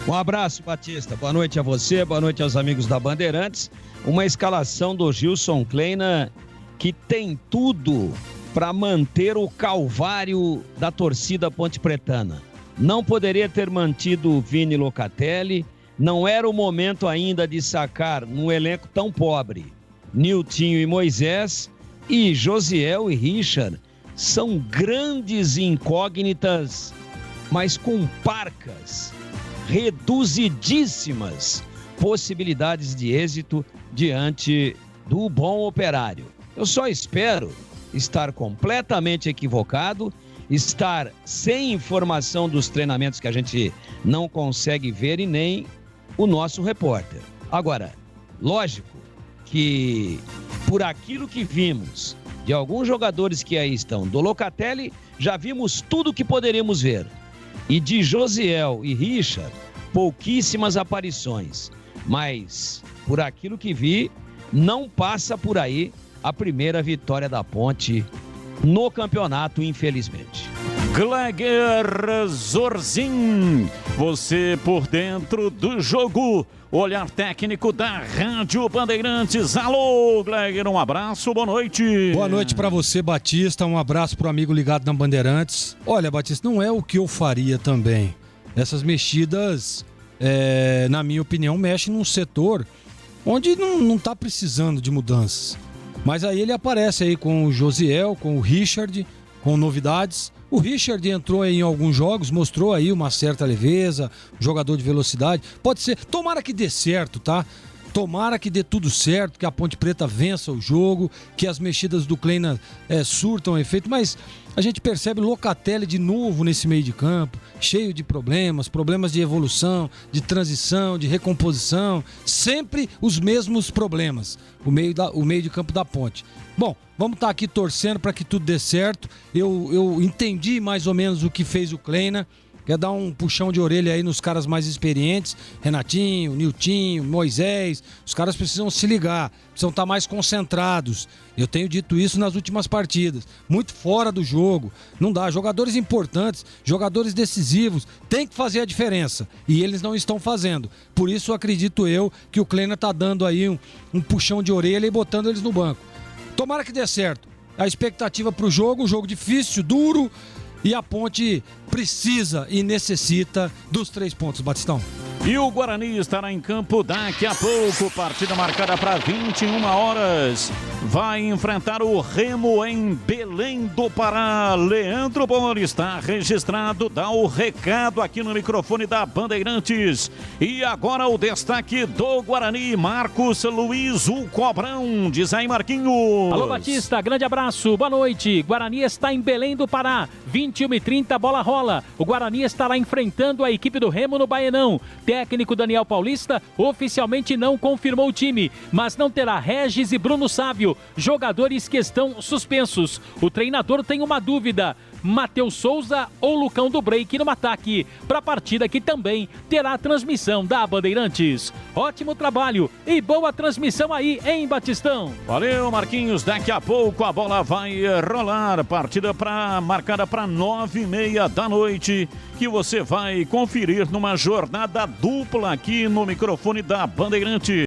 Um abraço, Batista. Boa noite a você, boa noite aos amigos da Bandeirantes. Uma escalação do Gilson Kleina que tem tudo para manter o calvário da torcida pontepretana. Não poderia ter mantido o Vini Locatelli, não era o momento ainda de sacar num elenco tão pobre Niltinho e Moisés, e Josiel e Richard são grandes incógnitas, mas com parcas, reduzidíssimas possibilidades de êxito diante do bom Operário. Eu só espero estar completamente equivocado, estar sem informação dos treinamentos que a gente não consegue ver e nem o nosso repórter. Agora, lógico que por aquilo que vimos de alguns jogadores que aí estão, do Locatelli, já vimos tudo que poderíamos ver. E de Josiel e Richard, pouquíssimas aparições. Mas, por aquilo que vi, não passa por aí a primeira vitória da Ponte no campeonato, infelizmente. Gleger Zorzin, você por dentro do jogo, olhar técnico da Rádio Bandeirantes. Alô, Gleger, um abraço, boa noite. Boa noite pra você, Batista, um abraço pro amigo ligado na Bandeirantes. Olha, Batista, não é o que eu faria também. Essas mexidas, na minha opinião, mexem num setor onde não tá precisando de mudanças. Mas aí ele aparece aí com o Josiel, com o Richard, com novidades. O Richard entrou aí em alguns jogos, mostrou aí uma certa leveza, jogador de velocidade. Pode ser, tomara que dê certo, tá? Tomara que dê tudo certo, que a Ponte Preta vença o jogo, que as mexidas do Kleina surtam efeito, mas a gente percebe Locatelli de novo nesse meio de campo, cheio de problemas de evolução, de transição, de recomposição, sempre os mesmos problemas, o meio de campo da Ponte. Bom, vamos estar aqui torcendo para que tudo dê certo. Eu entendi mais ou menos o que fez o Kleina. Quer dar um puxão de orelha aí nos caras mais experientes, Renatinho, Niltinho, Moisés. Os caras precisam se ligar, precisam estar mais concentrados. Eu tenho dito isso nas últimas partidas. Muito fora do jogo, não dá. Jogadores importantes, jogadores decisivos, tem que fazer a diferença. E eles não estão fazendo. Por isso acredito eu que o Kleina está dando aí um puxão de orelha e botando eles no banco. Tomara que dê certo. A expectativa para o jogo, um jogo difícil, duro. E a Ponte precisa e necessita dos 3 pontos, Batistão. E o Guarani estará em campo daqui a pouco. Partida marcada para 21 horas. Vai enfrentar o Remo em Belém do Pará. Leandro Boni está registrado. Dá o recado aqui no microfone da Bandeirantes. E agora o destaque do Guarani. Marcos Luiz, o Cobrão. Diz aí, Marquinhos. Alô, Batista. Grande abraço. Boa noite. Guarani está em Belém do Pará. 21h30, bola rola. O Guarani estará enfrentando a equipe do Remo no Baenão. Técnico Daniel Paulista oficialmente não confirmou o time, mas não terá Regis e Bruno Sávio, jogadores que estão suspensos. O treinador tem uma dúvida: Matheus Souza ou Lucão do Break no ataque, para a partida que também terá transmissão da Bandeirantes. Ótimo trabalho e boa transmissão aí, hein, Batistão? Valeu, Marquinhos. Daqui a pouco a bola vai rolar. Partida marcada para 9h30 da noite, que você vai conferir numa jornada dupla aqui no microfone da Bandeirantes.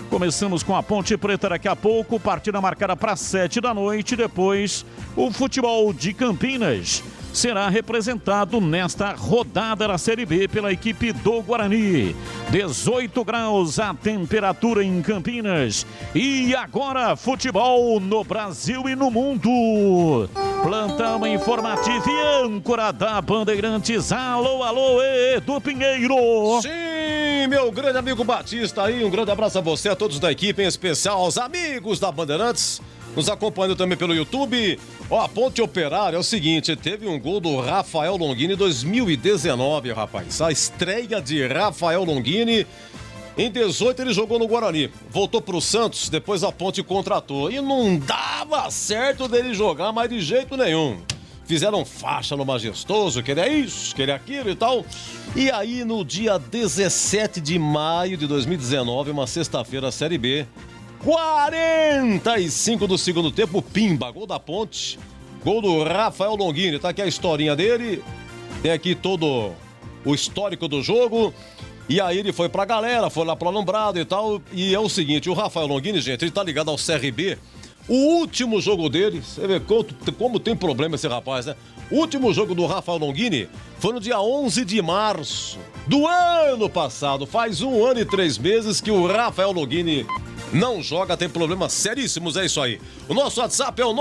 Começamos com a Ponte Preta daqui a pouco, partida marcada para 7 da noite. Depois, o futebol de Campinas será representado nesta rodada da Série B pela equipe do Guarani. 18 graus a temperatura em Campinas. E agora, futebol no Brasil e no mundo. Plantão informativo e âncora da Bandeirantes. Alô, alô, Edu Pinheiro. Sim, meu grande amigo Batista aí. Um grande abraço a você, a todos da equipe, em especial aos amigos da Bandeirantes. Nos acompanhando também pelo YouTube. Ó, a Ponte Operária é o seguinte, teve um gol do Rafael Longini em 2019, rapaz. A estreia de Rafael Longini. Em 18 ele jogou no Guarani, voltou pro Santos, depois a Ponte contratou. E não dava certo dele jogar mais de jeito nenhum. Fizeram faixa no Majestoso, queria isso, queria aquilo e tal. E aí no dia 17 de maio de 2019, uma sexta-feira, Série B, 45 do segundo tempo, pimba, gol da Ponte, gol do Rafael Longini. Tá aqui a historinha dele, tem aqui todo o histórico do jogo. E aí ele foi pra galera, foi lá pro alumbrado e tal. E é o seguinte, o Rafael Longini, gente, ele tá ligado ao CRB. O último jogo dele, você vê como tem problema esse rapaz, né? O último jogo do Rafael Longini foi no dia 11 de março do ano passado. Faz 1 ano e 3 meses que o Rafael Longini não joga, tem problemas seríssimos, é isso aí. O nosso WhatsApp é o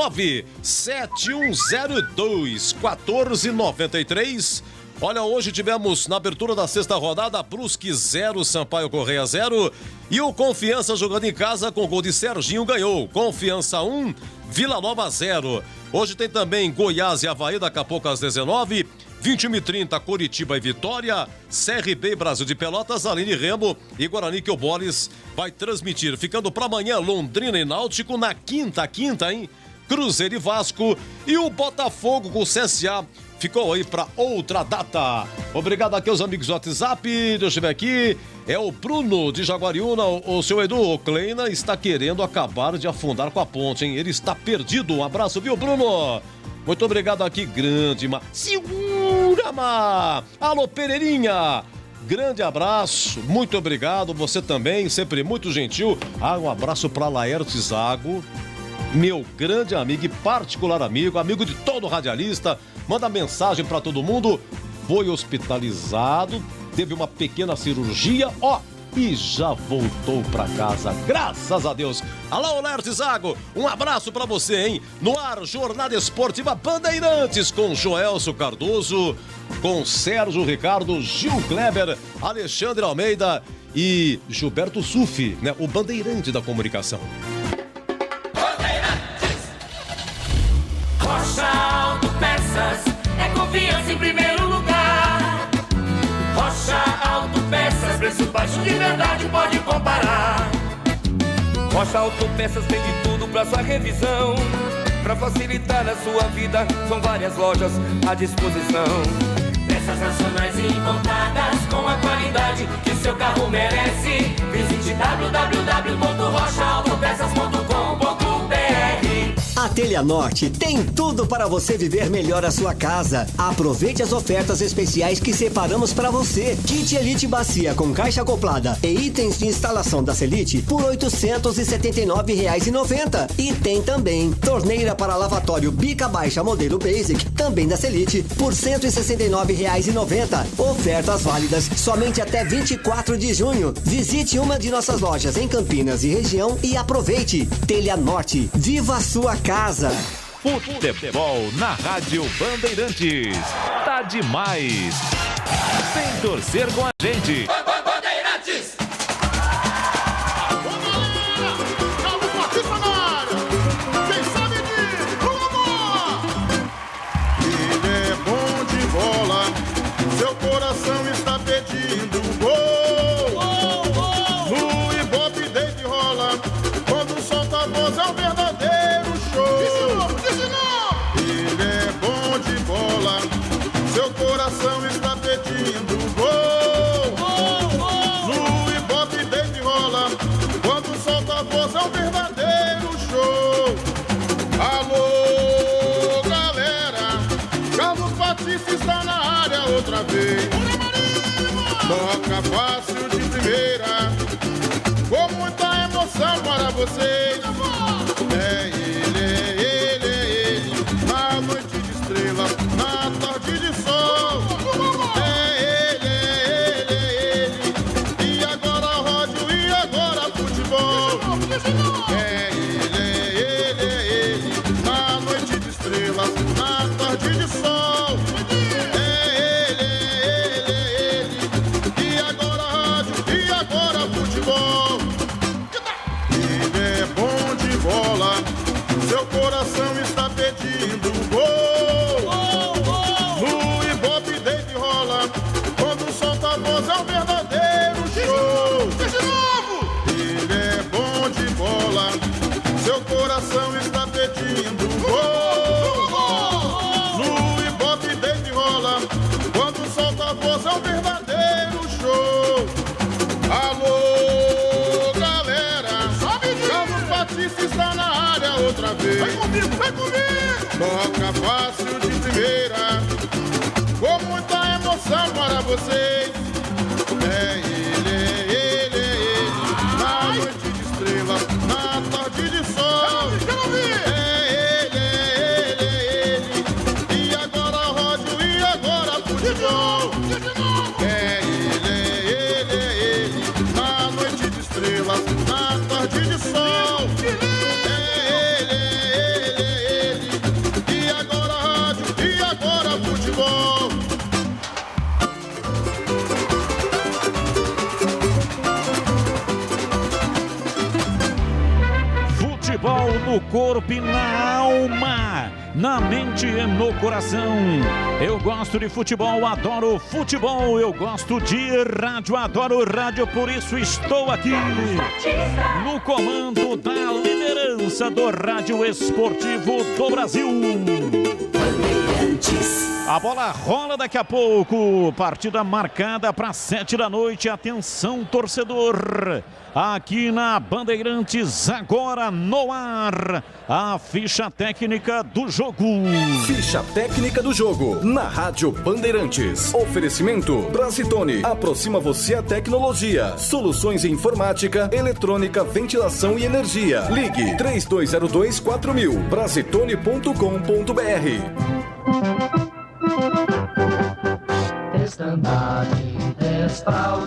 97102-1493. Olha, hoje tivemos na abertura da sexta rodada, Brusque 0, Sampaio Correia 0. E o Confiança jogando em casa com gol de Serginho ganhou. Confiança 1, Vila Nova 0. Hoje tem também Goiás e Avaí, daqui a pouco às 19h. 21h30, Coritiba e Vitória. CRB e Brasil de Pelotas, Aline Remo e Guarani que o Boles vai transmitir. Ficando para amanhã, Londrina e Náutico na quinta, hein? Cruzeiro e Vasco. E o Botafogo com o CSA ficou aí para outra data. Obrigado aqui aos amigos do WhatsApp. Deixa eu ver aqui. É o Bruno de Jaguariúna. O seu Edu, o Kleina está querendo acabar de afundar com a ponte, hein? Ele está perdido. Um abraço, viu, Bruno? Muito obrigado aqui, grande Segura, Alô, Pereirinha. Grande abraço, muito obrigado. Você também, sempre muito gentil. Um abraço para Laerte Zago, meu grande amigo e particular amigo de todo radialista. Manda mensagem para todo mundo. Foi hospitalizado, teve uma pequena cirurgia, e já voltou para casa, graças a Deus. Alô, Laerte Zago, um abraço para você, hein? No ar, Jornada Esportiva Bandeirantes com Joelso Cardoso, com Sérgio Ricardo, Gil Kleber, Alexandre Almeida e Gilberto Sufi, né? O bandeirante da comunicação. Rocha Autopeças é confiança em primeiro lugar. Rocha Autopeças, preço baixo de verdade, pode comparar. Rocha Autopeças tem de tudo pra sua revisão. Pra facilitar a sua vida, são várias lojas à disposição. Peças nacionais e importadas com a qualidade que o seu carro merece. Visite www.rochaautopeças.com.br. A Telha Norte tem tudo para você viver melhor a sua casa. Aproveite as ofertas especiais que separamos para você. Kit Elite Bacia com caixa acoplada e itens de instalação da Selite por R$ 879,90. E tem também torneira para lavatório bica baixa modelo Basic, também da Selite, por R$ 169,90. Ofertas válidas somente até 24 de junho. Visite uma de nossas lojas em Campinas e região e aproveite. Telha Norte, viva a sua casa. Futebol na Rádio Bandeirantes. Tá demais. Vem torcer com a gente. Bandeirantes! Ele é bom de bola, seu coração está pedindo gol. No Ibope desde rola, quando solta a voz é um verdadeiro show. Ele é bom de bola, seu coração está pedindo gol. No Ibope desde rola, quando solta a voz é um verdadeiro show. Alô, galera, Carlos Batista está na área outra vez. Toca fácil de primeira, com muita emoção para vocês. É ele, na noite de estrela, na tarde de sol. É ele, e agora rádio, e agora futebol. É ele, na noite de estrelas, na tarde de sol. É ele, e agora rádio, e agora futebol. Ele é bom de bola, seu coração está pedindo gol. No Ibope desde rola, quando solta a voz é um verdadeiro show. Ele é bom de bola, seu coração está pedindo gol. No Ibope desde rola, quando solta a voz é um verdadeiro show. Alô, galera, Carlos Batista está na área outra vez. Vem comigo! Toca fácil de primeira, com muita emoção para vocês. É no corpo e na alma, na mente e no coração. Eu gosto de futebol, adoro futebol. Eu gosto de rádio, adoro rádio. Por isso estou aqui no comando da liderança do rádio esportivo do Brasil. A bola rola daqui a pouco. Partida marcada para 7 da noite. Atenção, torcedor. Aqui na Bandeirantes, agora no ar, a ficha técnica do jogo. Ficha técnica do jogo, na Rádio Bandeirantes. Oferecimento Brasitone, aproxima você a tecnologia. Soluções em informática, eletrônica, ventilação e energia. Ligue 3202-4000, brasitone.com.br.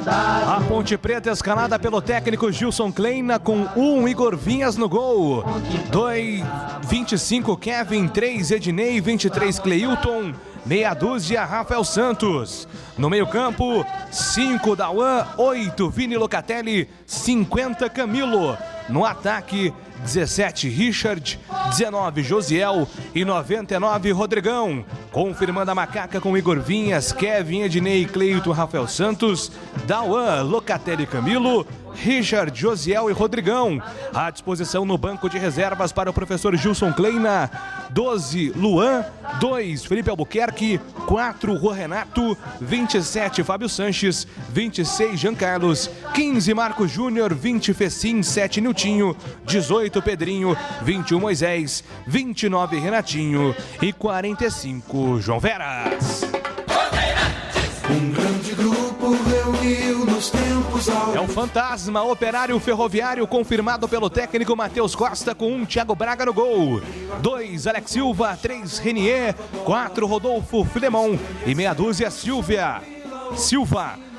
A Ponte Preta escalada pelo técnico Gilson Kleina com 1 Igor Vinhas no gol, 25 Kevin, 3 Ednei, 23 Cleilton, meia dúzia Rafael Santos. No meio campo, 5 Dauan, 8 Vini Locatelli, 50 Camilo. No ataque, 17 Richard, 19 Josiel e 99 Rodrigão. Confirmando a macaca com Igor Vinhas, Kevin, Ednei, Cleito, Rafael Santos, Dauan, Locatelli, Camilo, Richard, Josiel e Rodrigão. À disposição no banco de reservas para o professor Gilson Kleina: 12 Luan, 2 Felipe Albuquerque, 4 Rô Renato, 27 Fábio Sanches, 26 Jean Carlos, 15 Marcos Júnior, 20 Fecim, 7 Niltinho, 18 Pedrinho, 21 Moisés, 29 Renatinho e 45 João Veras. Um grande grupo reuniu nos tempos É o fantasma operário ferroviário confirmado pelo técnico Matheus Costa com 1 Thiago Braga no gol, 2 Alex Silva, 3 Renier, 4 Rodolfo Filemon e meia dúzia Silva,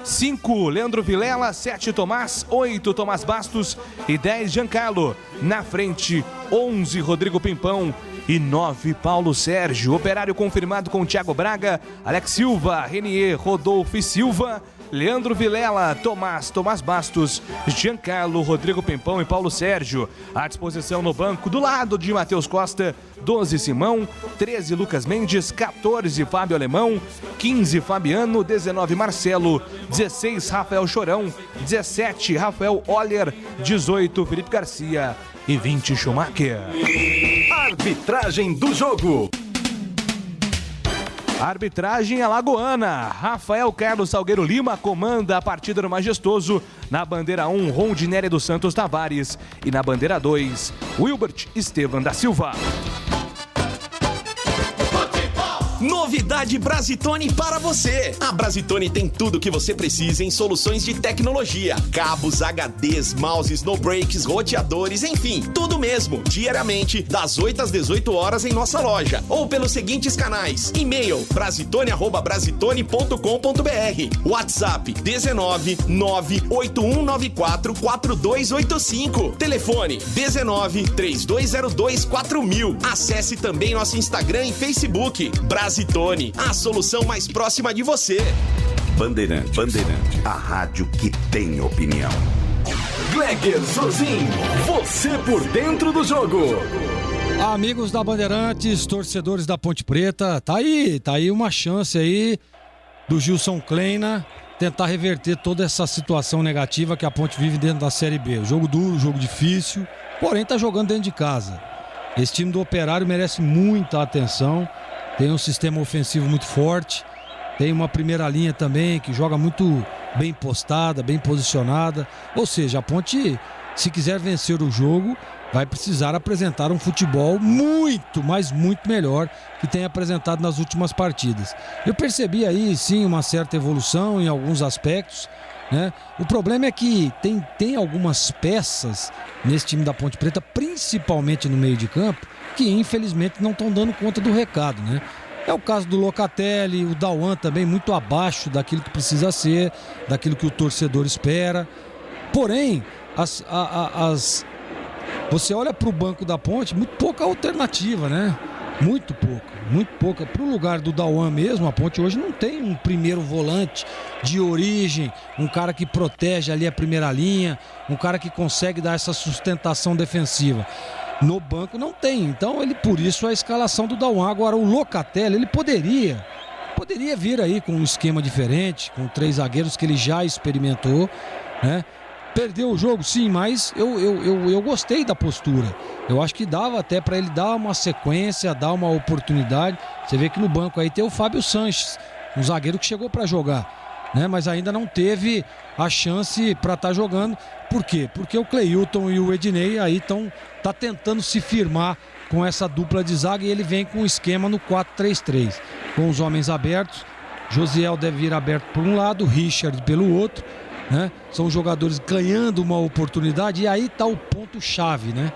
5 Leandro Vilela, 7 Tomás, 8 Tomás Bastos e 10 Giancarlo. Na frente, 11 Rodrigo Pimpão e 9 Paulo Sérgio. Operário confirmado com Thiago Braga, Alex Silva, Renier, Rodolfo e Silva, Leandro Vilela, Tomás Bastos, Giancarlo, Rodrigo Pimpão e Paulo Sérgio. À disposição no banco, do lado de Matheus Costa, 12 Simão, 13 Lucas Mendes, 14 Fábio Alemão, 15 Fabiano, 19 Marcelo, 16 Rafael Chorão, 17 Rafael Oller, 18 Felipe Garcia e 20 Schumacher. Arbitragem do jogo. Arbitragem alagoana. Rafael Carlos Salgueiro Lima comanda a partida no Majestoso. Na bandeira 1, Rondinelli dos Santos Tavares. E na bandeira 2, Wilbert Estevam da Silva. Novidade Brasitone para você. A Brasitone tem tudo o que você precisa em soluções de tecnologia: cabos, HDs, mouses, no breaks, roteadores, enfim, tudo mesmo. Diariamente, das 8 às 18 horas em nossa loja. Ou pelos seguintes canais: e-mail brasitone@brasitone.com.br, WhatsApp 19 98194 4285, telefone 19 3202 4000. Acesse também nosso Instagram e Facebook. Brasitone, a solução mais próxima de você. Bandeirante, a rádio que tem opinião. Gleger Zozin, você por dentro do jogo. Amigos da Bandeirantes, torcedores da Ponte Preta, tá aí uma chance aí do Gilson Kleina tentar reverter toda essa situação negativa que a Ponte vive dentro da Série B. Jogo duro, jogo difícil, porém tá jogando dentro de casa. Esse time do Operário merece muita atenção. Tem um sistema ofensivo muito forte, tem uma primeira linha também que joga muito bem postada, bem posicionada. Ou seja, a Ponte, se quiser vencer o jogo, vai precisar apresentar um futebol muito, mas muito melhor que tem apresentado nas últimas partidas. Eu percebi aí, sim, uma certa evolução em alguns aspectos, né? O problema é que tem algumas peças nesse time da Ponte Preta, principalmente no meio de campo, que infelizmente não estão dando conta do recado, né? É o caso do Locatelli, o Dauan também muito abaixo daquilo que precisa ser, daquilo que o torcedor espera. Porém, você olha para o banco da Ponte, muito pouca alternativa, né? Muito pouca. Para o lugar do Dauan mesmo, a Ponte hoje não tem um primeiro volante de origem, um cara que protege ali a primeira linha, um cara que consegue dar essa sustentação defensiva. no banco não tem. Então, por isso a escalação do Dauan. Agora, o Locatelli, ele poderia vir aí com um esquema diferente, com 3 zagueiros que ele já experimentou, né? Perdeu o jogo, sim, mas eu gostei da postura. Eu acho que dava até para ele dar uma sequência, dar uma oportunidade. Você vê que no banco aí tem o Fábio Sanches, um zagueiro que chegou para jogar, né? Mas ainda não teve a chance para estar jogando. Por quê? Porque o Cleilton e o Ednei aí tá tentando se firmar com essa dupla de zaga e ele vem com um esquema no 4-3-3, com os homens abertos. Josiel deve vir aberto por um lado, Richard pelo outro, né? São jogadores ganhando uma oportunidade e aí tá o ponto-chave, né?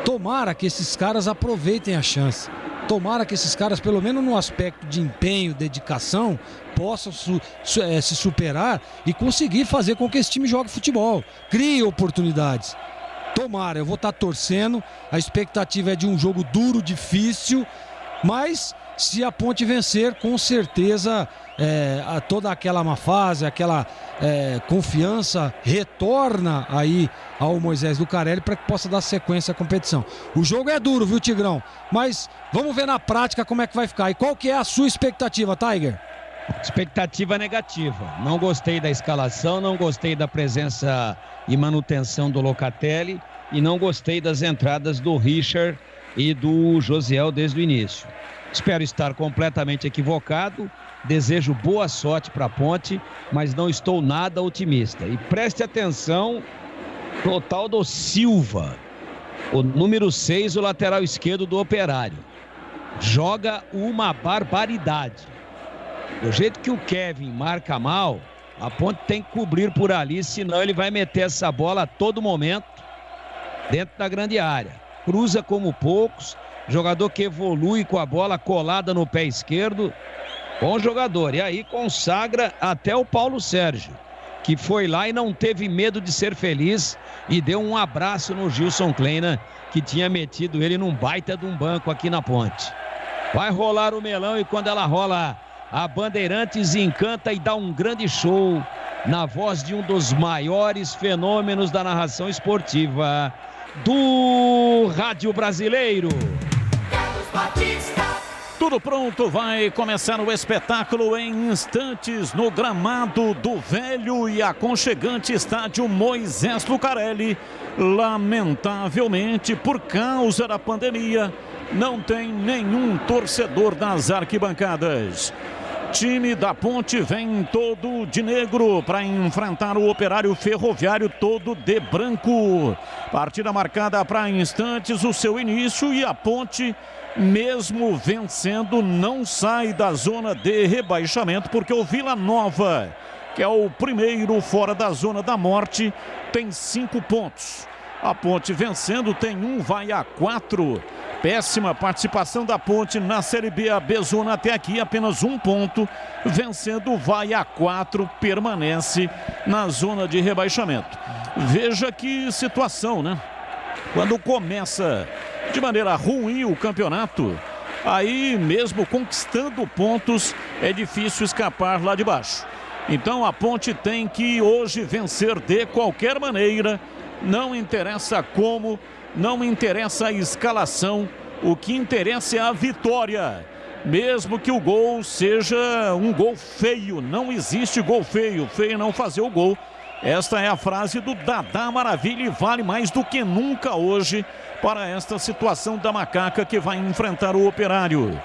Tomara que esses caras aproveitem a chance. Tomara que esses caras, pelo menos no aspecto de empenho, dedicação, possam se superar e conseguir fazer com que esse time jogue futebol. Crie oportunidades. Tomara, eu vou estar torcendo. A expectativa é de um jogo duro, difícil, mas se a Ponte vencer, com certeza toda aquela má fase, aquela confiança retorna aí ao Moisés Lucarelli para que possa dar sequência à competição. O jogo é duro, viu, Tigrão? Mas vamos ver na prática como é que vai ficar. E qual que é a sua expectativa, Tiger? Expectativa negativa. Não gostei da escalação, não gostei da presença e manutenção do Locatelli e não gostei das entradas do Richard e do Josiel desde o início. Espero estar completamente equivocado, desejo boa sorte para a Ponte, mas não estou nada otimista. E preste atenção no tal do Silva, o número 6, o lateral esquerdo do Operário. Joga uma barbaridade. Do jeito que o Kevin marca mal, a Ponte tem que cobrir por ali, senão ele vai meter essa bola a todo momento dentro da grande área. Cruza como poucos, jogador que evolui com a bola colada no pé esquerdo. Bom jogador. E aí consagra até o Paulo Sérgio, que foi lá e não teve medo de ser feliz e deu um abraço no Gilson Kleina, que tinha metido ele num baita de um banco aqui na Ponte. Vai rolar o melão e quando ela rola, a Bandeirantes encanta e dá um grande show na voz de um dos maiores fenômenos da narração esportiva do rádio brasileiro. Tudo pronto, vai começar o espetáculo em instantes no gramado do velho e aconchegante estádio Moisés Lucarelli. Lamentavelmente, por causa da pandemia, não tem nenhum torcedor nas arquibancadas. Time da Ponte vem todo de negro para enfrentar o Operário Ferroviário todo de branco. Partida marcada para instantes o seu início e a Ponte, mesmo vencendo, não sai da zona de rebaixamento, porque o Vila Nova, que é o primeiro fora da zona da morte, tem 5 pontos. A Ponte vencendo tem 1, vai a 4. Péssima participação da Ponte na Série B, a B-Zona até aqui, apenas 1 ponto. Vencendo, vai a 4, permanece na zona de rebaixamento. Veja que situação, né? Quando começa de maneira ruim o campeonato, aí mesmo conquistando pontos, é difícil escapar lá de baixo. Então a Ponte tem que hoje vencer de qualquer maneira, não interessa como, não interessa a escalação, o que interessa é a vitória. Mesmo que o gol seja um gol feio, não existe gol feio, feio é não fazer o gol. Esta é a frase do Dadá Maravilha e vale mais do que nunca hoje para esta situação da macaca que vai enfrentar o Operário.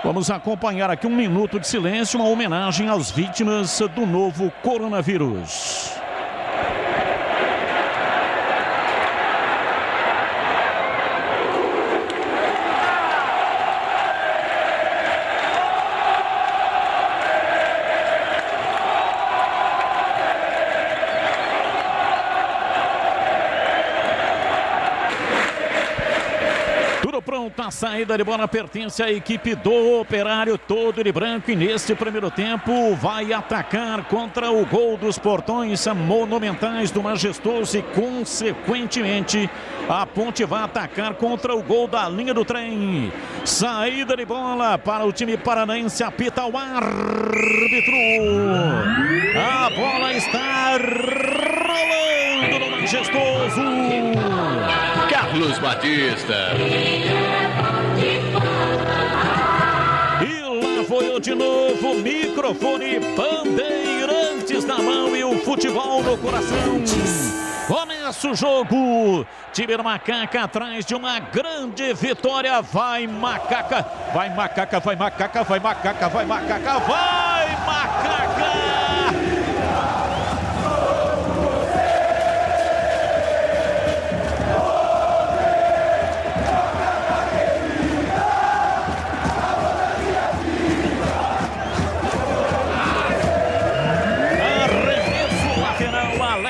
Vamos acompanhar aqui 1 minuto de silêncio, uma homenagem às vítimas do novo coronavírus. A saída de bola pertence à equipe do Operário todo de branco e neste primeiro tempo vai atacar contra o gol dos portões monumentais do Majestoso e consequentemente a Ponte vai atacar contra o gol da linha do trem. Saída de bola para o time paranaense, apita o árbitro. A bola está rolando no Majestoso. Carlos Batista. E lá foi eu de novo, microfone Bandeirantes na mão e o futebol no coração. Começa o jogo. Time do Macaca atrás de uma grande vitória. Vai Macaca, vai Macaca, vai Macaca, vai Macaca, vai Macaca, vai Macaca.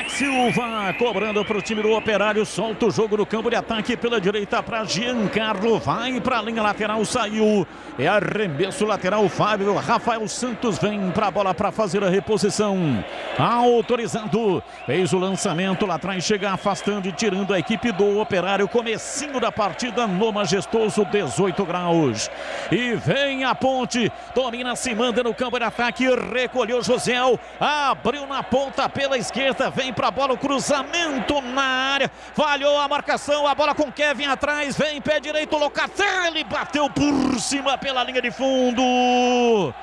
Silva cobrando para o time do Operário, solta o jogo no campo de ataque pela direita para Giancarlo, vai para a linha lateral, saiu, é arremesso lateral, Fábio, Rafael Santos vem para a bola para fazer a reposição, autorizado, fez o lançamento lá atrás, chega afastando e tirando a equipe do Operário, comecinho da partida no majestoso 18 graus, e vem a Ponte, domina, se manda no campo de ataque, recolheu Josel, abriu na ponta pela esquerda, vem para a bola, o cruzamento na área, falhou a marcação, a bola com Kevin atrás, vem pé direito, Locatelli bateu por cima pela linha de fundo.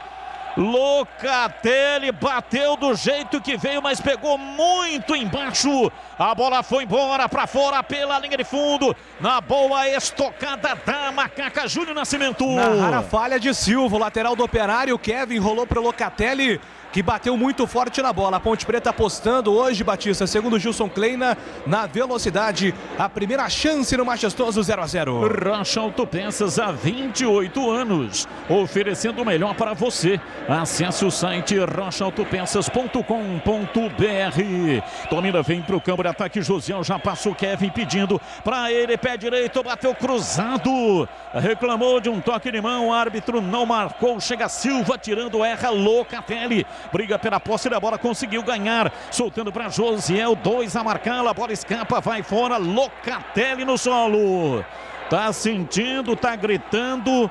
Locatelli bateu do jeito que veio, mas pegou muito embaixo. A bola foi embora para fora pela linha de fundo. Na boa estocada da Macaca, Júnior Nascimento. Na rara falha de Silva, o lateral do Operário, Kevin rolou para o Locatelli, que bateu muito forte na bola. A Ponte Preta apostando hoje, Batista, segundo Gilson Kleina, na velocidade. A primeira chance no majestoso 0-0. Rocha Autopeças há 28 anos, oferecendo o melhor para você. Acesse o site rochaautopeças.com.br. Domina, vem para o campo de ataque, Josiel já passou, Kevin pedindo para ele, pé direito, bateu cruzado. Reclamou de um toque de mão, o árbitro não marcou, chega Silva, tirando, erra Locatelli. Briga pela posse da bola, conseguiu ganhar, soltando para Josiel, 2 a marcá-la, a bola escapa, vai fora, Locatelli no solo. Tá sentindo, tá gritando,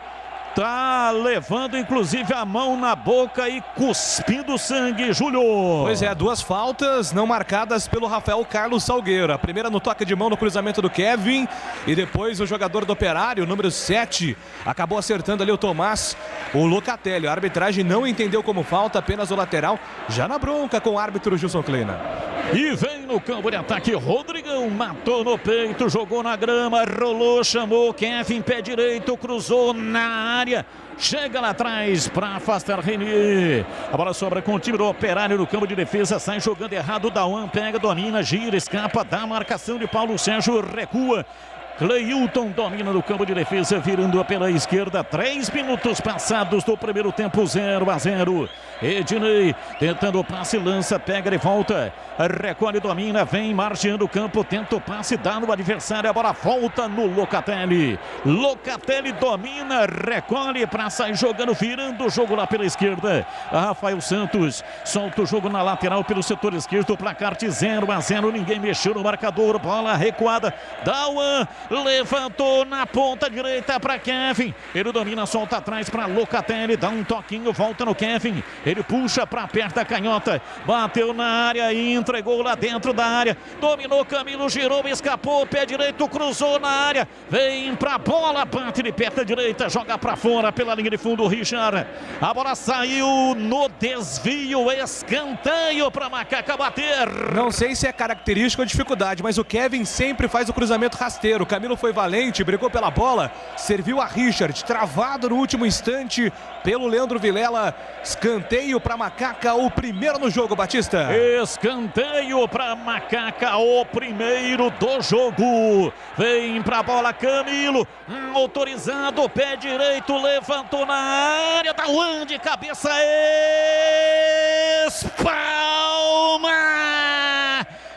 tá levando inclusive a mão na boca e cuspindo sangue, Júlio. Pois é, 2 faltas não marcadas pelo Rafael Carlos Salgueiro. A primeira no toque de mão no cruzamento do Kevin e depois o jogador do Operário, número 7, acabou acertando ali o Tomás, o Locatelli. A arbitragem não entendeu como falta, apenas o lateral, já na bronca com o árbitro Gilson Kleina. E vem no campo de ataque, Rodrigão matou no peito, jogou na grama, rolou, chamou Kevin, pé direito, cruzou na área, chega lá atrás para afastar Renier. A bola sobra com o time do Operário no campo de defesa, sai jogando errado, Dauan pega, domina, gira, escapa da marcação de Paulo Sérgio, recua. Cleilton domina no campo de defesa, virando pela esquerda. 3 minutos passados do primeiro tempo, 0-0. Ednei tentando o passe, lança, pega e volta. Recolhe, domina, vem margeando o campo, tenta o passe, dá no adversário. A bola volta no Locatelli. Locatelli domina, recolhe para sair jogando, virando o jogo lá pela esquerda. Rafael Santos solta o jogo na lateral pelo setor esquerdo. Placar de 0-0. Ninguém mexeu no marcador. Bola recuada. Dauan levantou na ponta direita para Kevin. Ele domina, solta atrás para Locatelli. Dá um toquinho, volta no Kevin. Ele puxa para perto da canhota. Bateu na área e entregou lá dentro da área. Dominou Camilo, girou, escapou. Pé direito, cruzou na área. Vem para a bola, bate de perna direita. Joga para fora pela linha de fundo, Richard. A bola saiu no desvio. Escanteio para Macaca bater. Não sei se é característica ou dificuldade, mas o Kevin sempre faz o cruzamento rasteiro. Camilo foi valente, brigou pela bola, serviu a Richard, travado no último instante pelo Leandro Vilela. Escanteio para Macaca, o primeiro no jogo, Batista. Escanteio para Macaca, o primeiro do jogo. Vem para a bola Camilo, autorizado, pé direito, levantou na área, Dauan de cabeça, espalma.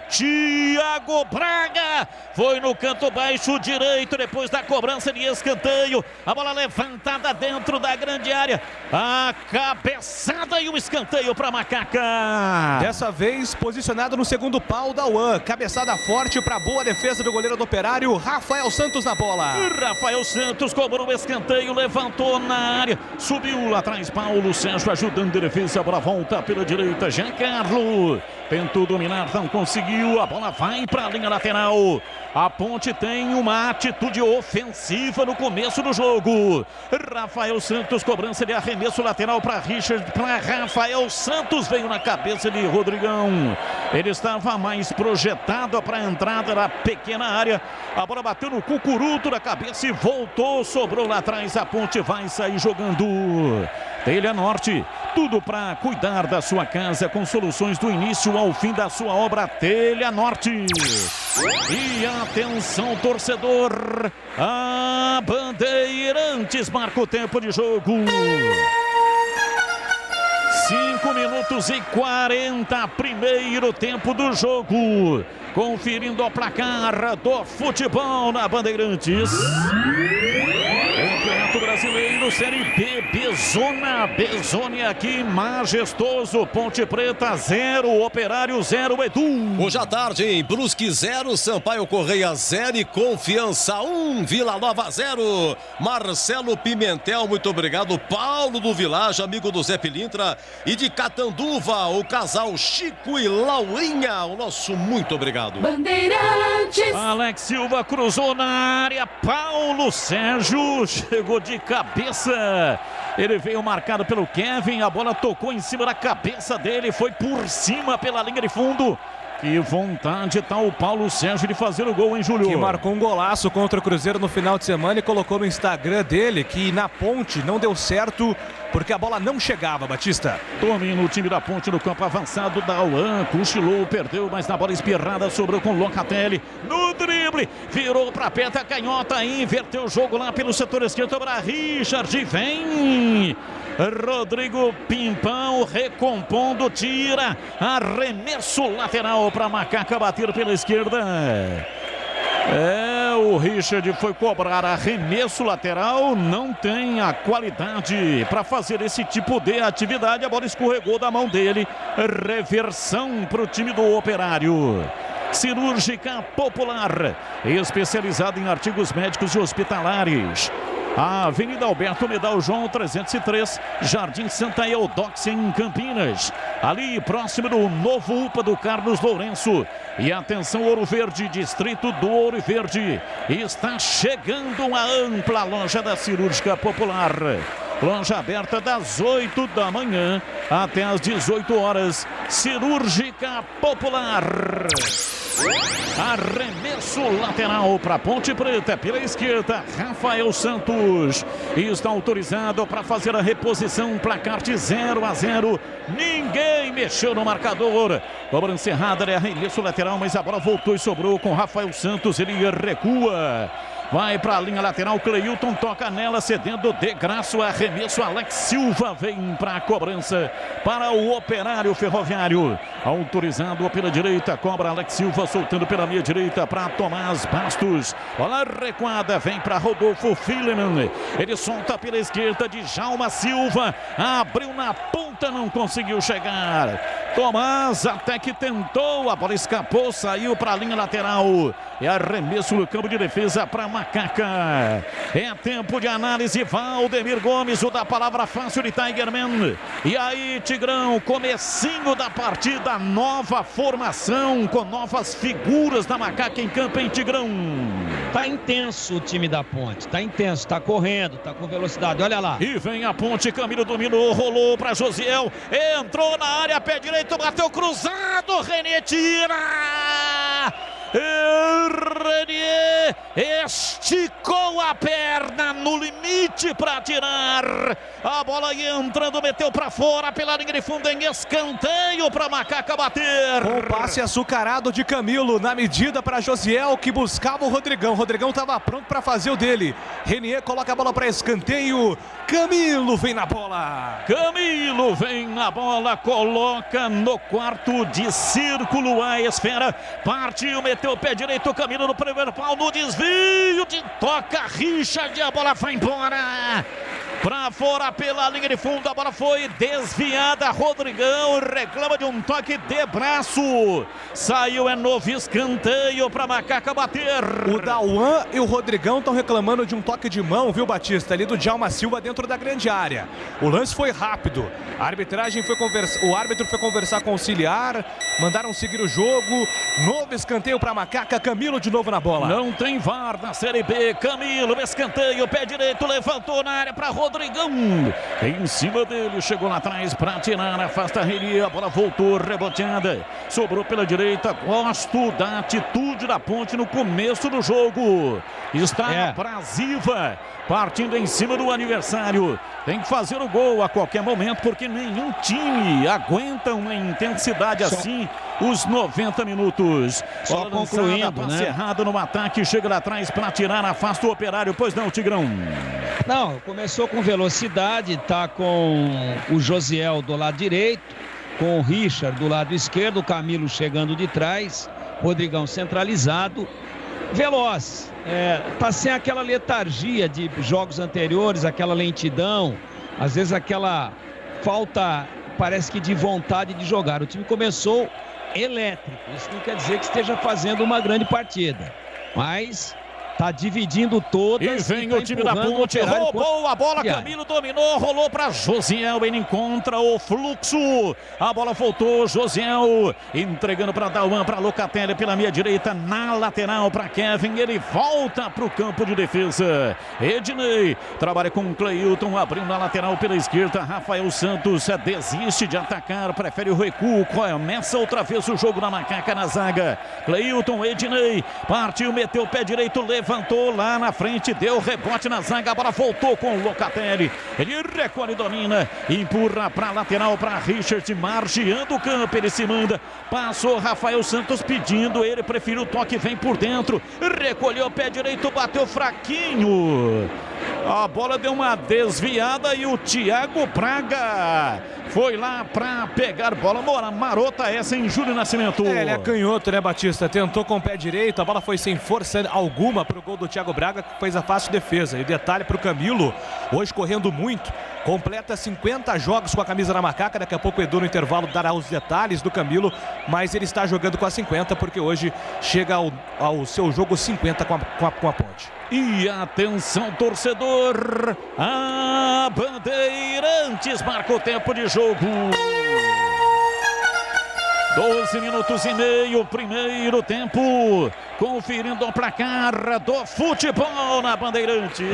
Thiago Braga foi no canto baixo direito depois da cobrança de escanteio. A bola levantada dentro da grande área. A cabeçada e o escanteio para Macaca. Dessa vez posicionado no segundo pau, Dauan. Cabeçada forte para boa defesa do goleiro do Operário, Rafael Santos na bola. Rafael Santos cobrou o escanteio, levantou na área, subiu lá atrás, Paulo Sérgio ajudando a defesa. A bola volta pela direita, Giancarlo tentou dominar, não conseguiu. Saiu, a bola vai para a linha lateral. A Ponte tem uma atitude ofensiva no começo do jogo. Rafael Santos, cobrança de arremesso lateral para Richard, para Rafael Santos, veio na cabeça de Rodrigão. Ele estava mais projetado para a entrada da pequena área. A bola bateu no cucuruto da cabeça e voltou, sobrou lá atrás. A Ponte vai sair jogando. Telha Norte, tudo para cuidar da sua casa com soluções do início ao fim da sua obra. Telha Norte. E atenção, torcedor, a Bandeirantes marca o tempo de jogo. 5 minutos e 40, primeiro tempo do jogo. Conferindo o placar do futebol na Bandeirantes. Campeonato Brasileiro, Série B, Bezônia aqui, majestoso. Ponte Preta 0, Operário 0, Edu. Hoje à tarde em Brusque 0, Sampaio Correia 0 e Confiança 1, Vila Nova 0. Marcelo Pimentel, muito obrigado. Paulo do Vilage, amigo do Zé Pilintra. E de Catanduva, o casal Chico e Laurinha, o nosso muito obrigado. Bandeirantes. Alex Silva cruzou na área, Paulo Sérgio chegou de cabeça. Ele veio marcado pelo Kevin, a bola tocou em cima da cabeça dele, foi por cima pela linha de fundo. Que vontade tá o Paulo Sérgio de fazer o gol, hein, Júlio? Que marcou um golaço contra o Cruzeiro no final de semana e colocou no Instagram dele que na Ponte não deu certo porque a bola não chegava, Batista. Domina o time da Ponte no campo avançado. Dauan cochilou, perdeu, mas na bola espirrada sobrou com Locatelli. No drible, virou pra peta canhota, inverteu o jogo lá pelo setor esquerdo para Richard. Vem Rodrigo Pimpão recompondo, tira, arremesso lateral para Macaca bater pela esquerda. O Richard foi cobrar arremesso lateral, não tem a qualidade para fazer esse tipo de atividade. A bola escorregou da mão dele, reversão para o time do Operário. Cirúrgica Popular, especializada em artigos médicos e hospitalares. A Avenida Alberto Medal João 303, Jardim Santa Eudóxia, em Campinas. Ali próximo do novo UPA do Carlos Lourenço. E atenção, Ouro Verde, distrito do Ouro Verde. Está chegando uma ampla loja da Cirúrgica Popular. Loja aberta das 8 da manhã até as 18 horas. Cirúrgica Popular. Arremesso lateral para Ponte Preta pela esquerda. Rafael Santos está autorizado para fazer a reposição. Placar de 0-0. Ninguém mexeu no marcador. Cobrança errada, é arremesso lateral, mas a bola voltou e sobrou com Rafael Santos. Ele recua. Vai para a linha lateral, Cleilton toca nela, cedendo de graça o arremesso. Alex Silva vem para a cobrança para o Operário Ferroviário. Autorizado pela direita, cobra Alex Silva, soltando pela meia direita para Tomás Bastos. Bola recuada, vem para Rodolfo Fileman. Ele solta pela esquerda de Djalma Silva. Abriu na ponta, não conseguiu chegar. Tomás até que tentou, a bola escapou, saiu para a linha lateral. É arremesso no campo de defesa para Macaca. É tempo de análise. Valdemir Gomes, o da palavra fácil de Tigerman. E aí, Tigrão, comecinho da partida, nova formação com novas figuras da Macaca em campo, hein, Tigrão? Tá intenso o time da Ponte, tá intenso, tá correndo, tá com velocidade, olha lá. E vem a Ponte, Camilo dominou, rolou para Josiel, entrou na área, pé direito, bateu cruzado, René tira! Renier esticou a perna no limite para tirar. A bola entrando, meteu para fora pela linha de fundo em escanteio para Macaca bater. Com o passe açucarado de Camilo na medida para Josiel, que buscava o Rodrigão. Rodrigão estava pronto para fazer o dele. Renier coloca a bola para escanteio. Camilo vem na bola. Camilo vem na bola, coloca no quarto de círculo a esfera. Partiu, meteu o pé direito, Camilo no primeiro pau, no desvio de toca Richard, a bola vai embora. Pra fora pela linha de fundo, a bola foi desviada. Rodrigão reclama de um toque de braço. Saiu, é novo escanteio pra Macaca bater. O Dauan e o Rodrigão estão reclamando de um toque de mão, viu, Batista? Ali do Djalma Silva dentro da grande área. O lance foi rápido. A arbitragem foi conversar. O árbitro foi conversar com o auxiliar. Mandaram seguir o jogo. Novo escanteio pra Macaca. Camilo de novo na bola. Não tem VAR na Série B. Camilo, escanteio, pé direito, levantou na área pra Rodrigão. Em cima dele, chegou lá atrás pra tirar, afasta a Reni, a bola voltou, reboteada, sobrou pela direita. Gosto da atitude da Ponte no começo do jogo. Está abrasiva, partindo em cima do aniversário. Tem que fazer o gol a qualquer momento, porque nenhum time aguenta uma intensidade assim os 90 minutos. Só concluindo, né? Errado no ataque, chega lá atrás para tirar, afasta o Operário. Pois não, Tigrão? Não, começou com velocidade, tá com o Josiel do lado direito, com o Richard do lado esquerdo, o Camilo chegando de trás, Rodrigão centralizado, veloz, tá sem aquela letargia de jogos anteriores, aquela lentidão, às vezes aquela falta, parece que de vontade de jogar. O time começou elétrico, isso não quer dizer que esteja fazendo uma grande partida, mas tá dividindo todas. E vem o time da Ponte, roubou a bola, Camilo dominou, rolou para Josiel, ele encontra o fluxo, a bola voltou, Josiel entregando para Dauan, para Locatelli pela meia direita, na lateral para Kevin, ele volta para o campo de defesa. Ednei trabalha com o Cleilton, abrindo a lateral pela esquerda, Rafael Santos desiste de atacar, prefere o recuo, começa outra vez o jogo da Macaca na zaga. Cleilton, Ednei partiu, meteu o pé direito, levantou lá na frente, deu rebote na zaga, a bola voltou com o Locatelli, ele recolhe, domina, empurra para lateral para Richard, margeando o campo, ele se manda, passou Rafael Santos pedindo, ele preferiu o toque, vem por dentro, recolheu o pé direito, bateu fraquinho, a bola deu uma desviada e o Thiago Braga foi lá para pegar bola, marota essa em Júlio Nascimento. Ele é canhoto, né, Batista? Tentou com o pé direito, a bola foi sem força alguma para o gol do Thiago Braga, que fez a fácil defesa. E o detalhe para o Camilo, hoje correndo muito, completa 50 jogos com a camisa da Macaca. Daqui a pouco o Edu no intervalo dará os detalhes do Camilo, mas ele está jogando com a 50 porque hoje chega ao seu jogo 50 com a Ponte. E atenção, torcedor, a Bandeirantes marca o tempo de jogo. 12 minutos e meio, primeiro tempo, conferindo o placar do futebol na Bandeirantes.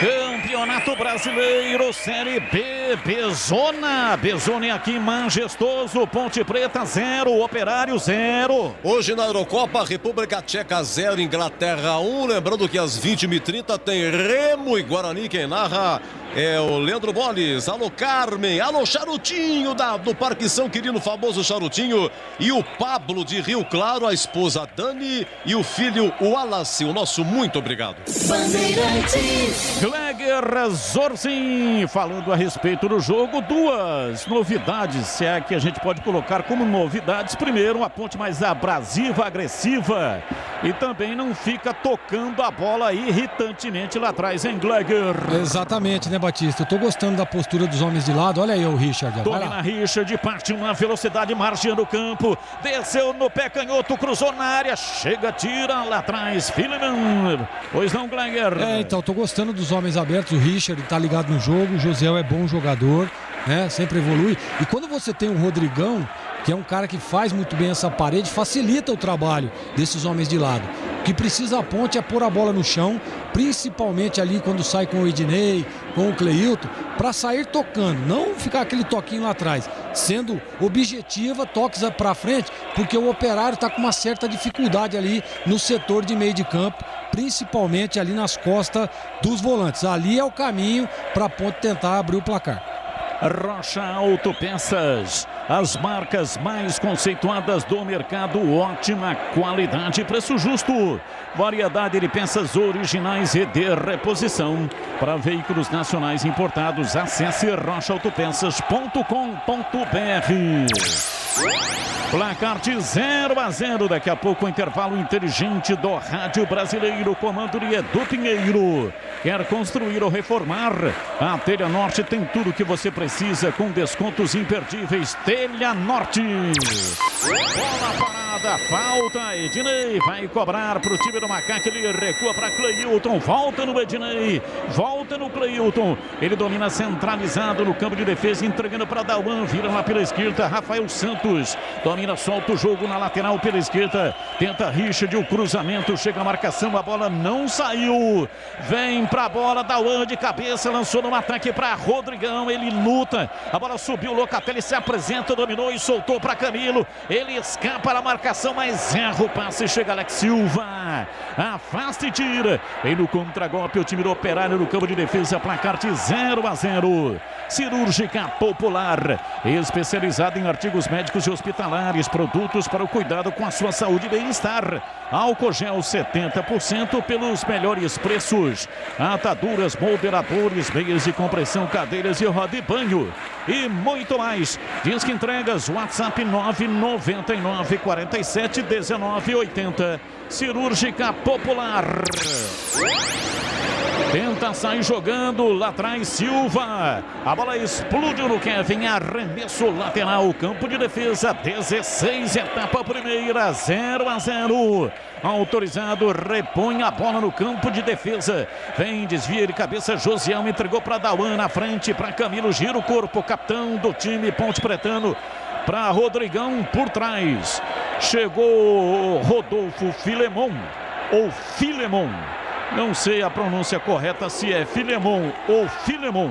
Campeonato Brasileiro, Série B, Bezona aqui majestoso, Ponte Preta 0, Operário 0. Hoje na Eurocopa, República Tcheca 0, Inglaterra 1, lembrando que às 20h30 tem Remo e Guarani, quem narra é o Leandro Boles. Alô Carmen, alô Charutinho do Parque São Quirino, famoso Charutinho, e o Pablo de Rio Claro, a esposa Dani e o filho Wallace, o nosso muito obrigado. Bandeirantes. Gleger Zorzin, falando a respeito do jogo, duas novidades, se é que a gente pode colocar como novidades. Primeiro, a Ponte mais abrasiva, agressiva, e também não fica tocando a bola irritantemente lá atrás, em Gleger. Exatamente, né, Batista? Eu tô gostando da postura dos homens de lado. Olha aí o Richard. Domina Richard, partiu na velocidade, margeando o campo, desceu no pé canhoto, cruzou na área, chega, tira lá atrás, Filman. Pois não, Gleger? Então, tô gostando dos homens abertos. O Richard tá ligado no jogo, o José é bom jogador, né? Sempre evolui. E quando você tem o Rodrigão, que é um cara que faz muito bem essa parede, facilita o trabalho desses homens de lado. O que precisa a Ponte é pôr a bola no chão, principalmente ali quando sai com o Ednei, com o Cleilton, para sair tocando, não ficar aquele toquinho lá atrás, sendo objetiva, toques para frente, porque o Operário está com uma certa dificuldade ali no setor de meio de campo, principalmente ali nas costas dos volantes. Ali é o caminho para a Ponte tentar abrir o placar. Rocha Autopeças, as marcas mais conceituadas do mercado, ótima qualidade e preço justo. Variedade de peças originais e de reposição. Para veículos nacionais importados, acesse rochaautopeças.com.br. Placar de 0-0. Daqui a pouco o intervalo inteligente do Rádio Brasileiro. Comando de Edu Pinheiro. Quer construir ou reformar? A Telha Norte tem tudo que você precisa com descontos imperdíveis. Telha Norte. Bola parada, falta. Ednei vai cobrar para o time do Macaco. Ele recua para Cleilton. Volta no Ednei. Volta no Cleilton. Ele domina centralizado no campo de defesa, entregando para Dauan. Vira lá pela esquerda. Rafael Santos domina, solta o jogo na lateral pela esquerda. Tenta Richard, o cruzamento. Chega a marcação, a bola não saiu. Vem para a bola. Dauan de cabeça, lançou no ataque para Rodrigão. Ele luta. A bola subiu. Locatelli se apresenta, dominou e soltou para Camilo. Ele escapa da marcação, mas erra o passe. Chega Alex Silva. Afasta e tira. Vem no contragolpe o time do Operário no campo de defesa. Placar de 0-0. Cirúrgica Popular, especializada em artigos médicos e hospitalares, produtos para o cuidado com a sua saúde e bem-estar. Álcool gel 70% pelos melhores preços. Ataduras, moderadores, meias de compressão, cadeiras e roda de banho. E muito mais. Disque entregas, WhatsApp 999 47 19 80. Cirúrgica Popular. Tenta sair jogando lá atrás Silva. A bola explodiu no Kevin. Arremesso lateral. Campo de defesa. 16, etapa primeira. 0-0. Autorizado. Repõe a bola no campo de defesa. Vem, desvia de cabeça. Josiel entregou para Dauan na frente. Para Camilo. Gira o corpo. Capitão do time Ponte Pretano. Para Rodrigão por trás. Chegou Rodolfo Filemon. Ou Filemon. Não sei a pronúncia correta, se é Filemon ou Filemon.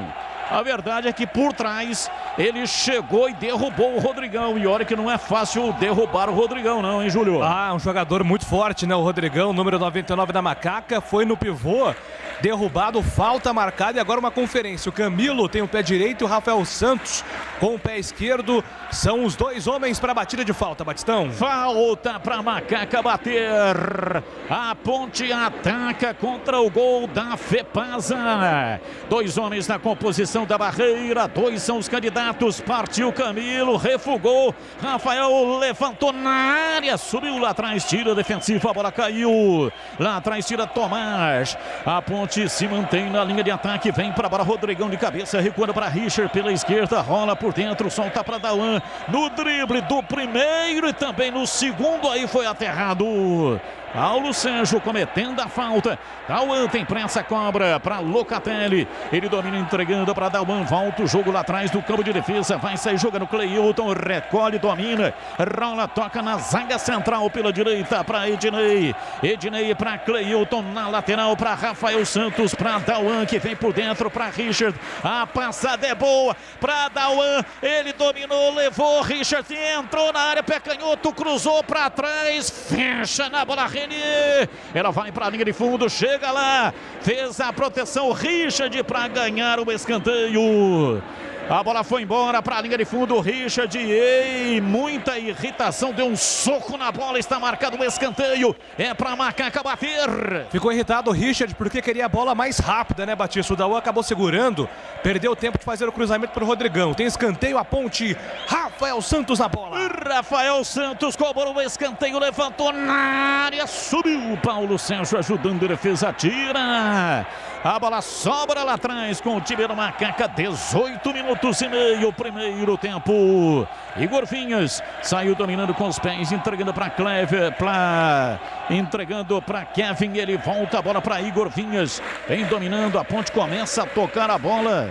A verdade é que por trás ele chegou e derrubou o Rodrigão. E olha que não é fácil derrubar o Rodrigão não, hein, Júlio? Um jogador muito forte, né? O Rodrigão, número 99 da Macaca, foi no pivô. Derrubado, falta marcada e agora uma conferência. O Camilo tem o pé direito e o Rafael Santos com o pé esquerdo. São os dois homens para a batida de falta, Batistão. Falta para a Macaca bater. A Ponte ataca contra o gol da Fepasa. Dois homens na composição da barreira. Dois são os candidatos. Partiu Camilo, refugou. Rafael levantou na área. Subiu lá atrás, tira defensivo. A bola caiu. Lá atrás tira Tomás. A Ponte se mantém na linha de ataque, vem para a bola, Rodrigão de cabeça, recuando para Richard pela esquerda, rola por dentro, solta para Dauan, no drible do primeiro e também no segundo, aí foi aterrado. Paulo Sérgio cometendo a falta. Dauan tem pressa, cobra para Locatelli. Ele domina entregando para Dauan. Volta o jogo lá atrás do campo de defesa. Vai sair jogando Cleilton. Recolhe, domina. Rola, toca na zaga central pela direita para Ednei. Ednei para Cleilton na lateral para Rafael Santos. Para Dauan que vem por dentro para Richard. A passada é boa para Dauan. Ele dominou, levou. Richard entrou na área, pé canhoto, cruzou para trás. Fecha na bola. Ela vai para a linha de fundo, chega lá, fez a proteção Richard para ganhar o escanteio. A bola foi embora para a linha de fundo, Richard, muita irritação, deu um soco na bola, está marcado o escanteio, é para a Macaca bater. Ficou irritado o Richard porque queria a bola mais rápida, né, Batista? O Dauan acabou segurando, perdeu tempo de fazer o cruzamento para o Rodrigão. Tem escanteio, a Ponte, Rafael Santos na bola. Rafael Santos cobrou o escanteio, levantou na área, subiu, Paulo Sérgio ajudando a defesa, tira. A bola sobra lá atrás com o time do Macaca, 18 minutos e meio, primeiro tempo. Igor Vinhas saiu dominando com os pés, entregando para Clever, entregando para Kevin, ele volta a bola para Igor Vinhas, vem dominando, a Ponte começa a tocar a bola.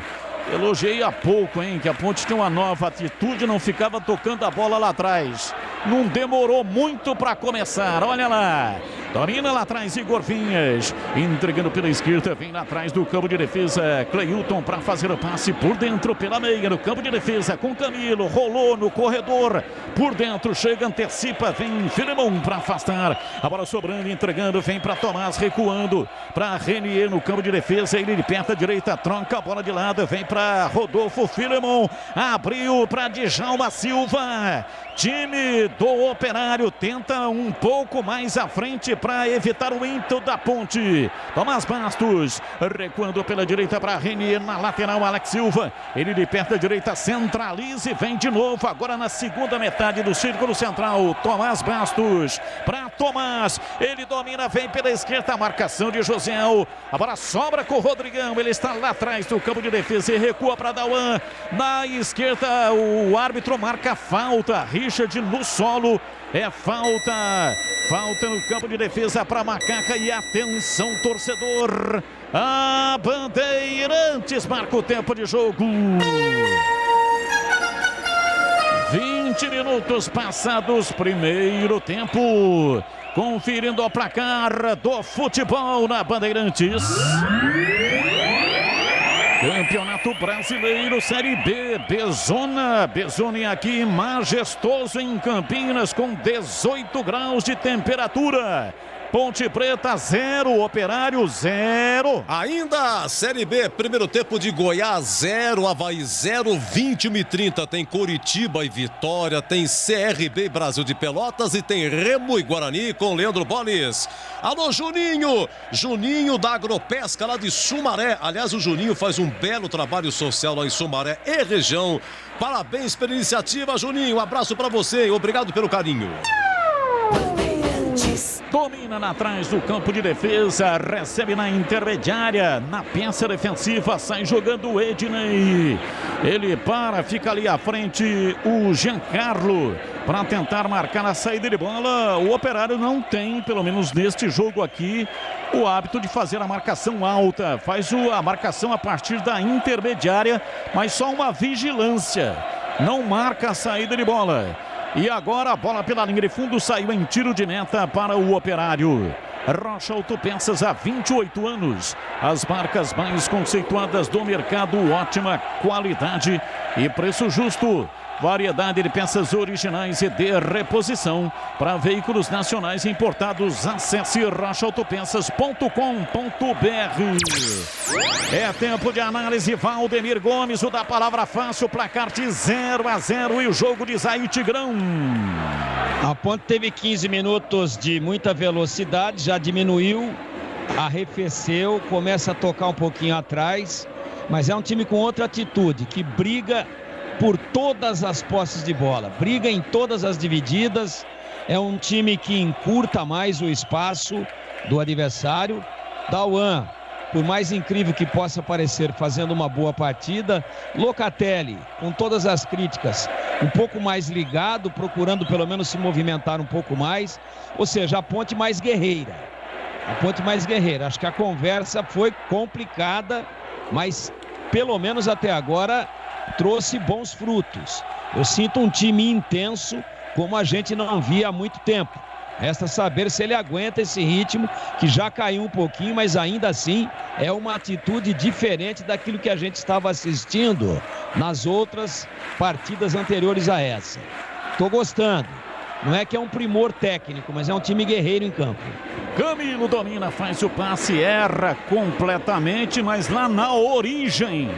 Elogiei há pouco, hein, que a Ponte tem uma nova atitude, não ficava tocando a bola lá atrás. Não demorou muito para começar, olha lá. Domina lá atrás Igor Vinhas, entregando pela esquerda, vem lá atrás do campo de defesa, Cleilton para fazer o passe por dentro, pela meia, no campo de defesa, com Camilo, rolou no corredor, por dentro, chega, antecipa, vem Filemon para afastar, a bola sobrando, entregando, vem para Tomás, recuando, para Renier no campo de defesa, ele de perto à direita, troca a bola de lado, vem para Rodolfo Filemon, abriu para Djalma Silva, time do Operário tenta um pouco mais à frente para evitar o ímpeto da Ponte. Tomás Bastos recuando pela direita para Renier, na lateral Alex Silva, ele de perto à direita centraliza e vem de novo agora na segunda metade do círculo central. Tomás Bastos para Tomás, ele domina, vem pela esquerda, a marcação de Josiel, a bola sobra com o Rodrigão, ele está lá atrás do campo de defesa e recua para Dauan, na esquerda o árbitro marca falta, Richard no solo, é falta no campo de defesa para Macaca e atenção torcedor, a Bandeirantes marca o tempo de jogo. 20 minutos passados, primeiro tempo, conferindo o placar do futebol na Bandeirantes. Campeonato Brasileiro Série B, Bezoni aqui majestoso em Campinas com 18 graus de temperatura. Ponte Preta 0, Operário 0. Ainda Série B, primeiro tempo de Goiás 0, Avaí 0, 21h30 tem Coritiba e Vitória, tem CRB e Brasil de Pelotas e tem Remo e Guarani com Leandro Bolis. Alô Juninho da Agropesca lá de Sumaré, aliás o Juninho faz um belo trabalho social lá em Sumaré e região. Parabéns pela iniciativa, Juninho, um abraço pra você e obrigado pelo carinho. Domina na atrás do campo de defesa, recebe na intermediária, na peça defensiva, sai jogando o Ednei. Ele fica ali à frente o Giancarlo para tentar marcar a saída de bola. O Operário não tem, pelo menos neste jogo aqui, o hábito de fazer a marcação alta. Faz a marcação a partir da intermediária, mas só uma vigilância. Não marca a saída de bola. E agora a bola pela linha de fundo saiu em tiro de meta para o Operário. Rocha Autopeças há 28 anos. As marcas mais conceituadas do mercado, ótima qualidade e preço justo. Variedade de peças originais e de reposição para veículos nacionais importados. Acesse rochaautopeças.com.br. É tempo de análise. Valdemir Gomes, o da palavra fácil, placar de 0-0 e o jogo de Zay Tigrão. A Ponte teve 15 minutos de muita velocidade, já diminuiu, arrefeceu, começa a tocar um pouquinho atrás, mas é um time com outra atitude, que briga por todas as posses de bola, briga em todas as divididas, é um time que encurta mais o espaço do adversário. Dauan, por mais incrível que possa parecer, fazendo uma boa partida. Locatelli, com todas as críticas, um pouco mais ligado, procurando pelo menos se movimentar um pouco mais, ou seja, a Ponte mais guerreira. Acho que a conversa foi complicada, mas pelo menos até agora trouxe bons frutos. Eu sinto um time intenso como a gente não via há muito tempo. Resta saber se ele aguenta esse ritmo, que já caiu um pouquinho, mas ainda assim é uma atitude diferente daquilo que a gente estava assistindo nas outras partidas anteriores a essa. Tô gostando. Não é que é um primor técnico, mas é um time guerreiro em campo. Camilo domina, faz o passe, erra completamente, mas lá na origem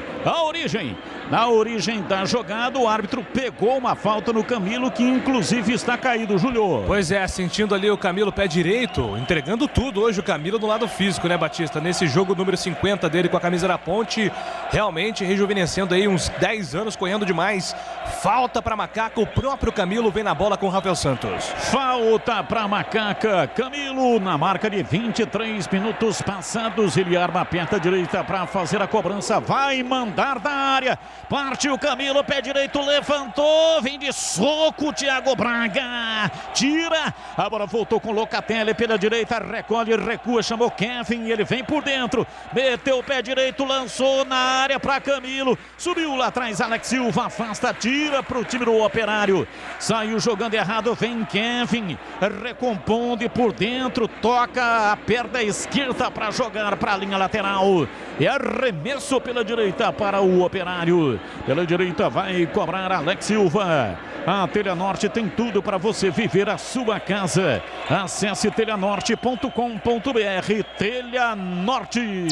da jogada, o árbitro pegou uma falta no Camilo, que inclusive está caído, Júlio. Pois é, sentindo ali o Camilo pé direito, entregando tudo hoje o Camilo no lado físico, né, Batista? Nesse jogo número 50 dele com a camisa da Ponte, realmente rejuvenescendo aí uns 10 anos, correndo demais. Falta para Macaca, o próprio Camilo vem na bola com o Rafael Santos. Falta para Macaca, Camilo na marca de 23 minutos passados, ele arma a perna direita para fazer a cobrança, vai mandar da área, Partiu Camilo, pé direito, levantou, vem de soco, Thiago Braga, tira, a bola voltou com Locatelli pela direita, recolhe, recua, chamou Kevin, ele vem por dentro, meteu o pé direito, lançou na área para Camilo, subiu lá atrás, Alex Silva, afasta, tira para o time do Operário, saiu jogando errado, vem Kevin, recompondo por dentro, toca a perna esquerda para jogar para a linha lateral, e arremesso pela direita para o Operário. Pela direita vai cobrar Alex Silva. A Telha Norte tem tudo para você viver a sua casa. Acesse telhanorte.com.br. Telha Norte.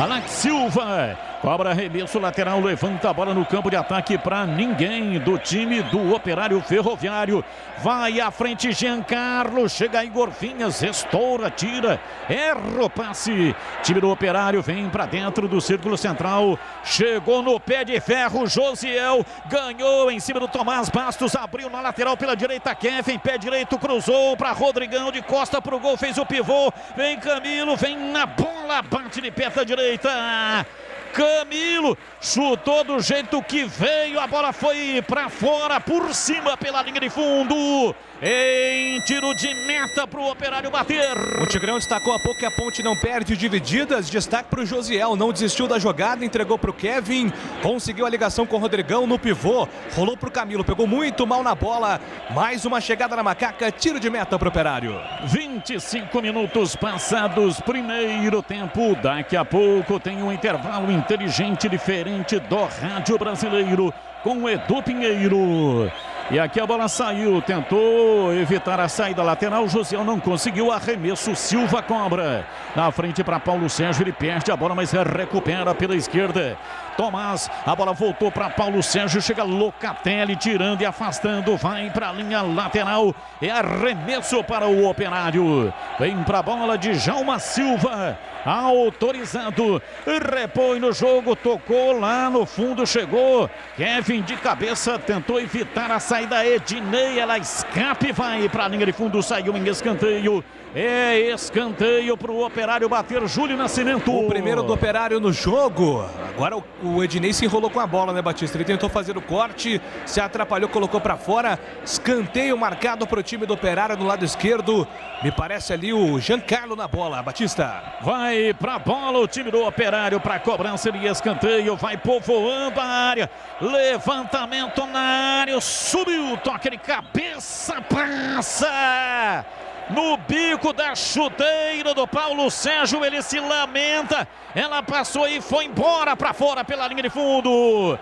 Alex Silva cobra arremesso lateral, levanta a bola no campo de ataque para ninguém do time do Operário Ferroviário. Vai à frente Giancarlo, chega Igor Vinhas, estoura, tira, erra o passe. Time do Operário vem para dentro do círculo central, chegou no pé de ferro, Josiel ganhou em cima do Tomás Bastos, abriu na lateral pela direita, Kevin, pé direito, cruzou para Rodrigão, de costa para o gol, fez o pivô, vem Camilo, vem na bola, bate de perna direita. Camilo chutou do jeito que veio, a bola foi para fora, por cima pela linha de fundo, em tiro de meta para o Operário bater. O Tigrão destacou há pouco que a Ponte não perde divididas, destaque para o Josiel, não desistiu da jogada, entregou para o Kevin, conseguiu a ligação com o Rodrigão no pivô, rolou para o Camilo, pegou muito mal na bola, mais uma chegada na macaca, tiro de meta para o Operário. 25 minutos passados, primeiro tempo, daqui a pouco tem um intervalo inteligente, diferente do rádio brasileiro, com Edu Pinheiro. E aqui a bola saiu, tentou evitar a saída lateral, Josiel não conseguiu, arremesso, Silva cobra. Na frente para Paulo Sérgio, ele perde a bola, mas recupera pela esquerda. Tomás, a bola voltou para Paulo Sérgio, chega Locatelli tirando e afastando, vai para a linha lateral, é arremesso para o Operário. Vem para a bola de Djalma Silva, autorizado, repõe no jogo, tocou lá no fundo, chegou Kevin de cabeça, tentou evitar a saída, Ednei, ela escape, vai para a linha de fundo, saiu em escanteio. É escanteio para o Operário bater, Júlio Nascimento. O primeiro do Operário no jogo. Agora o Ednei se enrolou com a bola, né, Batista? Ele tentou fazer o corte, se atrapalhou, colocou para fora. Escanteio marcado para o time do Operário no lado esquerdo. Me parece ali o Giancarlo na bola, Batista. Vai para a bola o time do Operário para cobrança de escanteio. Vai povoando a área. Levantamento na área. Subiu, toque de cabeça, passa no bico da chuteira do Paulo Sérgio, ele se lamenta, ela passou e foi embora para fora pela linha de fundo.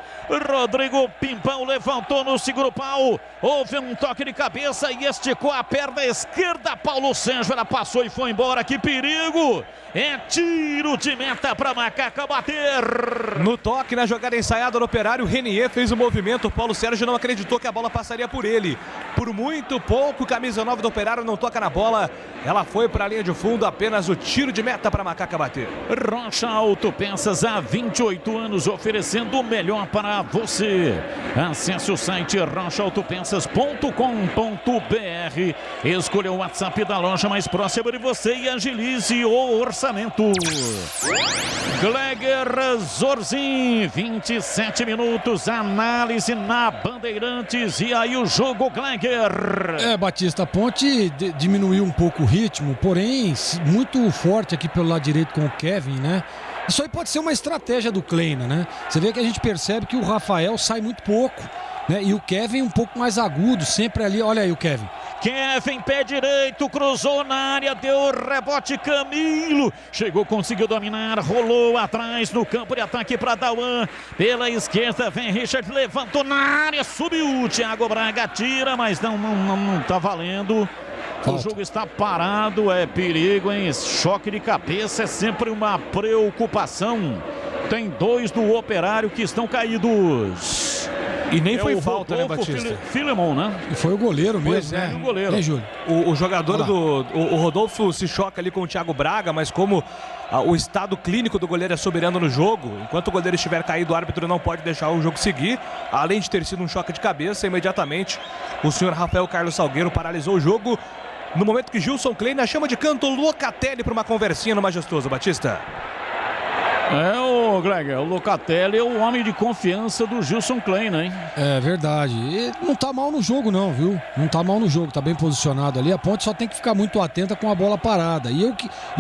Rodrigo Pimpão levantou no segundo pau, houve um toque de cabeça e esticou a perna esquerda, Paulo Sérgio, ela passou e foi embora, que perigo, é tiro de meta para Macaca bater. No toque, na jogada ensaiada do Operário, o Renier fez o movimento, o Paulo Sérgio não acreditou que a bola passaria por ele, por muito pouco, camisa 9 do Operário não toca na bola, ela foi para a linha de fundo, apenas o tiro de meta para Macaca bater. Rocha Autopeças, há 28 anos oferecendo o melhor para você. Acesse o site rochaautopeças.com.br, escolha o WhatsApp da loja mais próxima de você e agilize o orçamento. Gleger Zorzin, 27 minutos, análise na Bandeirantes, e aí o jogo, Gleger. Batista, a Ponte diminuiu um pouco o ritmo, porém muito forte aqui pelo lado direito com o Kevin, né? Isso aí pode ser uma estratégia do Kleina, né? Você vê que a gente percebe que o Rafael sai muito pouco, né? E o Kevin um pouco mais agudo, sempre ali, olha aí o Kevin. Kevin, pé direito, cruzou na área, deu rebote, Camilo, chegou, conseguiu dominar, rolou atrás no campo de ataque para Dauan, pela esquerda vem Richard, levantou na área, subiu, Thiago Braga tira, mas não tá valendo. O jogo está parado, é perigo, hein? Choque de cabeça é sempre uma preocupação. Tem dois do Operário que estão caídos. E nem foi falta, né, Batista? Filemon, né? E foi o goleiro mesmo, pois né? O goleiro. Júlio? O jogador o Rodolfo se choca ali com o Thiago Braga, mas como o estado clínico do goleiro é soberano no jogo, enquanto o goleiro estiver caído, o árbitro não pode deixar o jogo seguir. Além de ter sido um choque de cabeça, imediatamente o senhor Rafael Carlos Salgueiro paralisou o jogo. No momento que Gilson Kleina chama de canto Locatelli para uma conversinha no Majestoso, Batista. Ô Greg, o Locatelli é o homem de confiança do Gilson Kleina, hein? É verdade. E não tá mal no jogo não, viu? Não tá mal no jogo, tá bem posicionado ali. A Ponte só tem que ficar muito atenta com a bola parada. E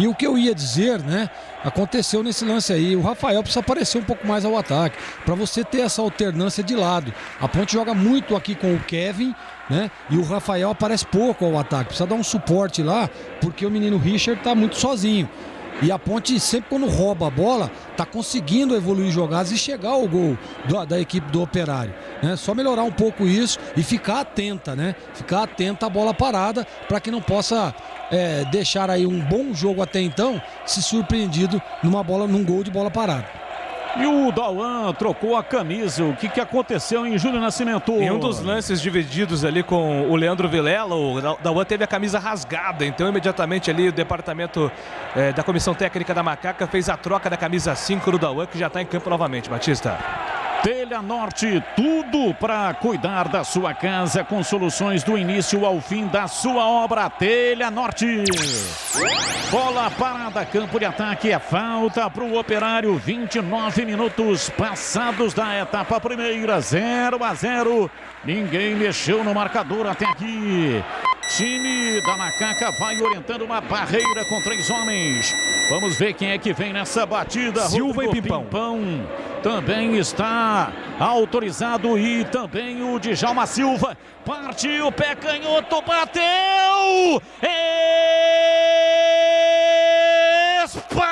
o que eu ia dizer, né? Aconteceu nesse lance aí. O Rafael precisa aparecer um pouco mais ao ataque, para você ter essa alternância de lado. A Ponte joga muito aqui com o Kevin, né? E o Rafael aparece pouco ao ataque. Precisa dar um suporte lá, porque o menino Richard tá muito sozinho. E a Ponte, sempre quando rouba a bola, tá conseguindo evoluir jogadas e chegar ao gol da equipe do Operário, né? Só melhorar um pouco isso e ficar atenta, né? Ficar atenta à bola parada, para que não possa deixar aí um bom jogo até então, se surpreendido num gol de bola parada. E o Dauan trocou a camisa. O que aconteceu em Júlio Nascimento? Em um dos lances divididos ali com o Leandro Vilela, o Dauan teve a camisa rasgada. Então, imediatamente ali, o departamento da Comissão Técnica da Macaca fez a troca da camisa 5 do Dauan, que já está em campo novamente, Batista. Telha Norte, tudo para cuidar da sua casa, com soluções do início ao fim da sua obra. Telha Norte. Bola parada, campo de ataque, é falta para o Operário. 29 minutos passados da etapa primeira, 0-0. Ninguém mexeu no marcador até aqui. Time da Macaca vai orientando uma barreira com 3 homens. Vamos ver quem é que vem nessa batida. Silva Rodrigo e Pimpão também está autorizado, e também o Djalma Silva. Partiu, pé canhoto, bateu! Espalma!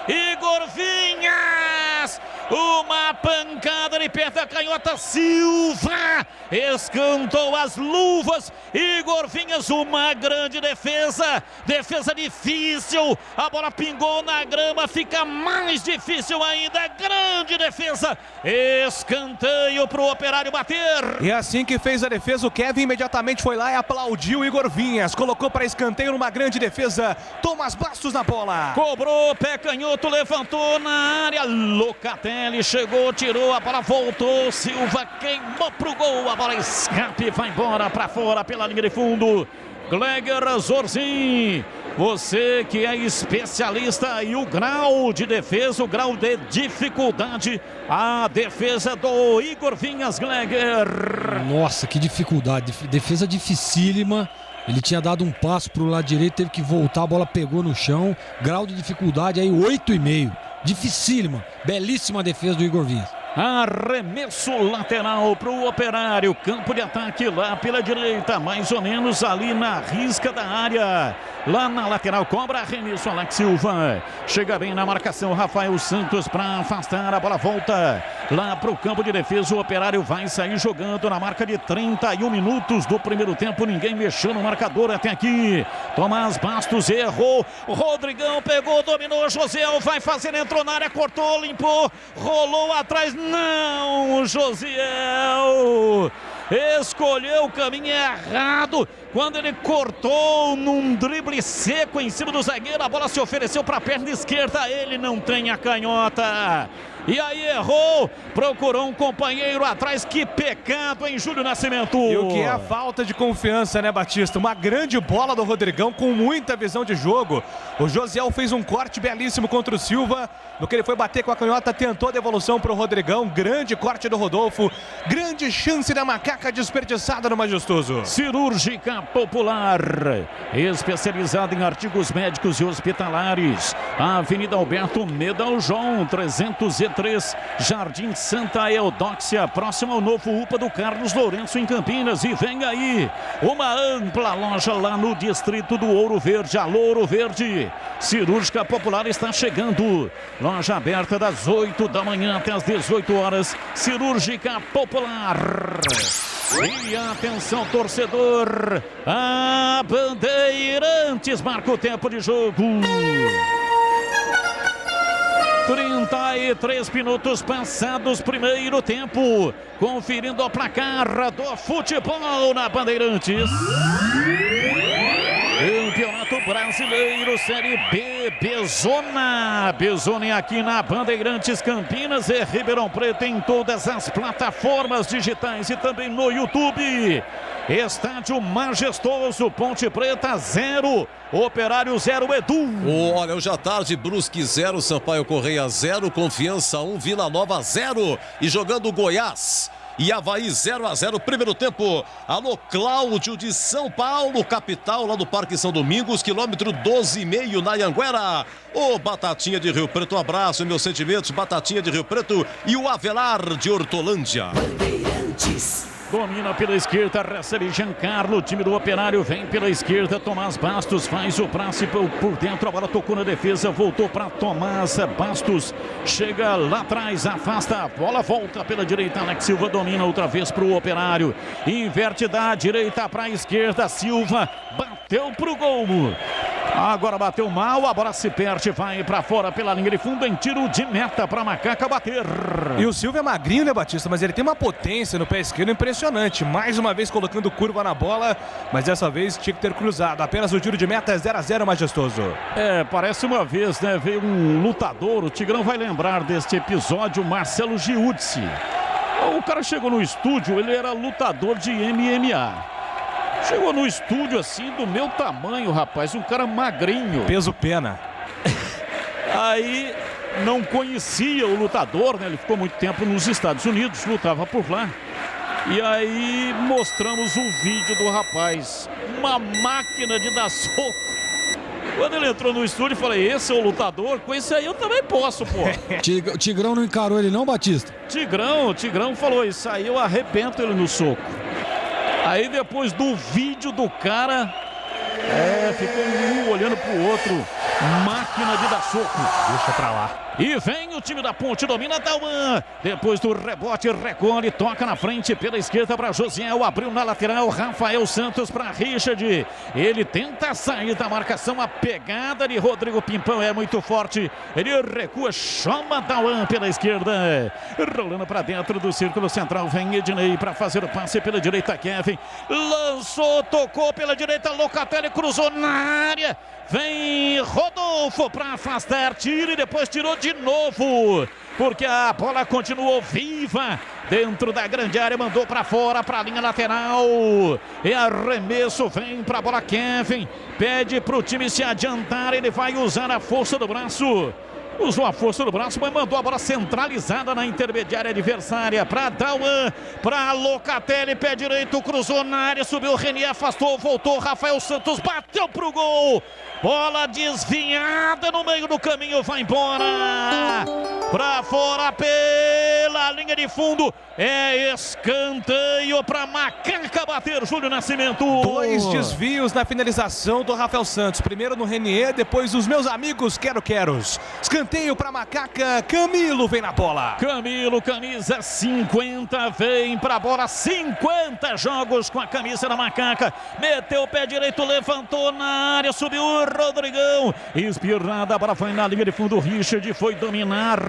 Igor Vinhas! Uma pancada de pé da canhota, Silva escantou as luvas. Igor Vinhas, uma grande defesa difícil, a bola pingou na grama, fica mais difícil ainda, grande defesa, escanteio pro Operário bater. E assim que fez a defesa, o Kevin imediatamente foi lá e aplaudiu o Igor Vinhas, colocou para escanteio numa grande defesa, Thomas Bastos na bola. Cobrou, pé canhoto, levantou na área, Locatelli chegou, tirou, a bola voltou, Silva queimou pro gol, a bola escape, vai embora para fora pela linha de fundo. Gleger Zorzin, você que é especialista, e o grau de defesa, o grau de dificuldade, a defesa do Igor Vinhas, Gleger. Nossa, que dificuldade, defesa dificílima. Ele tinha dado um passo pro lado direito, teve que voltar, a bola pegou no chão. Grau de dificuldade aí 8,5. Dificílima, belíssima defesa do Igor Vinhas. Arremesso lateral para o Operário, campo de ataque lá pela direita, mais ou menos ali na risca da área, lá na lateral, cobra arremesso, Alex Silva, chega bem na marcação, Rafael Santos para afastar, a bola volta lá para o campo de defesa. O Operário vai sair jogando na marca de 31 minutos do primeiro tempo, ninguém mexeu no marcador até aqui. Tomás Bastos errou, Rodrigão pegou, dominou, Josiel vai fazer, entrou na área, cortou, limpou, rolou atrás. Não, Josiel escolheu o caminho errado quando ele cortou num drible seco em cima do zagueiro. A bola se ofereceu para a perna esquerda, ele não tem a canhota. E aí errou, procurou um companheiro atrás. Que pecado, hein, Júlio Nascimento? E o que é a falta de confiança, né, Batista? Uma grande bola do Rodrigão com muita visão de jogo. O Josiel fez um corte belíssimo contra o Silva. No que ele foi bater com a canhota, tentou a devolução para o Rodrigão. Grande corte do Rodolfo. Grande chance da Macaca desperdiçada no Majestoso. Cirúrgica Popular, especializada em artigos médicos e hospitalares. Avenida Alberto Medaljon, 303, Jardim Santa Eudóxia, próximo ao novo UPA do Carlos Lourenço em Campinas. E vem aí uma ampla loja lá no distrito do Ouro Verde, a Ouro Verde. Cirúrgica Popular está chegando. Loja aberta das 8 da manhã até as 18 horas. Cirúrgica Popular. E atenção, torcedor, a Bandeirantes marca o tempo de jogo. 33 minutos passados, primeiro tempo. Conferindo o placar do futebol na Bandeirantes. Campeonato Brasileiro, Série B, Bezona. Bezona aqui na Bandeirantes, Campinas e Ribeirão Preto, em todas as plataformas digitais e também no YouTube. Estádio Majestoso, Ponte Preta 0, Operário 0, Edu. Olha, hoje à tarde, Brusque 0, Sampaio Correia 0, Confiança 1, Vila Nova 0. E jogando Goiás e Avaí 0-0, primeiro tempo. Alô, Cláudio de São Paulo, capital, lá do Parque São Domingos, quilômetro 12,5 na Anhanguera. Ô, Batatinha de Rio Preto, um abraço, meus sentimentos, Batatinha de Rio Preto e o Avelar de Hortolândia. Domina pela esquerda, recebe Giancarlo, o time do Operário vem pela esquerda, Tomás Bastos faz o passe por dentro, a bola tocou na defesa, voltou para Tomás Bastos, chega lá atrás, afasta, a bola volta pela direita, Alex Silva domina outra vez para o Operário, inverte da direita para a esquerda, Silva bateu pro gol. Agora bateu mal, a bola se perde, vai pra fora pela linha de fundo em tiro de meta pra Macaca bater. E o Silva é magrinho, né, Batista? Mas ele tem uma potência no pé esquerdo impressionante. Mais uma vez colocando curva na bola, mas dessa vez tinha que ter cruzado. Apenas o tiro de meta é 0-0, Majestoso. Parece uma vez, né? Veio um lutador, o Tigrão vai lembrar deste episódio, Marcelo Giudice. O cara chegou no estúdio, ele era lutador de MMA. Chegou no estúdio assim, do meu tamanho, rapaz, um cara magrinho. Peso pena. Aí não conhecia o lutador, né? Ele ficou muito tempo nos Estados Unidos, lutava por lá. E aí mostramos o vídeo do rapaz, uma máquina de dar soco. Quando ele entrou no estúdio, eu falei, esse é o lutador? Com esse aí eu também posso, pô. O Tigrão não encarou ele não, Batista? Tigrão falou, isso aí eu arrebento ele no soco. Aí depois do vídeo do cara, ficou um olhando pro outro, máquina de dar soco. Deixa pra lá. E vem o time da Ponte, domina Dauan. Depois do rebote, recolhe, toca na frente pela esquerda para Josiel. Abriu na lateral, Rafael Santos para Richard. Ele tenta sair da marcação. A pegada de Rodrigo Pimpão é muito forte. Ele recua, chama Dauan pela esquerda. Rolando para dentro do círculo central. Vem Ednei para fazer o passe pela direita. Kevin lançou, tocou pela direita. Locatelli cruzou na área. Vem Rodolfo para afastar, tira e depois tirou de novo, porque a bola continuou viva dentro da grande área, mandou para fora, para a linha lateral, e arremesso, vem para a bola Kevin, pede para o time se adiantar, ele vai usar a força do braço. Usou a força do braço, mas mandou a bola centralizada na intermediária adversária para Dauan, para Locatelli, pé direito, cruzou na área, subiu o Renier, afastou, voltou, Rafael Santos bateu pro gol. Bola desviada no meio do caminho, vai embora. Para fora pela linha de fundo. É escanteio para Macaca bater, Júlio Nascimento. 2 desvios na finalização do Rafael Santos. Primeiro no Renier, depois os meus amigos quero-queros. Escanteio para Macaca, Camilo vem na bola. Camilo, camisa 50, vem para a bola, 50 jogos com a camisa da Macaca. Meteu o pé direito, levantou na área, subiu o Rodrigão. Espirrada, a bola foi na linha de fundo, Richard foi dominar.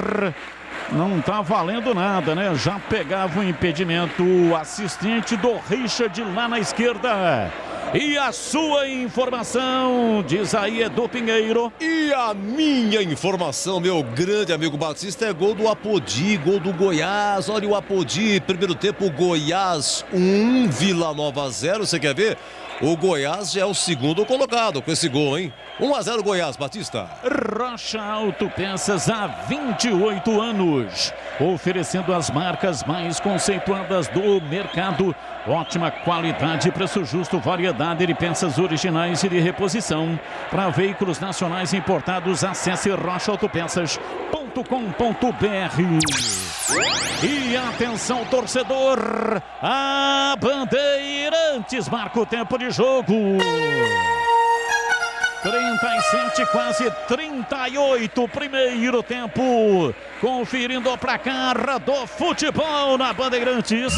Não tá valendo nada, né? Já pegava o impedimento, o assistente do Richard lá na esquerda. E a sua informação, diz aí Edu Pinheiro. E a minha informação, meu grande amigo Batista, é gol do Apodi, gol do Goiás. Olha o Apodi, primeiro tempo, Goiás 1, Vila Nova 0. Você quer ver? O Goiás já é o segundo colocado com esse gol, hein? 1-0 Goiás, Batista. Rocha Autopeças há 28 anos, oferecendo as marcas mais conceituadas do mercado. Ótima qualidade, preço justo, variedade de peças originais e de reposição. Para veículos nacionais importados, acesse rochaautopeças.com.br. E atenção, torcedor, a Bandeirantes marca o tempo de jogo. 37, quase 38, primeiro tempo. Conferindo o placar do futebol na Bandeirantes.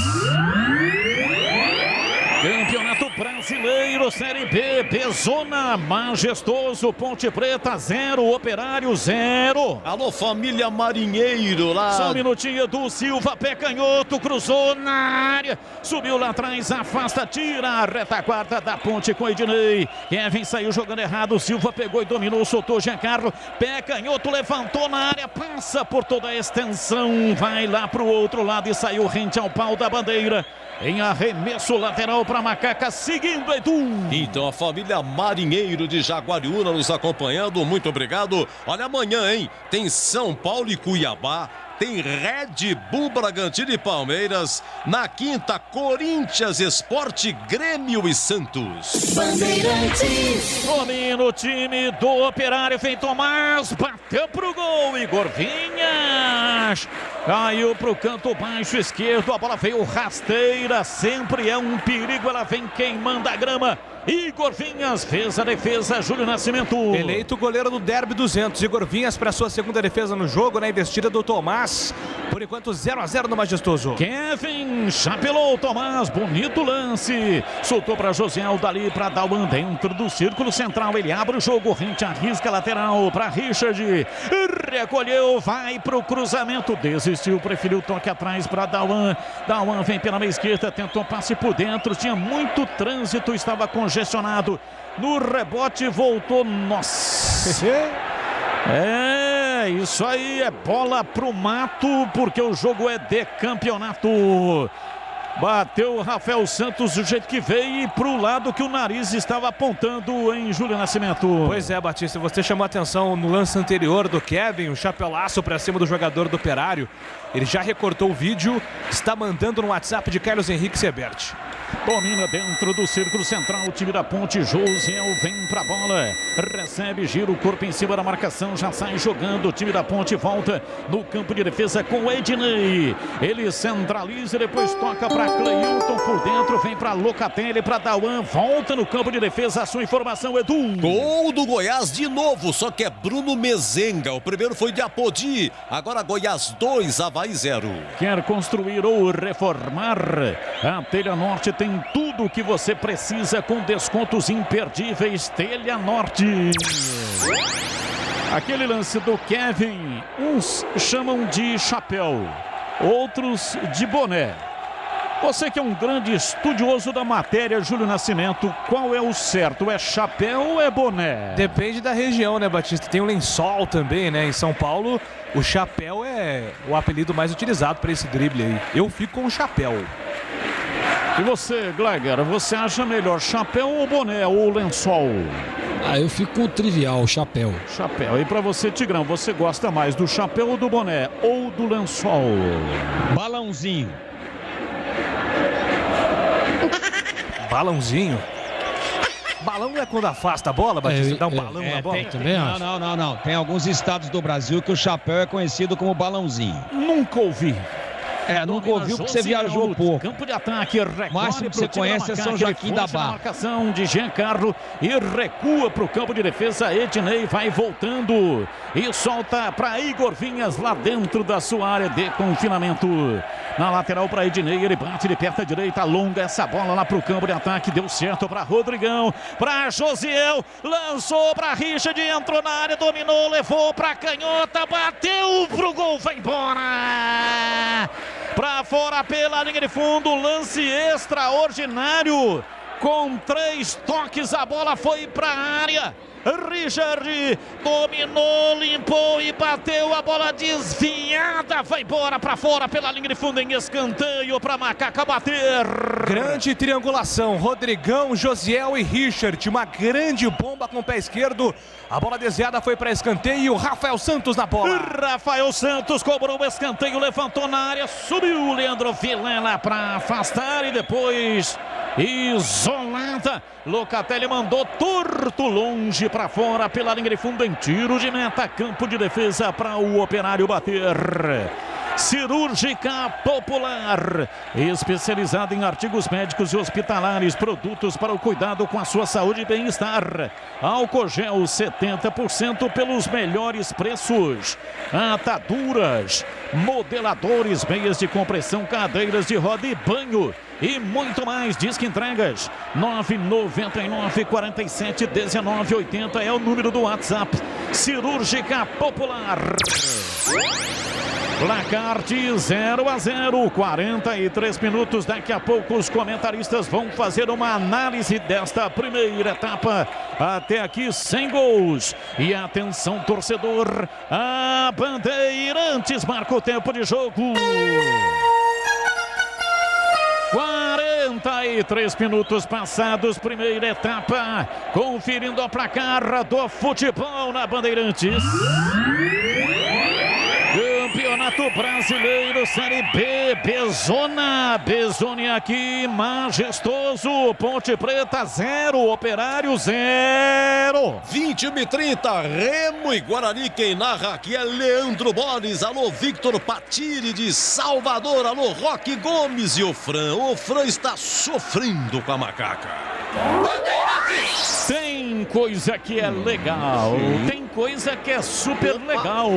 Campeonato Brasileiro, Série B, Bezona, Majestoso, Ponte Preta 0, Operário 0. Alô, família Marinheiro lá. Só um minutinho do Silva, pé canhoto, cruzou na área, subiu lá atrás, afasta, tira a retaguarda da Ponte com Ednei. Kevin saiu jogando errado, Silva pegou e dominou, soltou Giancarlo, pé canhoto, levantou na área, passa por toda a extensão, vai lá pro outro lado e saiu rente ao pau da bandeira. em arremesso lateral para Macaca, seguindo Edu. Então a família Marinheiro de Jaguariúna nos acompanhando, muito obrigado. Olha, amanhã, hein, tem São Paulo e Cuiabá. Tem Red Bull Bragantino e Palmeiras. Na quinta, Corinthians, Sport, Grêmio e Santos. Bandeirantes. Domina o time do Operário, vem Tomás, bateu pro gol, Igor Vinhas. Caiu pro canto baixo esquerdo, a bola veio rasteira, sempre é um perigo, ela vem queimando a grama. Igor Vinhas fez a defesa, Júlio Nascimento. Eleito goleiro do Derby 200, Igor Vinhas para sua segunda defesa no jogo, na investida do Tomás. Por enquanto 0-0 no Majestoso. Kevin chapelou Tomás, bonito lance. Soltou para Josiel, dali para Dauan, dentro do círculo central. Ele abre o jogo, rente, arrisca lateral para Richard. Recolheu, vai pro cruzamento. Desistiu, preferiu toque atrás para Dauan. Dauan vem pela meia esquerda, tentou passe por dentro. Tinha muito trânsito, estava congestionado. No rebote voltou. Nossa! É, isso aí é bola pro mato, porque o jogo é de campeonato. Bateu o Rafael Santos do jeito que veio e pro lado que o nariz estava apontando em Júlio Nascimento. Pois é, Batista, você chamou a atenção no lance anterior do Kevin, o chapelaço para cima do jogador do Operário. Ele já recortou o vídeo, está mandando no WhatsApp de Carlos Henrique Sebert. Domina dentro do círculo central o time da Ponte. Josiel vem pra bola, recebe, gira o corpo em cima da marcação, já sai jogando. O time da Ponte volta no campo de defesa com o Ednei. Ele centraliza, depois toca para Cleilton por dentro, vem para Locatelli, para Dauan, volta no campo de defesa. A sua informação, Edu. Gol do Goiás de novo, só que é Bruno Mezenga. O primeiro foi de Apodi, agora Goiás 2, Avaí 0. Quer construir ou reformar? A Telha Norte tem tudo o que você precisa com descontos imperdíveis. Telha Norte. Aquele lance do Kevin, uns chamam de chapéu, outros de boné. Você que é um grande estudioso da matéria, Júlio Nascimento, qual é o certo? É chapéu ou é boné? Depende da região, né, Batista? Tem o lençol também, né? Em São Paulo, o chapéu é o apelido mais utilizado para esse drible aí. Eu fico com o chapéu. E você, Gleiger, você acha melhor chapéu ou boné ou lençol? Ah, eu fico com o trivial, chapéu. Chapéu. E pra você, Tigrão, você gosta mais do chapéu ou do boné? Ou do lençol? Balãozinho. Balãozinho? Balão não é quando afasta a bola, Batista? Dá um balão na bola? Não. Tem alguns estados do Brasil que o chapéu é conhecido como balãozinho. Nunca ouvi. Nunca ouviu porque você viajou pouco. Campo de ataque, o máximo que você conhece é São Joaquim da Barra. Marcação de Giancarlo e recua para o campo de defesa. Ednei vai voltando e solta para Igor Vinhas lá dentro da sua área de confinamento. Na lateral para Ednei, ele bate de perto à direita, alonga essa bola lá para o campo de ataque. Deu certo para Rodrigão, para Josiel, lançou para Richard, entrou na área, dominou, levou para canhota, bateu pro gol, vai embora! Para fora pela linha de fundo, lance extraordinário. Com 3 toques a bola foi para a área. Richard dominou, limpou e bateu, a bola desviada, vai embora para fora pela linha de fundo em escanteio para Macaca bater. Grande triangulação, Rodrigão, Josiel e Richard, uma grande bomba com o pé esquerdo, a bola desviada foi para escanteio, Rafael Santos na bola. Rafael Santos cobrou o escanteio, levantou na área, subiu o Leandro Vilela para afastar e depois isolada. Locatelli mandou torto longe para fora pela linha de fundo em tiro de meta, campo de defesa para o Operário bater. Cirúrgica Popular, especializada em artigos médicos e hospitalares, produtos para o cuidado com a sua saúde e bem-estar. Álcool gel 70% pelos melhores preços. Ataduras, modeladores, meias de compressão, cadeiras de roda e banho e muito mais. Disque entregas 999 47 19 80 é o número do WhatsApp. Cirúrgica Popular. Placar de 0-0, 43 minutos. Daqui a pouco os comentaristas vão fazer uma análise desta primeira etapa. Até aqui 100 gols. E atenção, torcedor, a Bandeirantes marca o tempo de jogo. 4 aí, 3 minutos passados, primeira etapa, conferindo a placar do futebol na Bandeirantes. Campeonato Brasileiro, Série B, Bezone aqui, majestoso, Ponte Preta 0, Operário 0. 21h30, Remo e Guarani, quem narra aqui é Leandro Bones, alô Victor Patiri de Salvador, alô Roque Gomes e o Fran está sofrendo com a macaca. Tem coisa que é legal, tem coisa que é super legal.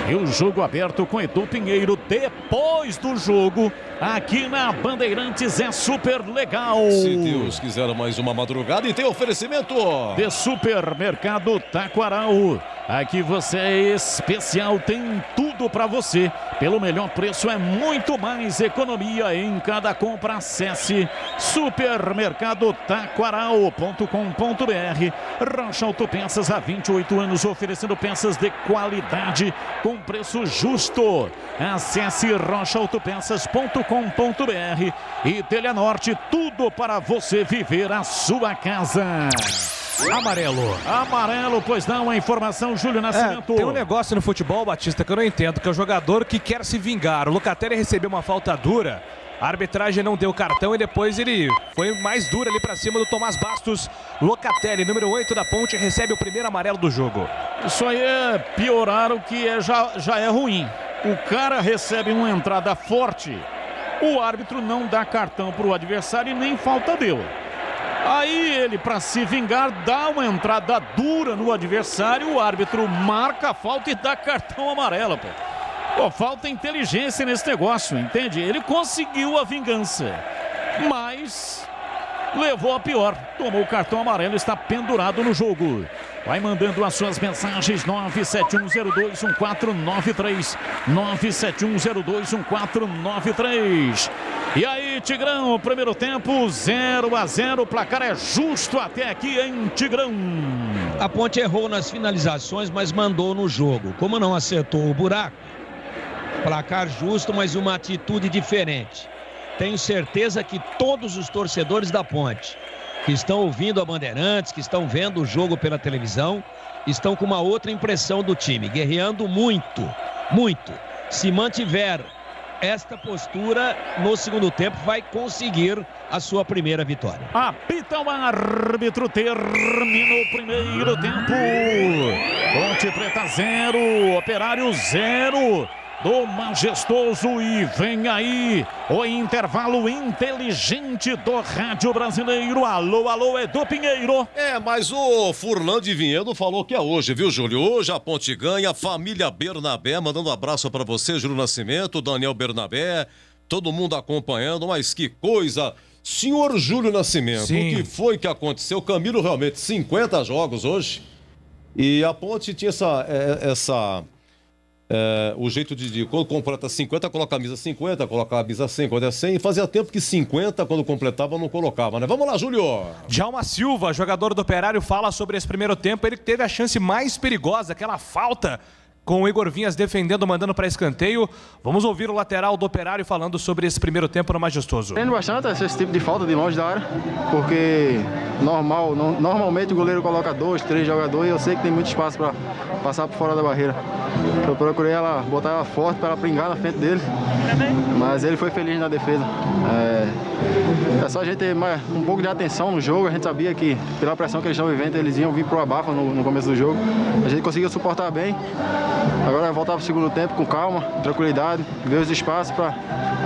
E o jogo aberto com Edu Pinheiro depois do jogo, aqui na Bandeirantes, é super legal. Se Deus quiser mais uma madrugada, e tem oferecimento de Supermercado Taquaral. Aqui você é especial, tem tudo para você. Pelo melhor preço, é muito mais economia em cada compra. Acesse supermercadotaquaral.com.br. Rocha Autopeças, há 28 anos, oferecendo peças de qualidade com preço justo. Acesse rochaautopeças.com.br. e Telenorte, tudo para você viver a sua casa. Amarelo, pois não, a informação, Júlio Nascimento. Tem um negócio no futebol, Batista, que eu não entendo, que é o jogador que quer se vingar. O Locatelli recebeu uma falta dura, a arbitragem não deu cartão e depois ele foi mais duro ali pra cima do Tomás Bastos. Locatelli, número 8 da Ponte, recebe o primeiro amarelo do jogo. Isso aí é piorar o que já é ruim. O cara recebe uma entrada forte, o árbitro não dá cartão pro adversário e nem falta deu. Aí ele, para se vingar, dá uma entrada dura no adversário, o árbitro marca a falta e dá cartão amarelo, pô. Pô, falta inteligência nesse negócio, entende? Ele conseguiu a vingança, mas levou a pior. Tomou o cartão amarelo, está pendurado no jogo. Vai mandando as suas mensagens, 971021493, 971021493. E aí, Tigrão, primeiro tempo, 0-0, o placar é justo até aqui em Tigrão. A Ponte errou nas finalizações, mas mandou no jogo. Como não acertou o buraco, placar justo, mas uma atitude diferente. Tenho certeza que todos os torcedores da Ponte, que estão ouvindo a Bandeirantes, que estão vendo o jogo pela televisão, estão com uma outra impressão do time, guerreando muito. Se mantiver esta postura no segundo tempo, vai conseguir a sua primeira vitória. Apita o árbitro, termina o primeiro tempo. Ponte Preta 0, Operário 0. Do majestoso, e vem aí o intervalo inteligente do rádio brasileiro. Alô, Edu Pinheiro. Mas o Furlan de Vinhedo falou que é hoje, viu, Júlio? Hoje a Ponte ganha, família Bernabé, mandando um abraço para você, Júlio Nascimento, Daniel Bernabé, todo mundo acompanhando, mas que coisa. Senhor Júlio Nascimento, Sim. O que foi que aconteceu? Camilo, realmente, 50 jogos hoje, e a Ponte tinha o jeito de quando completa 50, coloca a camisa 50, coloca a camisa 100, quando é 100, e fazia tempo que 50, quando completava, não colocava, né? Vamos lá, Júlio! Djalma Silva, jogador do Operário, fala sobre esse primeiro tempo. Ele teve a chance mais perigosa, aquela falta com o Igor Vinhas defendendo, mandando para escanteio. Vamos ouvir o lateral do Operário falando sobre esse primeiro tempo no Majestoso. Tendo bastante esse tipo de falta de longe da área, porque normalmente o goleiro coloca 2, 3 jogadores, e eu sei que tem muito espaço para passar por fora da barreira. Eu procurei botar ela forte para ela pringar na frente dele, mas ele foi feliz na defesa. É só a gente ter um pouco de atenção no jogo. A gente sabia que pela pressão que eles estão vivendo, eles iam vir pro abafa no começo do jogo. A gente conseguiu suportar bem. Agora é voltar para o segundo tempo com calma, tranquilidade, ver os espaços para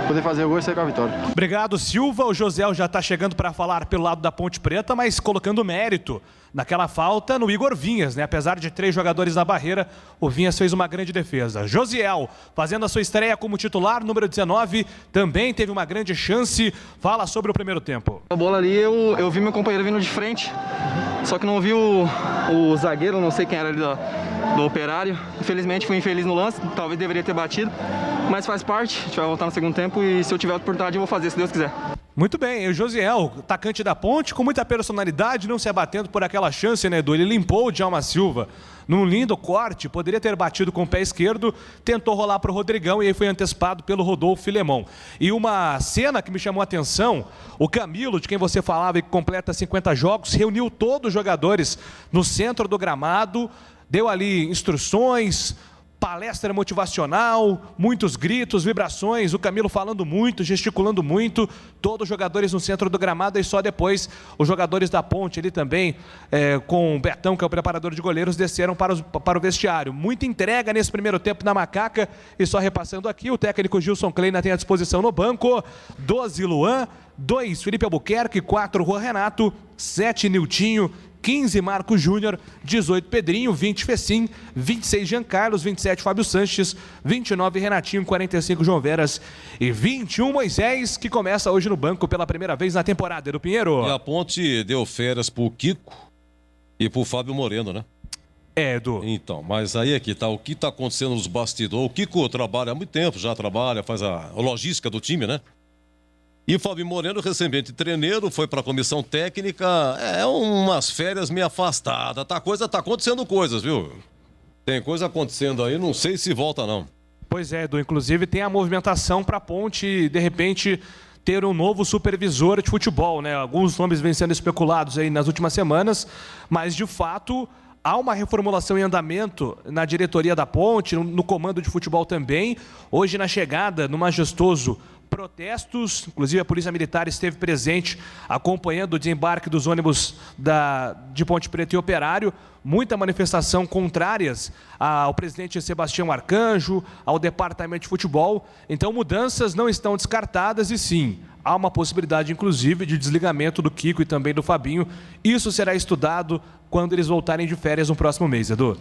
poder fazer o gol e sair com a vitória. Obrigado, Silva. O José já está chegando para falar pelo lado da Ponte Preta, mas colocando mérito naquela falta no Igor Vinhas, né? Apesar de 3 jogadores na barreira, o Vinhas fez uma grande defesa. Josiel, fazendo a sua estreia como titular, número 19, também teve uma grande chance. Fala sobre o primeiro tempo. A bola ali, eu vi meu companheiro vindo de frente, só que não vi o zagueiro, não sei quem era ali do Operário. Infelizmente fui infeliz no lance, talvez deveria ter batido, mas faz parte. A gente vai voltar no segundo tempo e se eu tiver a oportunidade eu vou fazer, se Deus quiser. Muito bem, e o Josiel, atacante da Ponte, com muita personalidade, não se abatendo por aquela chance, né, Edu? Ele limpou o Djalma Silva num lindo corte, poderia ter batido com o pé esquerdo, tentou rolar para o Rodrigão e aí foi antecipado pelo Rodolfo Filemon. E uma cena que me chamou a atenção, o Camilo, de quem você falava e que completa 50 jogos, reuniu todos os jogadores no centro do gramado, deu ali instruções, palestra motivacional, muitos gritos, vibrações, o Camilo falando muito, gesticulando muito, todos os jogadores no centro do gramado e só depois os jogadores da Ponte ali também, com o Betão, que é o preparador de goleiros, desceram para o vestiário. Muita entrega nesse primeiro tempo na Macaca e só repassando aqui, o técnico Gilson Kleina tem à disposição no banco, 12 Luan, 2 Felipe Albuquerque, 4 Juan Renato, 7 Niltinho, 15 Marcos Júnior, 18 Pedrinho, 20 Fecim, 26 Jean Carlos, 27 Fábio Sanches, 29 Renatinho, 45 João Veras e 21 Moisés, que começa hoje no banco pela primeira vez na temporada, do Pinheiro. E a Ponte deu férias pro Kiko e pro Fábio Moreno, né? Edu. Então, mas aí aqui tá, o que tá acontecendo nos bastidores? O Kiko trabalha há muito tempo, já trabalha, faz a logística do time, né? E o Fábio Moreno, recentemente treineiro, foi para a comissão técnica, umas férias meio afastadas. Tá acontecendo coisas, viu? Tem coisa acontecendo aí, não sei se volta não. Pois é, Edu, inclusive tem a movimentação para a Ponte, de repente, ter um novo supervisor de futebol, né? Alguns nomes vêm sendo especulados aí nas últimas semanas, mas de fato há uma reformulação em andamento na diretoria da Ponte, no comando de futebol também. Hoje na chegada, no majestoso protestos, inclusive a Polícia Militar esteve presente acompanhando o desembarque dos ônibus de Ponte Preta e Operário, muita manifestação contrárias ao presidente Sebastião Arcanjo, ao departamento de futebol, então mudanças não estão descartadas e sim, há uma possibilidade inclusive de desligamento do Kiko e também do Fabinho, isso será estudado quando eles voltarem de férias no próximo mês, Edu.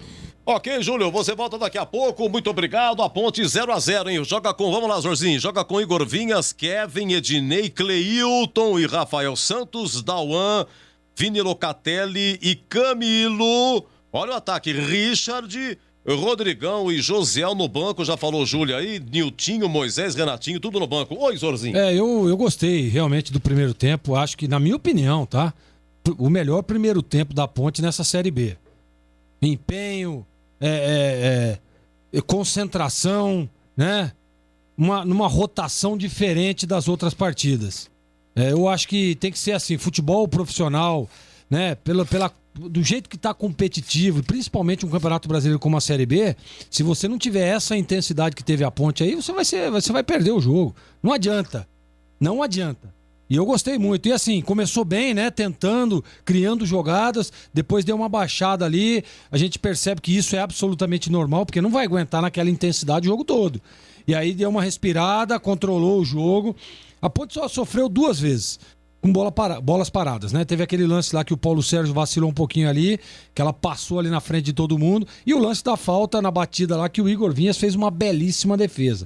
Ok, Júlio, você volta daqui a pouco. Muito obrigado. A Ponte 0-0, hein? Joga com, vamos lá, Zorzinho. Joga com Igor Vinhas, Kevin, Ednei, Cleilton e Rafael Santos, Dauan, Vini Locatelli e Camilo. Olha o ataque, Richard, Rodrigão e Josiel no banco. Já falou Júlio aí, Niltinho, Moisés, Renatinho, tudo no banco. Oi, Zorzinho. Eu gostei realmente do primeiro tempo. Acho que, na minha opinião, tá? O melhor primeiro tempo da Ponte nessa Série B. Empenho, concentração, né? Numa rotação diferente das outras partidas. Eu acho que tem que ser assim, futebol profissional, né? Do jeito que está competitivo, principalmente um campeonato brasileiro como a Série B, se você não tiver essa intensidade que teve a Ponte aí, você vai perder o jogo. Não adianta. E eu gostei muito. E assim, começou bem, né? Tentando, criando jogadas. Depois deu uma baixada ali. A gente percebe que isso é absolutamente normal, porque não vai aguentar naquela intensidade o jogo todo. E aí deu uma respirada, controlou o jogo. A Ponte só sofreu 2 vezes com bolas paradas, né? Teve aquele lance lá que o Paulo Sérgio vacilou um pouquinho ali, que ela passou ali na frente de todo mundo. E o lance da falta na batida lá, que o Igor Vinhas fez uma belíssima defesa.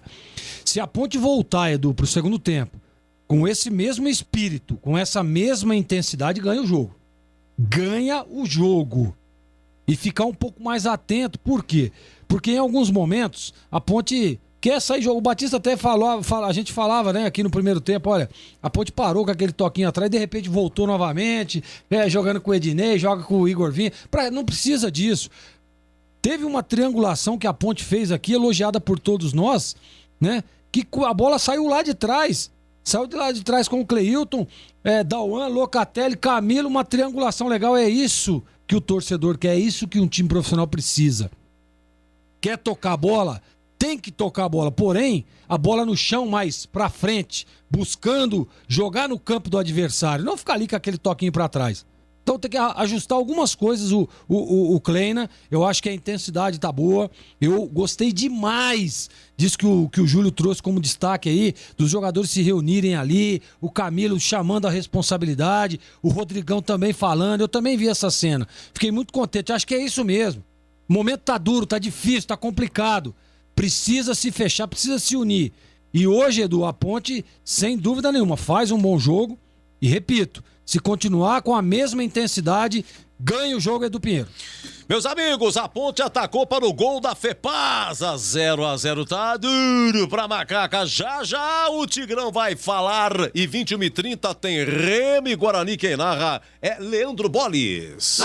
Se a Ponte voltar, Edu, pro segundo tempo, com esse mesmo espírito, com essa mesma intensidade, ganha o jogo. Ganha o jogo. E ficar um pouco mais atento. Por quê? Porque em alguns momentos a Ponte quer sair jogo. O Batista até a gente falava, né, aqui no primeiro tempo, olha, a Ponte parou com aquele toquinho atrás e de repente voltou novamente, jogando com o Ednei, joga com o Igor Vinha. Não precisa disso. Teve uma triangulação que a Ponte fez aqui, elogiada por todos nós, né, que a bola saiu lá de trás. Saiu de lá de trás com o Cleilton, Dauan, Locatelli, Camilo, uma triangulação legal. É isso que o torcedor quer, é isso que um time profissional precisa. Quer tocar a bola? Tem que tocar a bola, porém, a bola no chão mais pra frente, buscando jogar no campo do adversário, não ficar ali com aquele toquinho pra trás. Então tem que ajustar algumas coisas o Kleina. Eu acho que a intensidade tá boa. Eu gostei demais disso que o Júlio trouxe como destaque aí, dos jogadores se reunirem ali, o Camilo chamando a responsabilidade, o Rodrigão também falando. Eu também vi essa cena. Fiquei muito contente. Acho que é isso mesmo. O momento tá duro, tá difícil, tá complicado. Precisa se fechar, precisa se unir. E hoje, Edu, a Ponte, sem dúvida nenhuma, faz um bom jogo. E repito, se continuar com a mesma intensidade, ganha o jogo Edu Pinheiro. Meus amigos, a Ponte atacou para o gol da Fepasa. 0-0 tá duro pra Macaca. Já o Tigrão vai falar. E 21h30 tem Remo e Guarani. Quem narra é Leandro Bolis.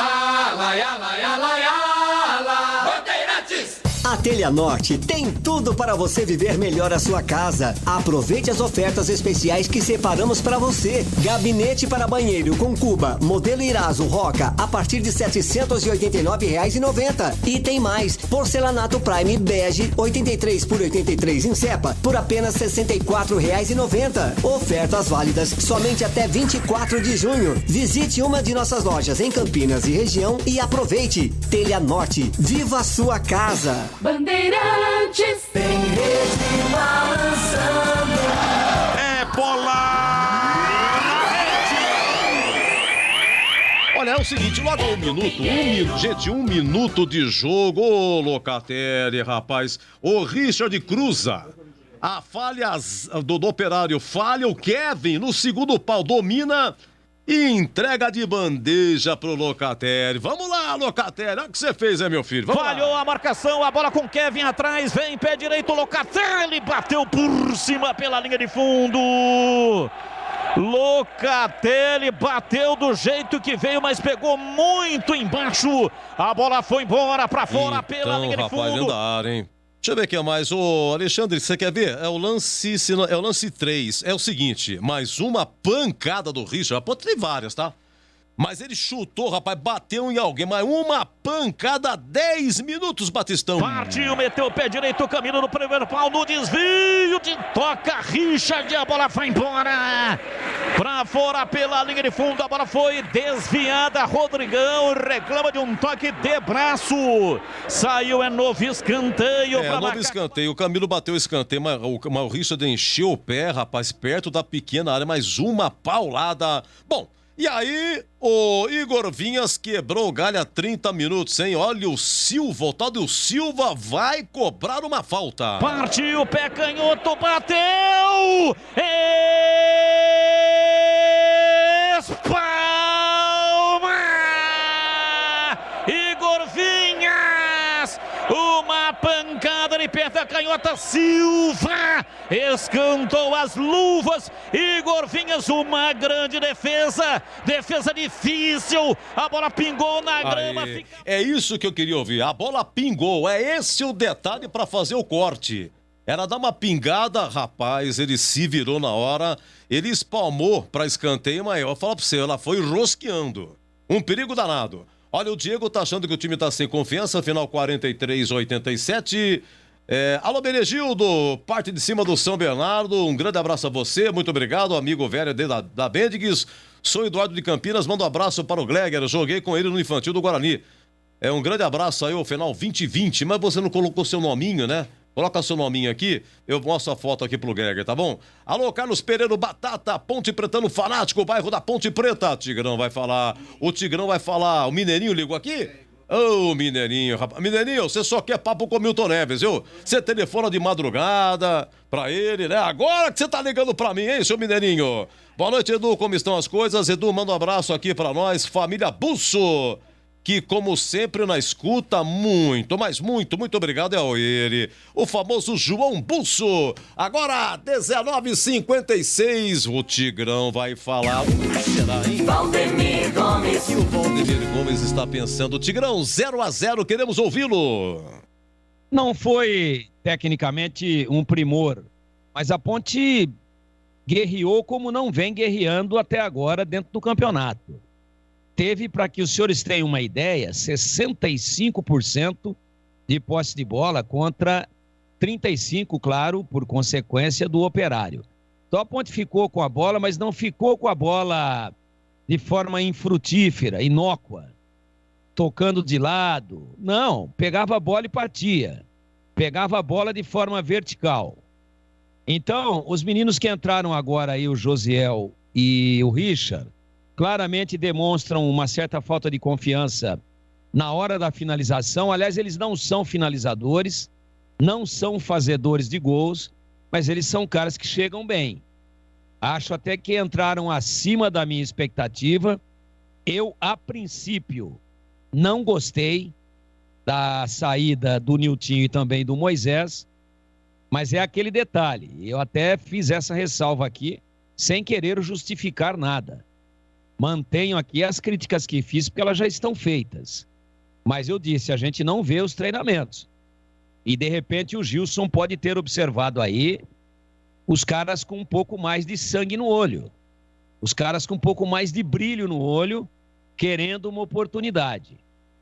A Telha Norte tem tudo para você viver melhor a sua casa. Aproveite as ofertas especiais que separamos para você. Gabinete para banheiro com cuba, modelo Irazo Roca, a partir de R$ 789,90. E tem mais, porcelanato Prime Bege, 83 por 83 em cepa, por apenas R$ 64,90. Ofertas válidas somente até 24 de junho. Visite uma de nossas lojas em Campinas e região e aproveite. Telha Norte, viva a sua casa. Bandeirantes tem rede balançando. É bola na rede. Olha, é o seguinte, logo um minuto, gente, 1 minuto de jogo. Ô, Locatelli, rapaz. O Richard cruza. A falha do Operário falha, o Kevin no segundo pau domina e entrega de bandeja pro Locatelli. Vamos lá, Locatelli. Olha o que você fez, meu filho. Vamos Falhou lá. a marcação, a bola com Kevin atrás, vem pé direito, Locatelli bateu por cima pela linha de fundo. Locatelli bateu do jeito que veio, mas pegou muito embaixo. A bola foi embora pra fora pela linha de fundo. Rapaz, lendário, hein? Deixa eu ver o que é mais. Ô, Alexandre, você quer ver? É o lance 3. É o seguinte, mais uma pancada do Richard. Pode ter várias, tá? Mas ele chutou, rapaz, bateu em alguém. Mas uma pancada, 10 minutos, Batistão. Partiu, meteu o pé direito, caminho no primeiro pau, no desvio de toca, Richard, a bola vai embora. Pra fora pela linha de fundo, a bola foi desviada. Rodrigão reclama de um toque de braço. Saiu, é novo escanteio. É, novo escanteio. O Camilo bateu o escanteio, mas o Richard encheu o pé, rapaz, perto da pequena área. Mais uma paulada. Bom, e aí, o Igor Vinhas quebrou o galho há 30 minutos, hein? Olha o Silva, o tal do Silva vai cobrar uma falta. Partiu, pé canhoto, bateu! Espalma! Igor Vinhas! Uma pancada de pé da canhota, Silva escantou as luvas. Igor Vinhas, uma grande defesa difícil, a bola pingou na grama. É isso que eu queria ouvir, a bola pingou, é esse o detalhe para fazer o corte. Era dar uma pingada, rapaz, ele se virou na hora, ele espalmou para escanteio, mas eu falo para você, ela foi rosqueando, um perigo danado. Olha, o Diego tá achando que o time tá sem confiança, final 43-87. Alô, Benegildo, parte de cima do São Bernardo, um grande abraço a você, muito obrigado, amigo velho da Bendigues. Sou Eduardo de Campinas, mando um abraço para o Gleger, joguei com ele no infantil do Guarani. Um grande abraço aí ao final 2020, mas você não colocou seu nominho, né? Coloca seu nominho aqui, eu mostro a foto aqui pro Gregor, tá bom? Alô, Carlos Pereira, Batata, Ponte Pretano Fanático, bairro da Ponte Preta. Tigrão vai falar, o Mineirinho ligou aqui? Ô, Mineirinho, rapaz. Mineirinho, você só quer papo com o Milton Neves, viu? Você telefona de madrugada pra ele, né? Agora que você tá ligando pra mim, hein, seu Mineirinho? Boa noite, Edu, como estão as coisas? Edu, manda um abraço aqui pra nós, família Busso, que como sempre na escuta, muito obrigado ao ele, o famoso João Busso. Agora, 19h56, o Tigrão vai falar. O que será, hein? Valdemir Gomes. E o Valdemir Gomes está pensando, Tigrão, 0-0, queremos ouvi-lo. Não foi, tecnicamente, um primor, mas a Ponte guerreou como não vem guerreando até agora dentro do campeonato. Teve, para que os senhores tenham uma ideia, 65% de posse de bola contra 35%, claro, por consequência do Operário. Então a Ponte ficou com a bola, mas não ficou com a bola de forma infrutífera, inócua, tocando de lado. Não, pegava a bola e partia. Pegava a bola de forma vertical. Então, os meninos que entraram agora aí, o Josiel e o Richard, claramente demonstram uma certa falta de confiança na hora da finalização. Aliás, eles não são finalizadores, não são fazedores de gols, mas eles são caras que chegam bem. Acho até que entraram acima da minha expectativa. Eu, a princípio, não gostei da saída do Niltinho e também do Moisés, mas é aquele detalhe. Eu até fiz essa ressalva aqui, sem querer justificar nada. Mantenho aqui as críticas que fiz, porque elas já estão feitas. Mas eu disse, a gente não vê os treinamentos. E, de repente, o Gilson pode ter observado aí os caras com um pouco mais de sangue no olho. Os caras com um pouco mais de brilho no olho, querendo uma oportunidade.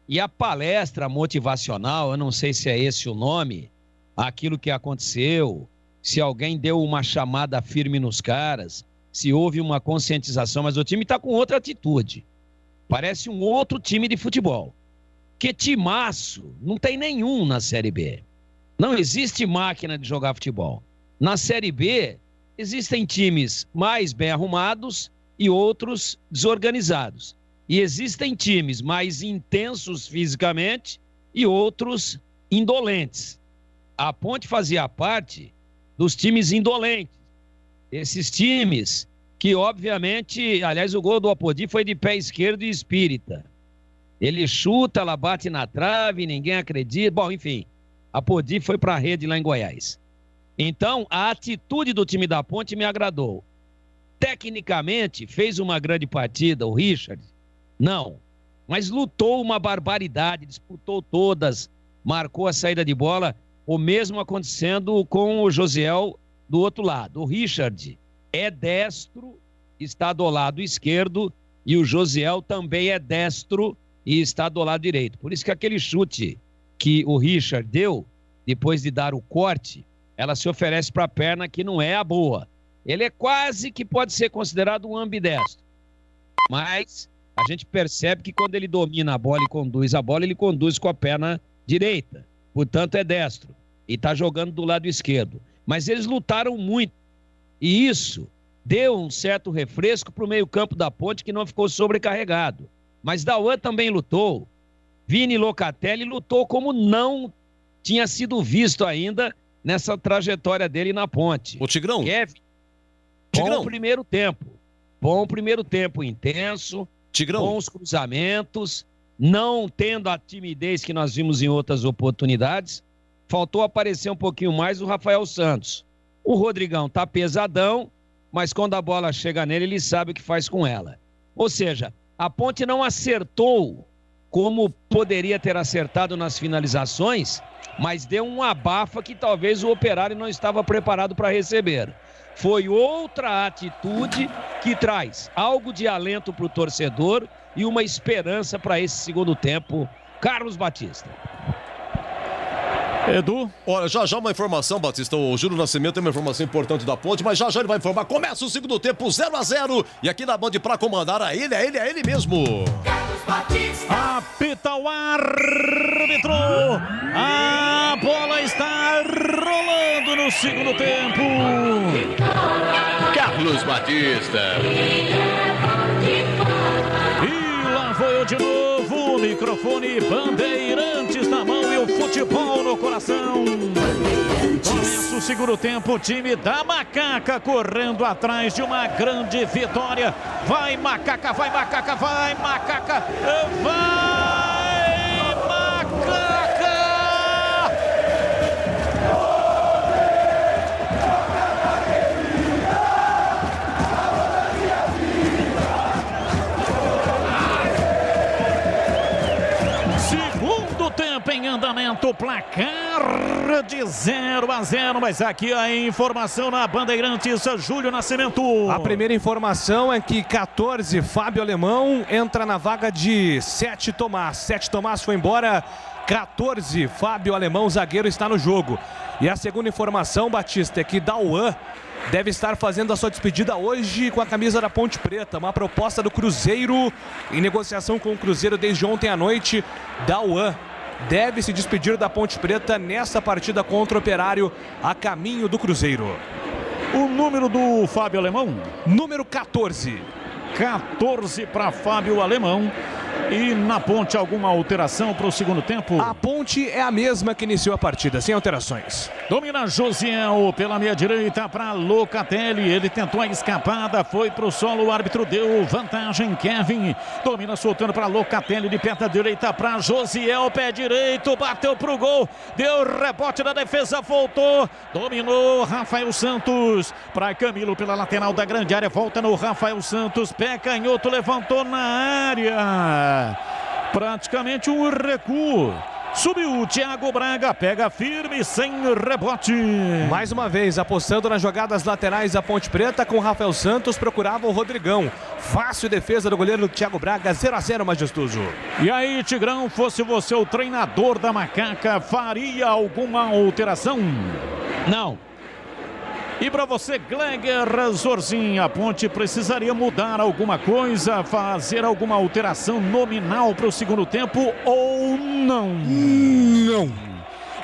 E a palestra motivacional, eu não sei se é esse o nome, aquilo que aconteceu, se alguém deu uma chamada firme nos caras, se houve uma conscientização, mas o time está com outra atitude. Parece um outro time de futebol. Que timaço, não tem nenhum na Série B. Não existe máquina de jogar futebol. Na Série B, existem times mais bem arrumados e outros desorganizados. E existem times mais intensos fisicamente e outros indolentes. A Ponte fazia parte dos times indolentes. Esses times que, obviamente, aliás, o gol do Apodi foi de pé esquerdo e espírita. Ele chuta, ela bate na trave, ninguém acredita. Bom, enfim, Apodi foi para a rede lá em Goiás. Então, a atitude do time da Ponte me agradou. Tecnicamente, fez uma grande partida, o Richard? Não. Mas lutou uma barbaridade, disputou todas, marcou a saída de bola, o mesmo acontecendo com o Josiel do outro lado. O Richard é destro, está do lado esquerdo, e o Josiel também é destro e está do lado direito. Por isso que aquele chute que o Richard deu, depois de dar o corte, ela se oferece para a perna que não é a boa. Ele é quase que pode ser considerado um ambidestro. Mas a gente percebe que quando ele domina a bola e conduz a bola, ele conduz com a perna direita. Portanto, é destro. E está jogando do lado esquerdo. Mas eles lutaram muito. E isso deu um certo refresco para o meio-campo da Ponte, que não ficou sobrecarregado. Mas Dauan também lutou. Vini Locatelli lutou como não tinha sido visto ainda nessa trajetória dele na Ponte. O Tigrão? Kevin, bom primeiro tempo. Bom primeiro tempo intenso. Tigrão. Bons cruzamentos. Não tendo a timidez que nós vimos em outras oportunidades. Faltou aparecer um pouquinho mais o Rafael Santos. O Rodrigão tá pesadão, mas quando a bola chega nele, ele sabe o que faz com ela. Ou seja, a Ponte não acertou como poderia ter acertado nas finalizações, mas deu um abafa que talvez o Operário não estava preparado para receber. Foi outra atitude que traz algo de alento para o torcedor e uma esperança para esse segundo tempo. Carlos Batista. Edu? Olha, já uma informação, Batista. O Júlio Nascimento tem uma informação importante da Ponte, mas já ele vai informar. Começa o segundo tempo, 0-0. E aqui na Band para comandar é ele mesmo. Carlos Batista. Apita o árbitro. A bola está rolando no segundo tempo. Carlos Batista. E lá foi eu de novo. O microfone Bandeirantes na mão e o futebol no coração. Começa o segundo tempo, o time da Macaca correndo atrás de uma grande vitória. Vai Macaca, vai Macaca, vai Macaca, vai Macaca! Segundo tempo em andamento, placar de 0-0, mas aqui a informação na Bandeirantes, Júlio Nascimento. A primeira informação é que 14, Fábio Alemão entra na vaga de 7 Tomás. 7 Tomás foi embora, 14, Fábio Alemão, zagueiro, está no jogo. E a segunda informação, Batista, é que Dauan deve estar fazendo a sua despedida hoje com a camisa da Ponte Preta. Uma proposta do Cruzeiro, em negociação com o Cruzeiro desde ontem à noite. Dauan deve se despedir da Ponte Preta nessa partida contra o Operário, a caminho do Cruzeiro. O número do Fábio Alemão? Número 14. 14 para Fábio Alemão. E na Ponte, alguma alteração para o segundo tempo? A Ponte é a mesma que iniciou a partida, sem alterações. Domina Josiel pela meia direita para Locatelli. Ele tentou a escapada, foi para o solo. O árbitro deu vantagem. Kevin domina soltando para Locatelli de perna direita para Josiel. Pé direito, bateu para o gol. Deu rebote da defesa, voltou. Dominou Rafael Santos para Camilo pela lateral da grande área. Volta no Rafael Santos. Pé canhoto, levantou na área. Praticamente um recuo. Subiu o Thiago Braga, pega firme, sem rebote. Mais uma vez, apostando nas jogadas laterais, a Ponte Preta com Rafael Santos procurava o Rodrigão. Fácil defesa do goleiro Thiago Braga, 0-0, majestoso. E aí, Tigrão, fosse você o treinador da Macaca, faria alguma alteração? Não. E para você, Gleger Zorzin, a Ponte precisaria mudar alguma coisa, fazer alguma alteração nominal para o segundo tempo ou não? Não.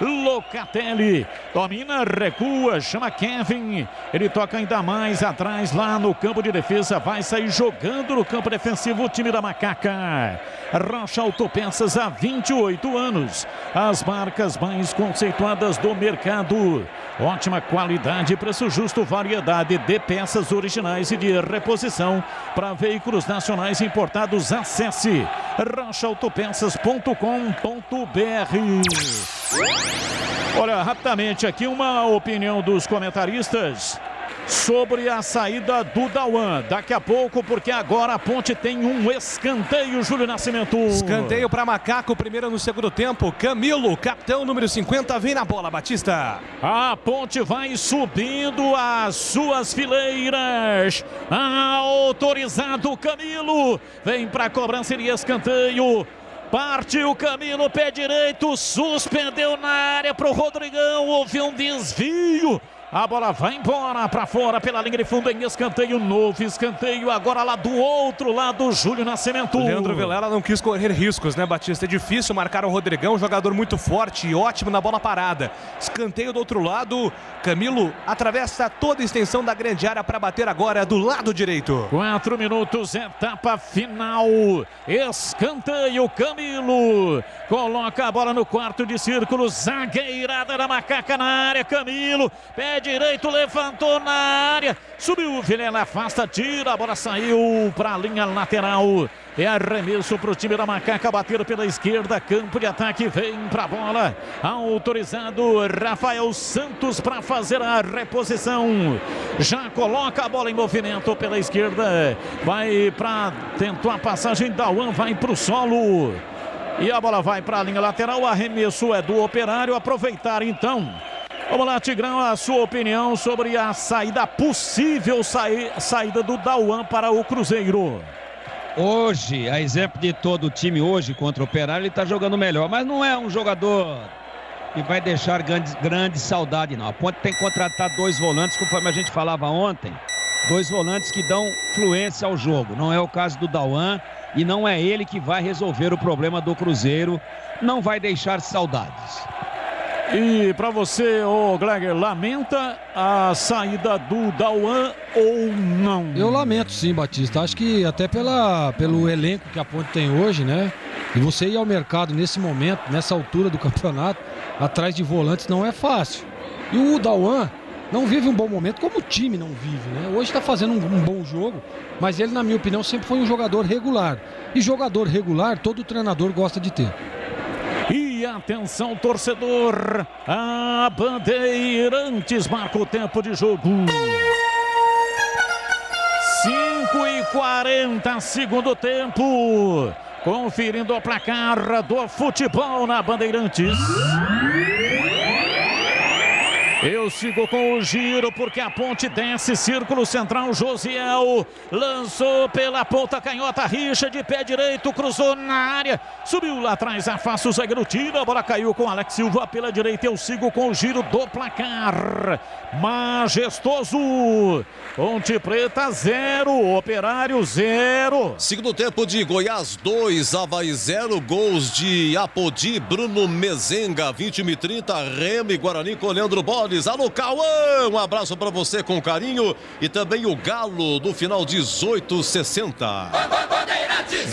Locatelli domina, recua, chama Kevin. Ele toca ainda mais atrás lá no campo de defesa. Vai sair jogando no campo defensivo o time da Macaca. Rocha Autopeças há 28 anos. As marcas mais conceituadas do mercado. Ótima qualidade, preço justo, variedade de peças originais e de reposição para veículos nacionais importados. Acesse rochaautopeças.com.br. Olha, rapidamente aqui uma opinião dos comentaristas sobre a saída do Dauan. Daqui a pouco, porque agora a Ponte tem um escanteio, Júlio Nascimento. Escanteio para Macaco, primeiro no segundo tempo. Camilo, capitão número 50, vem na bola, Batista. A Ponte vai subindo as suas fileiras. Autorizado Camilo. Vem para a cobrança e escanteio. Partiu Camilo, pé direito, suspendeu na área para o Rodrigão, houve um desvio. A bola vai embora para fora pela linha de fundo em escanteio, novo escanteio agora lá do outro lado, Júlio Nascimento. O Leandro Vilela não quis correr riscos, né, Batista? É difícil marcar o Rodrigão, jogador muito forte e ótimo na bola parada. Escanteio do outro lado, Camilo atravessa toda a extensão da grande área para bater agora do lado direito. 4 minutos, etapa final, escanteio, Camilo coloca a bola no quarto de círculo, zagueirada da Macaca na área, Camilo, pé direito, levantou na área, subiu o Vilela, afasta, tira, a bola saiu para a linha lateral. É arremesso para o time da Macaca, bater pela esquerda, campo de ataque, vem para a bola, autorizado Rafael Santos para fazer a reposição, já coloca a bola em movimento pela esquerda, vai para tentar a passagem, Dauan vai para o solo, e a bola vai para a linha lateral, o arremesso é do Operário, aproveitar então. Vamos lá, Tigrão, a sua opinião sobre a saída, possível saída do Dauan para o Cruzeiro. Hoje, a exemplo de todo o time hoje contra o Operário, ele está jogando melhor, mas não é um jogador que vai deixar grande saudade, não. A Ponte tem que contratar 2 volantes, conforme a gente falava ontem, 2 volantes que dão fluência ao jogo. Não é o caso do Dauan e não é ele que vai resolver o problema do Cruzeiro, não vai deixar saudades. E para você, Gleger, lamenta a saída do Dauan ou não? Eu lamento sim, Batista. Acho que até pelo elenco que a Ponte tem hoje, né? E você ir ao mercado nesse momento, nessa altura do campeonato, atrás de volantes não é fácil. E o Dauan não vive um bom momento, como o time não vive, né? Hoje está fazendo um bom jogo, mas ele, na minha opinião, sempre foi um jogador regular. E jogador regular, todo treinador gosta de ter. E atenção, torcedor, a Bandeirantes marca o tempo de jogo. 5:40, segundo tempo. Conferindo o placar do futebol na Bandeirantes. Eu sigo com o giro porque a Ponte desce, círculo central, Josiel lançou pela ponta canhota, Richa de pé direito, cruzou na área, subiu lá atrás, afasta o zagueiro, tira, a bola caiu com Alex Silva pela direita. Eu sigo com o giro do placar, majestoso, Ponte Preta 0, Operário 0. Segundo tempo de Goiás 2, Avaí 0, gols de Apodi, Bruno Mezenga, 21:30, Remo e Guarani com Leandro Bodes. Alô, Cauã, um abraço para você com carinho, e também o Galo do final 18:60.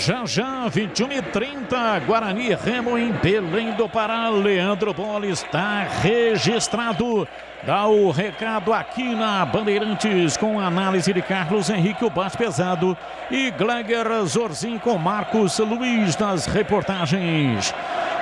Já, 21h30, Guarani e Remo em Belém do Pará. Leandro Bola está registrado. Dá o recado aqui na Bandeirantes com a análise de Carlos Henrique, o bate pesado, e Gleger Zorzin com Marcos Luiz nas reportagens.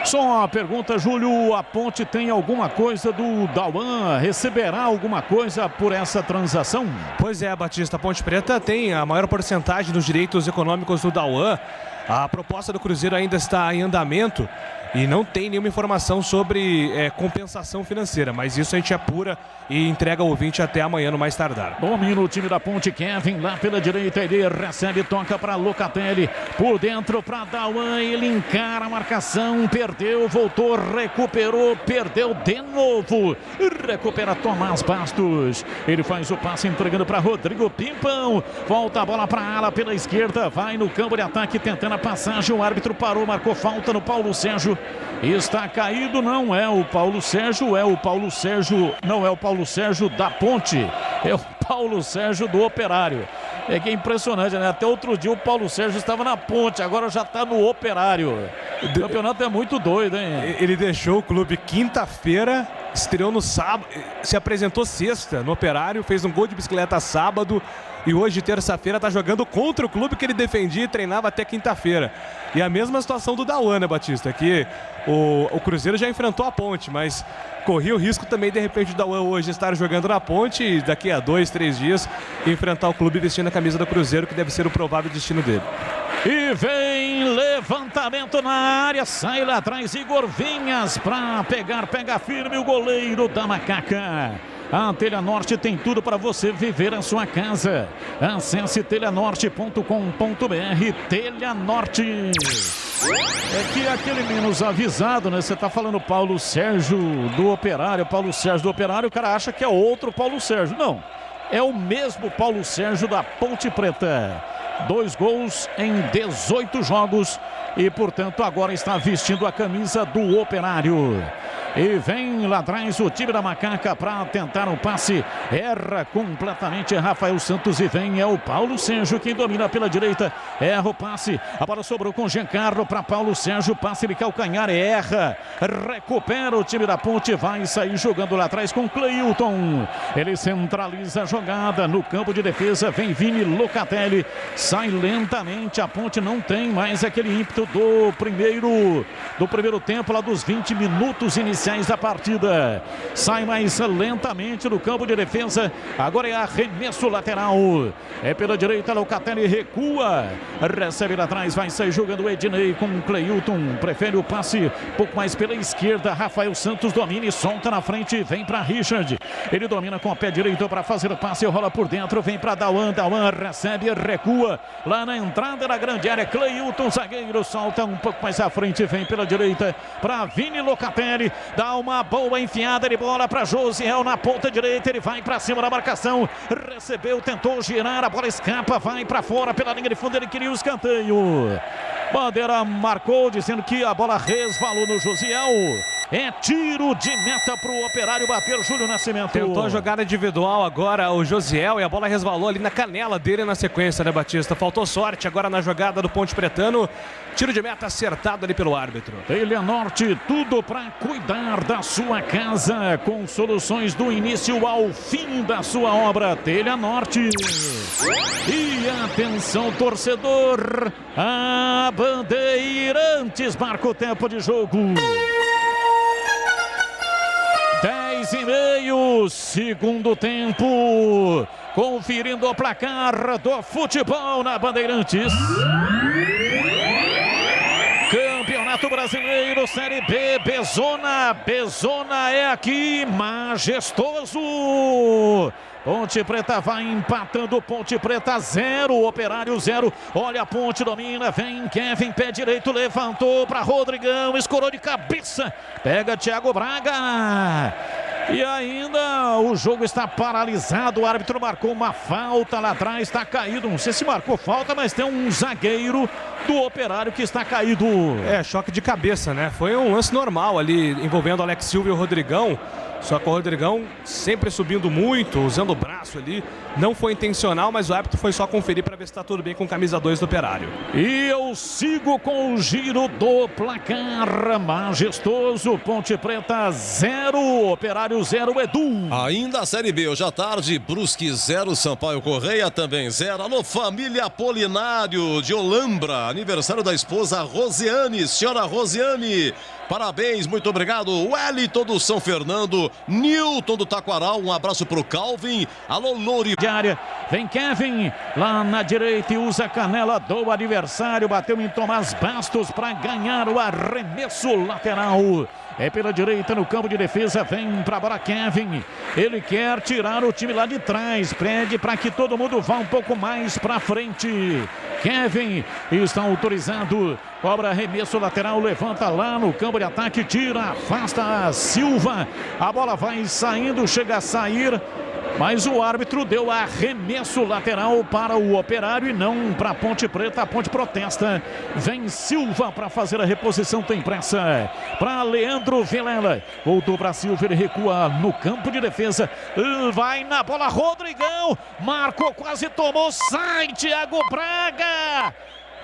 Só uma pergunta, Júlio, a Ponte tem alguma coisa do Dauan? Receberá alguma coisa por essa transação? Pois é, Batista, a Ponte Preta tem a maior porcentagem dos direitos econômicos do Dauan. A proposta do Cruzeiro ainda está em andamento e não tem nenhuma informação sobre compensação financeira, mas isso a gente apura e entrega ao ouvinte até amanhã no mais tardar. Domina o time da Ponte, Kevin lá pela direita, ele recebe, toca para Locatelli, por dentro para Dauan, ele encara a marcação, perdeu, voltou, recuperou, perdeu de novo, recupera Tomás Bastos, ele faz o passe entregando para Rodrigo Pimpão, volta a bola para a ala pela esquerda, vai no campo de ataque tentando a passagem, o árbitro parou, marcou falta no Paulo Sérgio. Está caído, não é o Paulo Sérgio, não é o Paulo Sérgio da Ponte, é o Paulo Sérgio do Operário. É que é impressionante, né? Até outro dia o Paulo Sérgio estava na Ponte, agora já está no Operário. O campeonato é muito doido, hein? Ele deixou o clube quinta-feira, estreou no sábado, se apresentou sexta no Operário, fez um gol de bicicleta sábado e hoje, terça-feira, está jogando contra o clube que ele defendia e treinava até quinta-feira. E a mesma situação do Dauan, né, Batista? Que o Cruzeiro já enfrentou a Ponte, mas corria o risco também, de repente, o Dauan hoje estar jogando na Ponte e daqui a 2, 3 dias enfrentar o clube vestindo a camisa do Cruzeiro, que deve ser o provável destino dele. E vem levantamento na área, sai lá atrás Igor Vinhas para pegar, pega firme o goleiro da Macaca. A Telha Norte tem tudo para você viver a sua casa. Acesse telhanorte.com.br. Telha Norte. É que aquele menos avisado, né? Você tá falando Paulo Sérgio do Operário, o cara acha que é outro Paulo Sérgio. Não, é o mesmo Paulo Sérgio da Ponte Preta. 2 gols em 18 jogos e, portanto, agora está vestindo a camisa do Operário. E vem lá atrás o time da Macaca para tentar um passe. Erra completamente Rafael Santos e vem o Paulo Sérgio quem domina pela direita. Erra o passe. A bola sobrou com Giancarlo para Paulo Sérgio. Passe de calcanhar, erra. Recupera o time da Ponte. Vai sair jogando lá atrás com Cleilton. Ele centraliza a jogada no campo de defesa. Vem Vini Locatelli. Sai lentamente. A Ponte não tem mais aquele ímpeto do primeiro tempo, lá dos 20 minutos iniciais da partida. Sai mais lentamente no campo de defesa. Agora é arremesso lateral. É pela direita, Locatelli recua. Recebe lá atrás, vai sair jogando o Ednei com o Cleilton. Prefere o passe um pouco mais pela esquerda. Rafael Santos domina e solta na frente. Vem para Richard. Ele domina com o pé direito para fazer o passe. Rola por dentro. Vem para Dauan. Dauan recebe, recua. Lá na entrada da grande área. Cleilton, zagueiro, solta um pouco mais à frente. Vem pela direita para Vini Locatelli. Dá uma boa enfiada de bola para Josiel na ponta direita. Ele vai para cima da marcação. Recebeu, tentou girar. A bola escapa, vai para fora pela linha de fundo. Ele queria o escanteio. Bandeira marcou, dizendo que a bola resvalou no Josiel. É tiro de meta para o Operário bater. Júlio Nascimento tentou a jogada individual agora o Josiel e a bola resvalou ali na canela dele na sequência, né, Batista? Faltou sorte agora na jogada do Ponte Pretano. Tiro de meta acertado ali pelo árbitro. Telha Norte, tudo para cuidar da sua casa, com soluções do início ao fim da sua obra. Telha Norte. E atenção, torcedor, a Bandeirantes marca o tempo de jogo. 10:30, segundo tempo. Conferindo o placar do futebol na Bandeirantes. Campeonato Brasileiro, Série B, Bezona é aqui, majestoso. Ponte Preta vai empatando, Ponte Preta 0, Operário 0. Olha a Ponte, domina, vem Kevin, pé direito, levantou para Rodrigão, escorou de cabeça, pega Thiago Braga. E ainda o jogo está paralisado, o árbitro marcou uma falta lá atrás, está caído, não sei se marcou falta, mas tem um zagueiro do Operário que está caído. Choque de cabeça, né? Foi um lance normal ali, envolvendo o Alex Silva e o Rodrigão. Só que o Rodrigão sempre subindo muito, usando o braço ali. Não foi intencional, mas o árbitro foi só conferir para ver se está tudo bem com camisa 2 do Operário. E eu sigo com o giro do placar majestoso. Ponte Preta 0, Operário 0, Edu. Ainda a Série B, hoje à tarde, Brusque 0, Sampaio Correia também 0. Alô, família Apolinário de Olambra, aniversário da esposa Rosiane. Senhora Rosiane, parabéns, muito obrigado. Wellington do São Fernando, Newton do Taquaral, um abraço pro Calvin. Alô, Louri. De área, vem Kevin lá na direita e usa a canela do adversário. Bateu em Tomás Bastos para ganhar o arremesso lateral. É pela direita no campo de defesa, vem para bola Kevin. Ele quer tirar o time lá de trás, pede para que todo mundo vá um pouco mais para frente. Kevin está autorizado, cobra arremesso lateral, levanta lá no campo de ataque, tira, afasta a Silva. A bola vai saindo, chega a sair, mas o árbitro deu arremesso lateral para o Operário e não para a Ponte Preta. A Ponte protesta. Vem Silva para fazer a reposição, tem pressa. Para Leandro Vilela. Voltou para Silva, ele recua no campo de defesa. Vai na bola, Rodrigão. Marcou, quase tomou, sai Thiago Braga.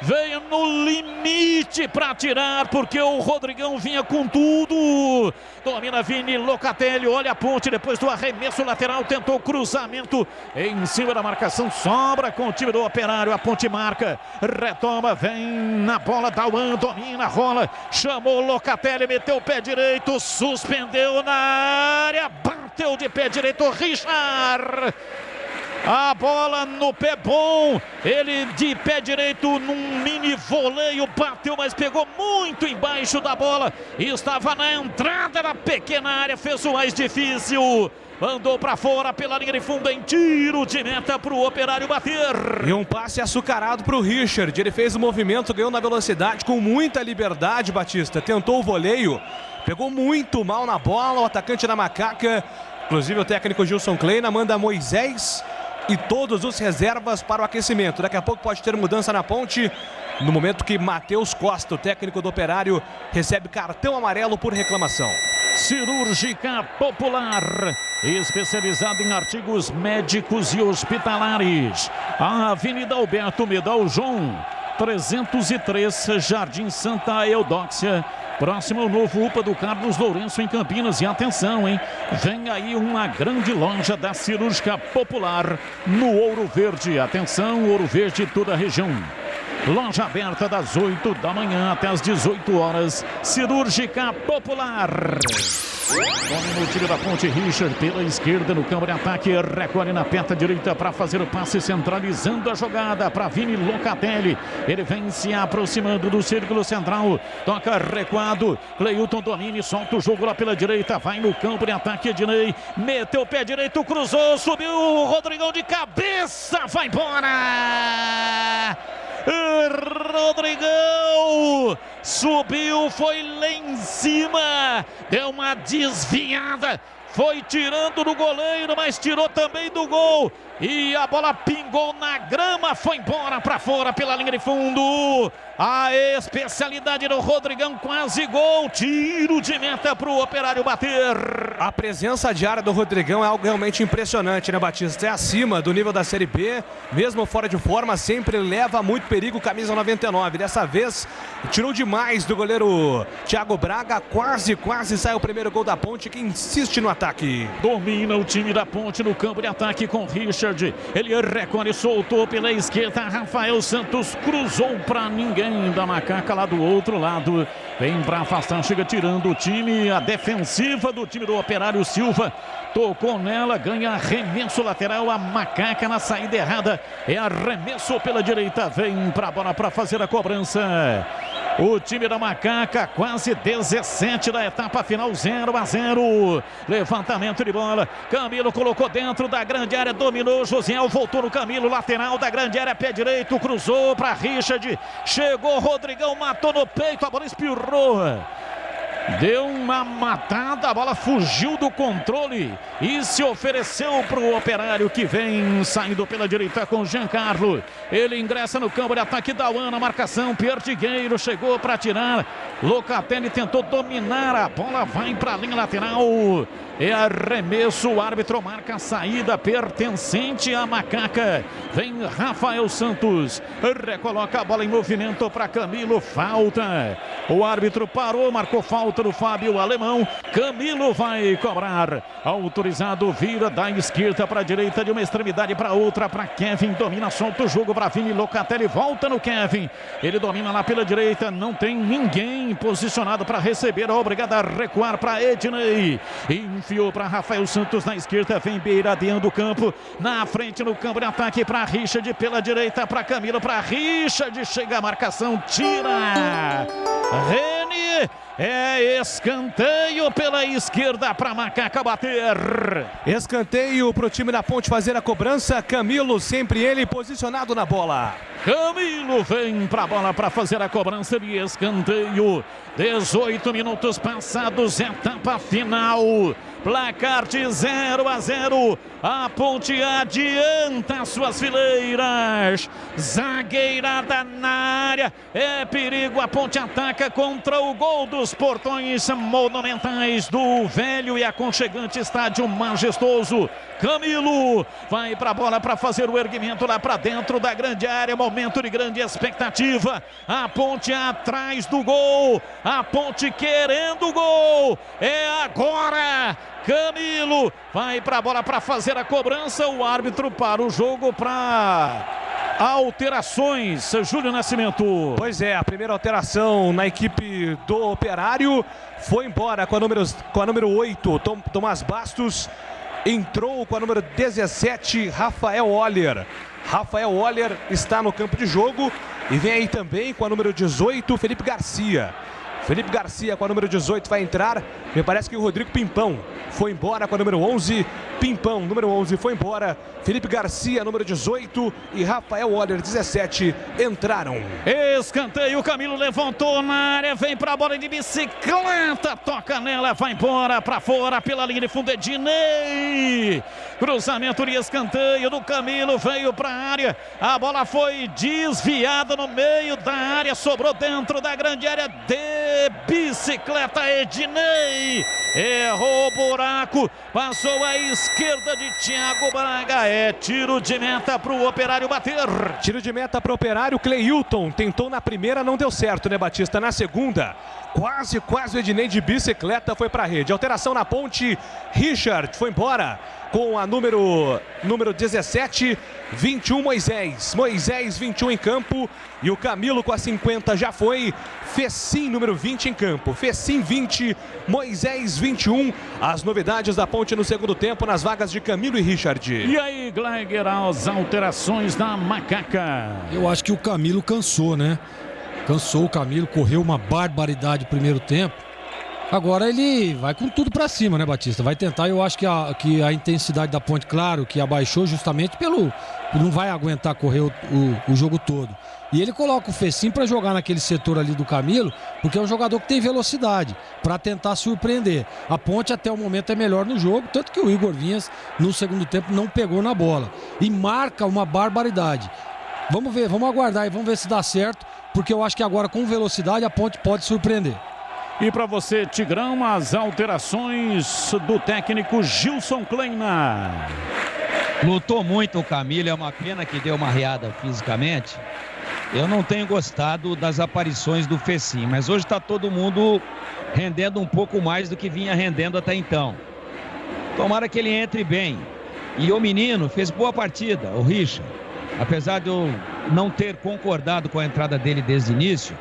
Veio no limite para tirar, porque o Rodrigão vinha com tudo. Domina Vini Locatelli, olha a Ponte depois do arremesso lateral, tentou cruzamento em cima da marcação, sobra com o time do Operário. A Ponte marca, retoma, vem na bola, Dauan, domina, rola, chamou Locatelli, meteu o pé direito, suspendeu na área, bateu de pé direito, Richard. A bola no pé bom, ele de pé direito num mini voleio, bateu, mas pegou muito embaixo da bola. Estava na entrada da pequena área, fez o mais difícil. Mandou para fora pela linha de fundo em tiro de meta para o Operário bater. E um passe açucarado para o Richard. Ele fez o movimento, ganhou na velocidade com muita liberdade, Batista. Tentou o voleio, pegou muito mal na bola, o atacante da Macaca. Inclusive o técnico Gilson Kleina manda Moisés e todos os reservas para o aquecimento. Daqui a pouco pode ter mudança na Ponte, no momento que Matheus Costa, o técnico do Operário, recebe cartão amarelo por reclamação. Cirúrgica Popular, especializada em artigos médicos e hospitalares. A Avenida Alberto Medal João, 303, Jardim Santa Eudóxia. Próximo ao novo UPA do Carlos Lourenço em Campinas. E atenção, hein? Vem aí uma grande loja da Cirúrgica Popular no Ouro Verde. Atenção, Ouro Verde, toda a região. Loja aberta das 8 da manhã até as 18 horas. Cirúrgica Popular. Homem no tiro da Ponte, Richard pela esquerda no campo de ataque, recolhe na perna direita para fazer o passe, centralizando a jogada para Vini Locatelli. Ele vem se aproximando do círculo central, toca recuado, Cleilton domina, solta o jogo lá pela direita, vai no campo de ataque, Ednei, meteu o pé direito, cruzou, subiu o Rodrigão de cabeça, vai embora! Rodrigão subiu, foi lá em cima, deu uma desviada, foi tirando do goleiro, mas tirou também do gol. E a bola pingou na grama, foi embora para fora pela linha de fundo. A especialidade do Rodrigão, quase gol, tiro de meta para o Operário bater. A presença diária do Rodrigão é algo realmente impressionante, né, Batista? É acima do nível da Série B, mesmo fora de forma, sempre leva muito perigo, camisa 99. Dessa vez, tirou demais do goleiro Thiago Braga, quase sai o primeiro gol da Ponte, que insiste no ataque. Domina o time da Ponte no campo de ataque com Richard. Ele recolhe, soltou pela esquerda, Rafael Santos cruzou para ninguém da Macaca lá do outro lado. Vem para afastar, chega tirando o time, a defensiva do time do Operário. Silva tocou nela, ganha arremesso lateral, a Macaca na saída errada, é arremesso pela direita, vem para a bola para fazer a cobrança. O time da Macaca, quase 17 da etapa final, 0-0. Levantamento de bola, Camilo colocou dentro da grande área, dominou, Josiel voltou no Camilo, lateral da grande área, pé direito, cruzou para Richard, chegou Rodrigão, matou no peito, a bola espirrou. Deu uma matada, a bola fugiu do controle e se ofereceu para o Operário, que vem saindo pela direita com Giancarlo. Ele ingressa no campo de ataque da UAN, na marcação. Perdigueiro chegou para tirar. Locatelli tentou dominar, a bola vai para a linha lateral. É arremesso, o árbitro marca a saída pertencente à Macaca. Vem Rafael Santos, recoloca a bola em movimento para Camilo, falta. O árbitro parou, marcou falta do Fábio Alemão. Camilo vai cobrar. Autorizado, vira da esquerda para a direita, de uma extremidade para outra, para Kevin. Domina, solta o jogo para Vini. Locatelli volta no Kevin. Ele domina lá pela direita, não tem ninguém posicionado para receber. Obrigado a recuar para Ednei. Enfiou para Rafael Santos na esquerda, vem beiradeando o campo, na frente no campo de ataque para Richard, pela direita para Camilo, para Richard, chega a marcação, tira Reni, é escanteio pela esquerda para Macaca bater. Escanteio para o time da Ponte fazer a cobrança. Camilo, sempre ele posicionado na bola. Camilo vem para a bola para fazer a cobrança de escanteio. 18 minutos passados, etapa final. Placar de 0-0. A Ponte adianta suas fileiras. Zagueirada na área. É perigo. A Ponte ataca contra o gol dos portões monumentais do velho e aconchegante estádio majestoso. Camilo vai para a bola para fazer o erguimento lá para dentro da grande área. Momento de grande expectativa. A Ponte atrás do gol. A Ponte querendo o gol. É agora. Camilo vai para a bola para fazer a cobrança. O árbitro para o jogo para alterações. Júlio Nascimento. Pois é, a primeira alteração na equipe do Operário foi embora com a número 8, Tomás Bastos. Entrou com a número 17, Rafael Oller. Rafael Oller está no campo de jogo e vem aí também com a número 18, Felipe Garcia. Felipe Garcia com a número 18 vai entrar. Me parece que o Rodrigo Pimpão foi embora com a número 11. Pimpão, número 11, foi embora. Felipe Garcia, número 18. E Rafael Oller, 17, entraram. Escanteio, Camilo levantou na área. Vem pra bola de bicicleta. Toca nela, vai embora pra fora pela linha de fundo. Ednei. Cruzamento de escanteio do Camilo. Veio pra área. A bola foi desviada no meio da área. Sobrou dentro da grande área de bicicleta. Ednei errou o buraco, passou à esquerda de Thiago Braga. É tiro de meta para o Operário bater. Tiro de meta para o Operário. Cleilton tentou na primeira, não deu certo, né, Batista? Na segunda, quase o Ednei de bicicleta foi para a rede. Alteração na Ponte. Richard foi embora com a número 17, 21 Moisés. Moisés 21 em campo e o Camilo com a 50 já foi. Fecim número 20 em campo. Fecim 20, Moisés 21. As novidades da Ponte no segundo tempo nas vagas de Camilo e Richard. E aí, Gleiger, as alterações da Macaca. Eu acho que o Camilo cansou, né? Cansou o Camilo, correu uma barbaridade no primeiro tempo. Agora ele vai com tudo pra cima, né, Batista? Vai tentar. Eu acho que a intensidade da Ponte, claro, que abaixou justamente não vai aguentar correr o jogo todo. E ele coloca o Fecim para jogar naquele setor ali do Camilo, porque é um jogador que tem velocidade, para tentar surpreender. A Ponte até o momento é melhor no jogo, tanto que o Igor Vinhas no segundo tempo não pegou na bola. E marca uma barbaridade. Vamos ver, vamos aguardar e vamos ver se dá certo, porque eu acho que agora com velocidade a Ponte pode surpreender. E para você, Tigrão, as alterações do técnico Gilson Kleina. Lutou muito o Camilo, é uma pena que deu uma riada fisicamente. Eu não tenho gostado das aparições do Fecim, mas hoje está todo mundo rendendo um pouco mais do que vinha rendendo até então. Tomara que ele entre bem. E o menino fez boa partida, o Richard. Apesar de eu não ter concordado com a entrada dele desde o início,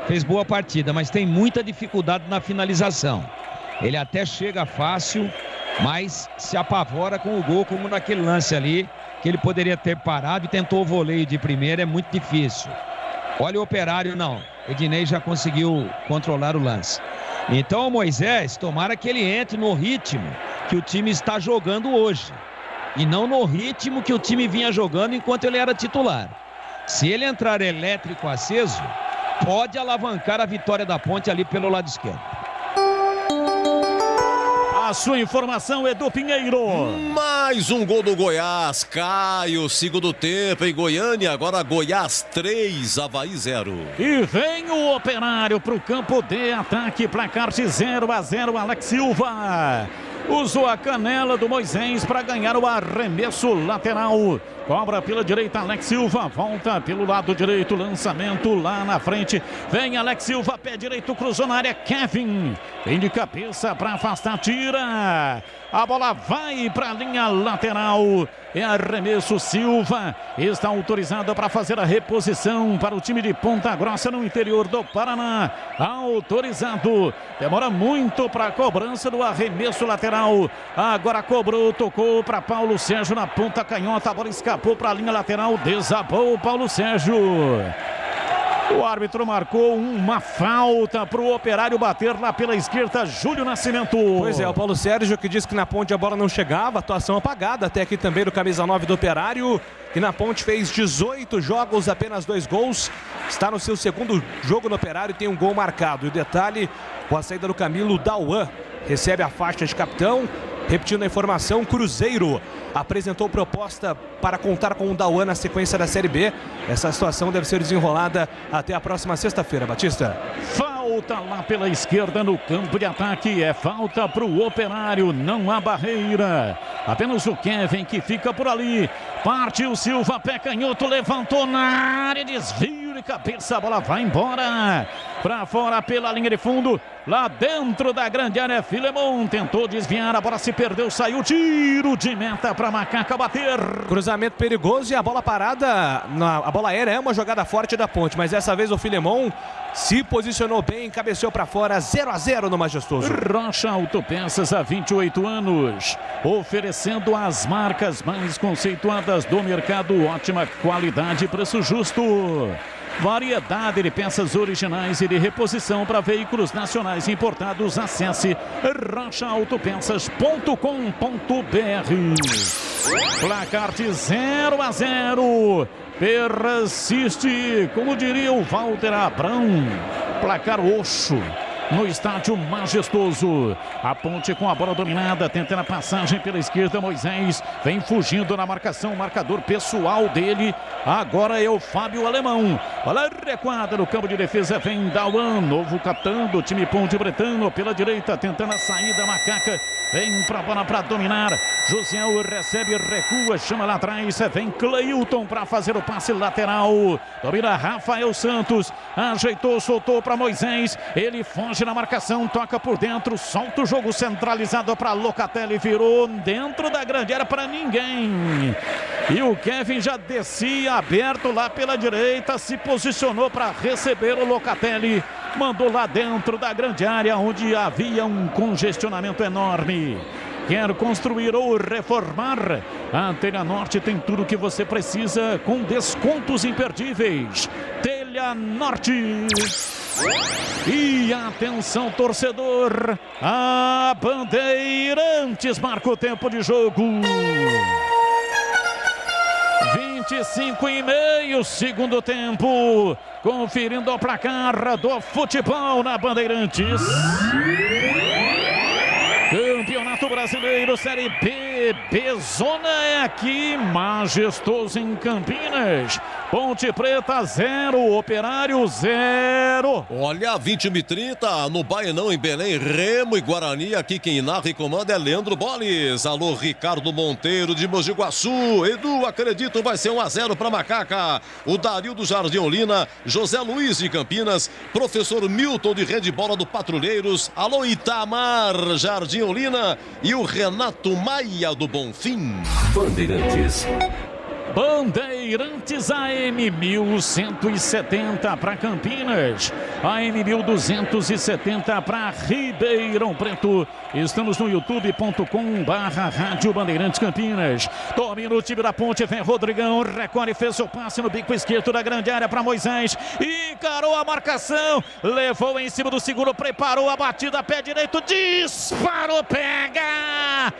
fez boa partida, mas tem muita dificuldade na finalização. Ele até chega fácil, mas se apavora com o gol, como naquele lance ali, que ele poderia ter parado e tentou o voleio de primeira, é muito difícil. Olha o Operário, não. Ednei já conseguiu controlar o lance. Então o Moisés, tomara que ele entre no ritmo que o time está jogando hoje. E não no ritmo que o time vinha jogando enquanto ele era titular. Se ele entrar elétrico aceso, pode alavancar a vitória da Ponte ali pelo lado esquerdo. A sua informação, Edu Pinheiro. Mais um gol do Goiás. Cai o segundo tempo em Goiânia. Agora Goiás 3, Avaí 0. E vem o Operário para o campo de ataque. Placar de 0-0. Alex Silva usou a canela do Moisés para ganhar o arremesso lateral. Cobra pela direita, Alex Silva. Volta pelo lado direito, lançamento lá na frente. Vem Alex Silva, pé direito, cruzou na área. Kevin vem de cabeça para afastar, tira. A bola vai para a linha lateral. É arremesso. Silva está autorizado para fazer a reposição para o time de Ponta Grossa no interior do Paraná. Autorizado. Demora muito para a cobrança do arremesso lateral. Agora cobrou, tocou para Paulo Sérgio na ponta canhota. A bola escapou para a linha lateral. Desabou o Paulo Sérgio. O árbitro marcou uma falta para o Operário bater lá pela esquerda, Júlio Nascimento. Pois é, o Paulo Sérgio que disse que na ponte a bola não chegava, atuação apagada até aqui também do camisa 9 do Operário, que na ponte fez 18 jogos, apenas 2 gols. Está no seu segundo jogo no Operário e tem um gol marcado. E o detalhe, com a saída do Camilo, Dauan recebe a faixa de capitão. Repetindo a informação, Cruzeiro apresentou proposta para contar com o Dauan na sequência da Série B. Essa situação deve ser desenrolada até a próxima sexta-feira, Batista. Falta lá pela esquerda no campo de ataque. É falta para o Operário, não há barreira. Apenas o Kevin que fica por ali. Partiu Silva, pé canhoto, levantou na área, desvio de cabeça, a bola vai embora. Para fora pela linha de fundo. Lá dentro da grande área, Filemon tentou desviar, a bola se perdeu, saiu, tiro de meta para Macaca bater. Cruzamento perigoso e a bola parada, a bola aérea é uma jogada forte da ponte, mas dessa vez o Filemon se posicionou bem, cabeceou para fora, 0-0 no Majestoso. Rocha Autopeças há 28 anos, oferecendo as marcas mais conceituadas do mercado, ótima qualidade e preço justo. Variedade de peças originais e de reposição para veículos nacionais importados. Acesse rochaautopeças.com.br. Placar de 0-0. Persiste, como diria o Walter Abrão. Placar Oxo no estádio Majestoso. A ponte com a bola dominada, tentando a passagem pela esquerda. Moisés vem fugindo na marcação, marcador pessoal dele. Agora é o Fábio Alemão. Bola recuada no campo de defesa, vem Dauan, novo capitão do time Ponte Bretano, pela direita, tentando a saída. Macaca vem pra bola para dominar. Josiel recebe, recua, chama lá atrás. Vem Cleilton para fazer o passe lateral. Domina Rafael Santos, ajeitou, soltou para Moisés. Ele foge na marcação, toca por dentro, solta o jogo centralizado para Locatelli, virou dentro da grande área para ninguém. E o Kevin já descia aberto lá pela direita, se posicionou para receber o Locatelli. Mandou lá dentro da grande área, onde havia um congestionamento enorme. Quer construir ou reformar? A Telha Norte tem tudo o que você precisa com descontos imperdíveis. Telha Norte. E atenção, torcedor, a Bandeirantes marca o tempo de jogo. 25,5 segundo tempo. Conferindo o placar do futebol na Bandeirantes. Campeonato Brasileiro, Série B, Bezona é aqui, Majestoso em Campinas. Ponte Preta 0, Operário 0. Olha, 21h30 no Baenão em Belém, Remo e Guarani. Aqui quem narra e comanda é Leandro Boles. Alô, Ricardo Monteiro de Mogi Guaçu. Edu, acredito, vai ser 1-0 para Macaca. O Dario do Jardim Olina, José Luiz de Campinas, professor Milton de Handbola do Patrulheiros. Alô, Itamar, Jardim Olina e o Renato Maia do Bonfim. Bandeirantes. Bandeirantes AM 1170 para Campinas, AM 1270 para Ribeirão Preto. Estamos no youtube.com/Rádio Bandeirantes Campinas. Domina o time da ponte, vem Rodrigão, recolhe, fez seu passe no bico esquerdo da grande área para Moisés e encarou a marcação, levou em cima do segundo, preparou a batida, pé direito, disparou, pega!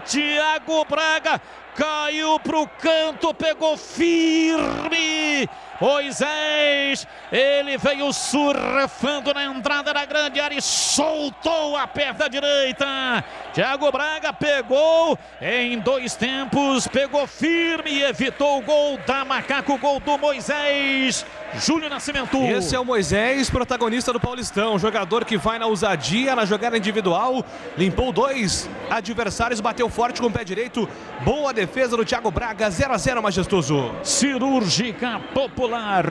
Thiago Braga caiu pro canto, pegou firme. Moisés, ele veio surfando na entrada da grande área e soltou a perna direita. Thiago Braga pegou em 2 tempos, pegou firme e evitou o gol da Macaco, o gol do Moisés. Júlio Nascimento. Esse é o Moisés, protagonista do Paulistão, jogador que vai na ousadia, na jogada individual, limpou 2 adversários, bateu forte com o pé direito, boa defesa do Thiago Braga, 0-0 majestoso. Cirúrgica Popular,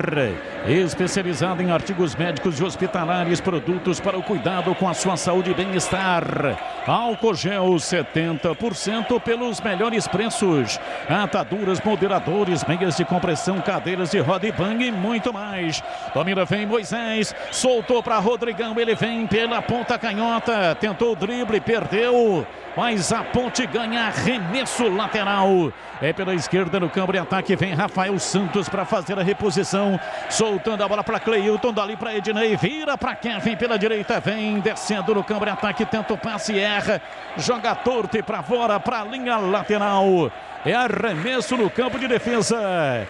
especializada em artigos médicos e hospitalares, produtos para o cuidado com a sua saúde e bem-estar. Álcool gel 70% pelos melhores preços, ataduras, moderadores, meias de compressão, cadeiras de roda e bang e muito mais. Domina, vem Moisés, soltou para Rodrigão, ele vem pela ponta canhota, tentou o drible, perdeu, mas a Ponte ganha arremesso lateral. É pela esquerda no campo de ataque, vem Rafael Santos para fazer a reposição, soltando a bola para Cleilton, dali para Ednei, vira para Kevin pela direita, vem descendo no campo de ataque, tenta o passe, erra, joga torto e para fora, para a linha lateral. É arremesso no campo de defesa.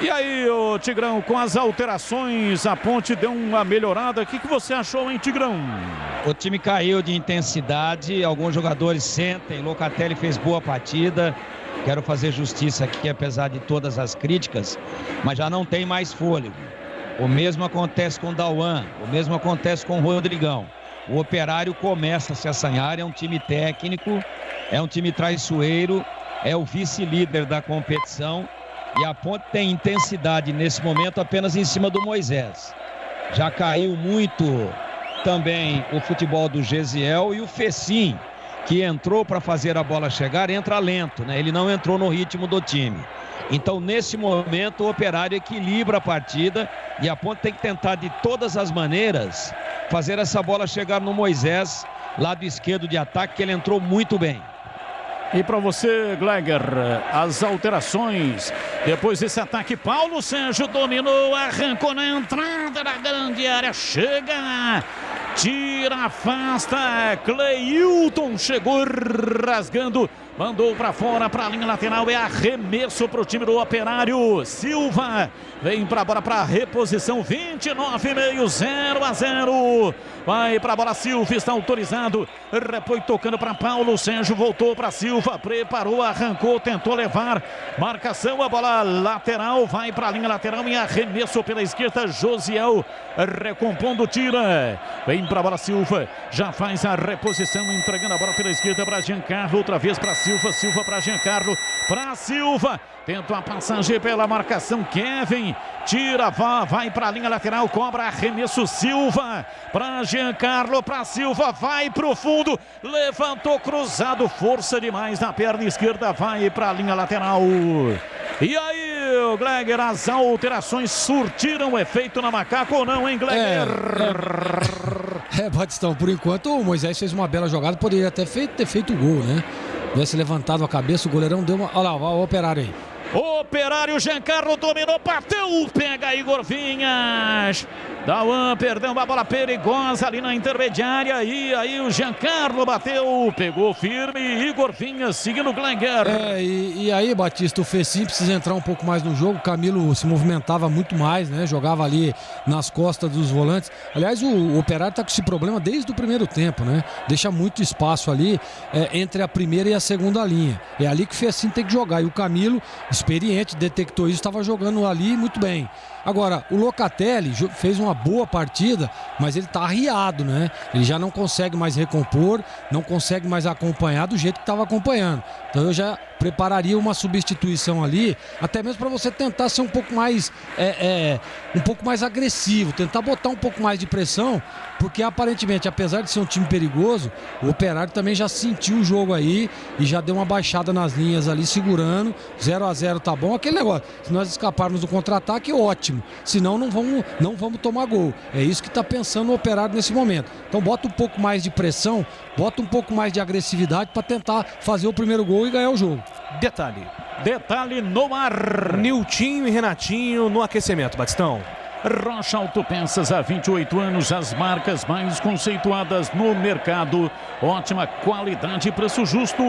E aí, ô Tigrão, com as alterações, a Ponte deu uma melhorada. O que você achou, hein, Tigrão? O time caiu de intensidade, alguns jogadores sentem, Locatelli fez boa partida. Quero fazer justiça aqui, apesar de todas as críticas, mas já não tem mais fôlego. O mesmo acontece com o Dauan, o mesmo acontece com o Rodrigão. O Operário começa a se assanhar, é um time técnico, é um time traiçoeiro, é o vice-líder da competição. E a Ponte tem intensidade nesse momento apenas em cima do Moisés. Já caiu muito também o futebol do Gesiel e o Fecim, que entrou para fazer a bola chegar, entra lento, né? Ele não entrou no ritmo do time. Então, nesse momento, o Operário equilibra a partida e a Ponte tem que tentar de todas as maneiras fazer essa bola chegar no Moisés, lado esquerdo de ataque, que ele entrou muito bem. E para você, Gleiger, as alterações depois desse ataque. Paulo Sérgio dominou, arrancou na entrada da grande área, chega, tira, afasta, Cleilton chegou rasgando, mandou para fora, para a linha lateral, é arremesso para o time do Operário. Silva vem para a bola para a reposição, 29,5, 0-0. Vai para a bola, Silva está autorizado, repõe tocando para Paulo Sérgio, voltou para Silva, preparou, arrancou, tentou levar, marcação, a bola lateral, vai para a linha lateral em arremesso pela esquerda, Josiel recompondo, tira, vem para a bola Silva, já faz a reposição, entregando a bola pela esquerda para Giancarlo, outra vez para Silva, Silva para Giancarlo, para Silva, tenta a passagem pela marcação, Kevin, tira, vai para a linha lateral, cobra arremesso, Silva, para Giancarlo, para Silva, vai para o fundo, levantou cruzado, força demais na perna esquerda, vai para a linha lateral. E aí, Gleiger, as alterações surtiram efeito na Macaco ou não, hein, Gleiger? Batistão, por enquanto o Moisés fez uma bela jogada, poderia até ter feito o gol, né? Tivesse levantado a cabeça, o goleirão deu uma... Olha lá, o Operário aí. Operário, Giancarlo dominou, bateu, pega Igor Vinhas. Dauan, perdão, a bola perigosa ali na intermediária. E aí o Giancarlo bateu, pegou firme, Igor Vinhas seguindo o Gleiger. E aí, Batista, o Fecim precisa entrar um pouco mais no jogo. O Camilo se movimentava muito mais, né? Jogava ali nas costas dos volantes. Aliás, o Operário tá com esse problema desde o primeiro tempo, né? Deixa muito espaço ali entre a primeira e a segunda linha. É ali que o Fecim tem que jogar. E o Camilo, experiente, detectou isso, estava jogando ali muito bem. Agora, o Locatelli fez uma boa partida, mas ele tá arriado, né? Ele já não consegue mais recompor, não consegue mais acompanhar do jeito que estava acompanhando. Então eu já prepararia uma substituição ali, até mesmo para você tentar ser um pouco mais agressivo, tentar botar um pouco mais de pressão, porque aparentemente, apesar de ser um time perigoso, o Operário também já sentiu o jogo aí e já deu uma baixada nas linhas ali, segurando. 0-0 tá bom, aquele negócio, se nós escaparmos do contra-ataque, ótimo, senão não vamos tomar gol. É isso que tá pensando o Operário nesse momento. Então bota um pouco mais de pressão, bota um pouco mais de agressividade para tentar fazer o primeiro gol e ganhar o jogo. Detalhe no ar, Niltinho e Renatinho no aquecimento, Batistão. Rocha Autopeças, há 28 anos, as marcas mais conceituadas no mercado. Ótima qualidade e preço justo.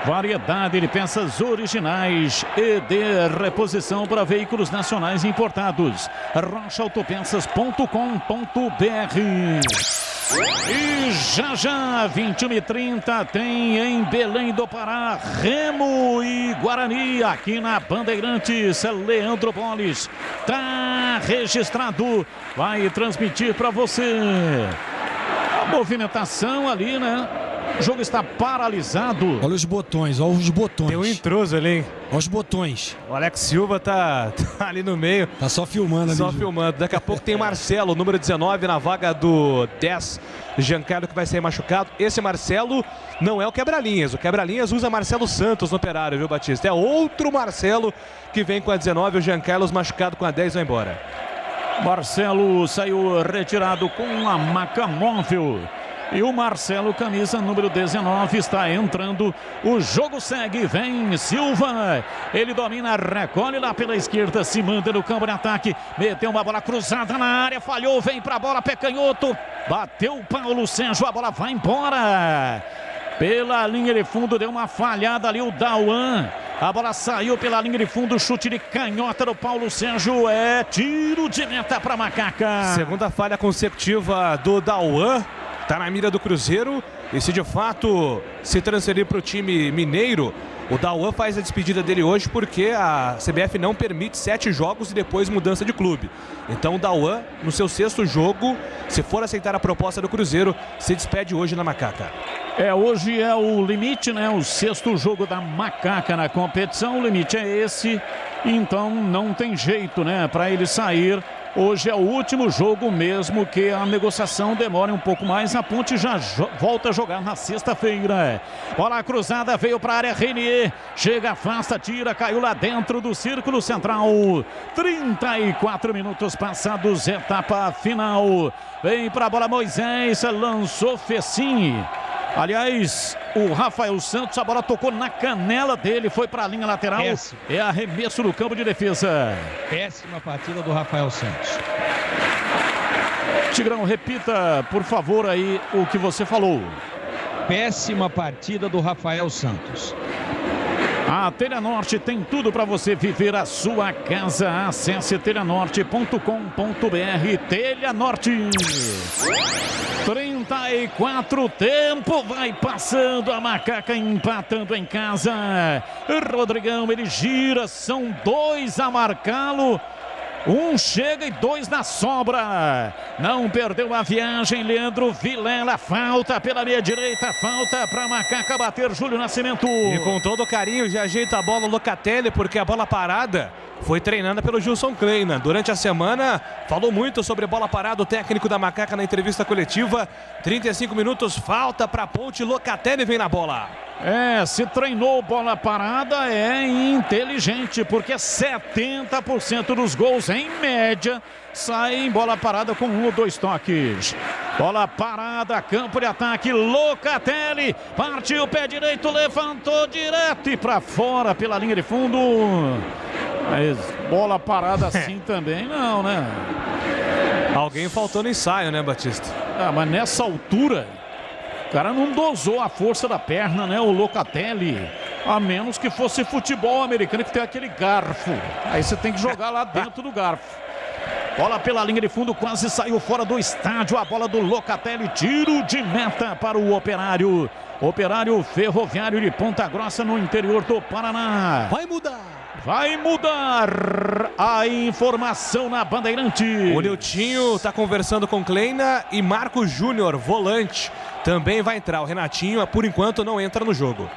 Variedade de peças originais e de reposição para veículos nacionais importados. rochaautopeças.com.br. E já, 21h30, tem em Belém do Pará, Remo e Guarani, aqui na Bandeirantes. Leandro Boles tá registrado, vai transmitir para você a movimentação ali, né? O jogo está paralisado. Olha os botões, olha os botões. Tem um intruso ali, hein? Olha os botões. O Alex Silva tá ali no meio. Tá só filmando ali. Só filmando. Daqui a pouco tem Marcelo, número 19, na vaga do 10. Giancarlo, que vai sair machucado. Esse Marcelo não é o quebra-linhas. O quebra-linhas usa Marcelo Santos no Operário, viu, Batista? É outro Marcelo que vem com a 19. O Giancarlo machucado com a 10 vai embora. Marcelo saiu retirado com a maca móvel. E o Marcelo, camisa número 19, está entrando. O jogo segue, vem Silva. Ele domina, recolhe lá pela esquerda, se manda no campo de ataque. Meteu uma bola cruzada na área, falhou, vem pra bola, pé canhoto. Bateu o Paulo Sérgio, a bola vai embora. Pela linha de fundo, deu uma falhada ali o Dauan. A bola saiu pela linha de fundo, chute de canhota do Paulo Sérgio. É tiro de meta pra Macaca. Segunda falha consecutiva do Dauan. Tá na mira do Cruzeiro. E se de fato se transferir para o time mineiro, o Dauan faz a despedida dele hoje porque a CBF não permite 7 jogos e depois mudança de clube. Então o Dauan, no seu 6º jogo, se for aceitar a proposta do Cruzeiro, se despede hoje na Macaca. Hoje é o limite, né? O 6º jogo da Macaca na competição. O limite é esse, então não tem jeito, né? Para ele sair. Hoje é o último jogo, mesmo que a negociação demore um pouco mais. A Ponte já volta a jogar na sexta-feira. Bola cruzada, veio para a área, Renier. Chega, afasta, tira, caiu lá dentro do círculo central. 34 minutos passados, etapa final. Vem para a bola Moisés, lançou Fecim. Aliás, o Rafael Santos, a bola tocou na canela dele, foi para a linha lateral. Péssimo. É arremesso no campo de defesa. Péssima partida do Rafael Santos. Tigrão, repita, por favor, aí o que você falou. Péssima partida do Rafael Santos. A Telenorte tem tudo para você viver a sua casa. Acesse telenorte.com.br. Telenorte. 34, tempo vai passando, a Macaca empatando em casa. Rodrigão, ele gira, são 2 a marcá-lo. 1 chega e 2 na sobra. Não perdeu a viagem, Leandro Vilela. Falta pela meia direita, falta para Macaca bater Júlio Nascimento. E com todo carinho já ajeita a bola Locatelli, porque a bola parada foi treinada pelo Gilson Kleina. Durante a semana, falou muito sobre bola parada o técnico da Macaca na entrevista coletiva. 35 minutos, falta para a Ponte, Locatelli vem na bola. Se treinou bola parada, é inteligente, porque 70% dos gols, em média, saem em bola parada com 1 ou 2 toques. Bola parada, campo de ataque, Locatelli, partiu pé direito, levantou direto e para fora pela linha de fundo. Mas bola parada assim também não, né? Alguém faltou no ensaio, né, Batista? Mas nessa altura, o cara não dosou a força da perna, né? O Locatelli. A menos que fosse futebol americano, que tem aquele garfo. Aí você tem que jogar lá dentro do garfo. Bola pela linha de fundo, quase saiu fora do estádio. A bola do Locatelli, tiro de meta para o Operário. Operário Ferroviário de Ponta Grossa, no interior do Paraná. Vai mudar! Vai mudar a informação na Bandeirante. O Niltinho está conversando com Kleina e Marco Júnior, volante, também vai entrar. O Renatinho, por enquanto, não entra no jogo.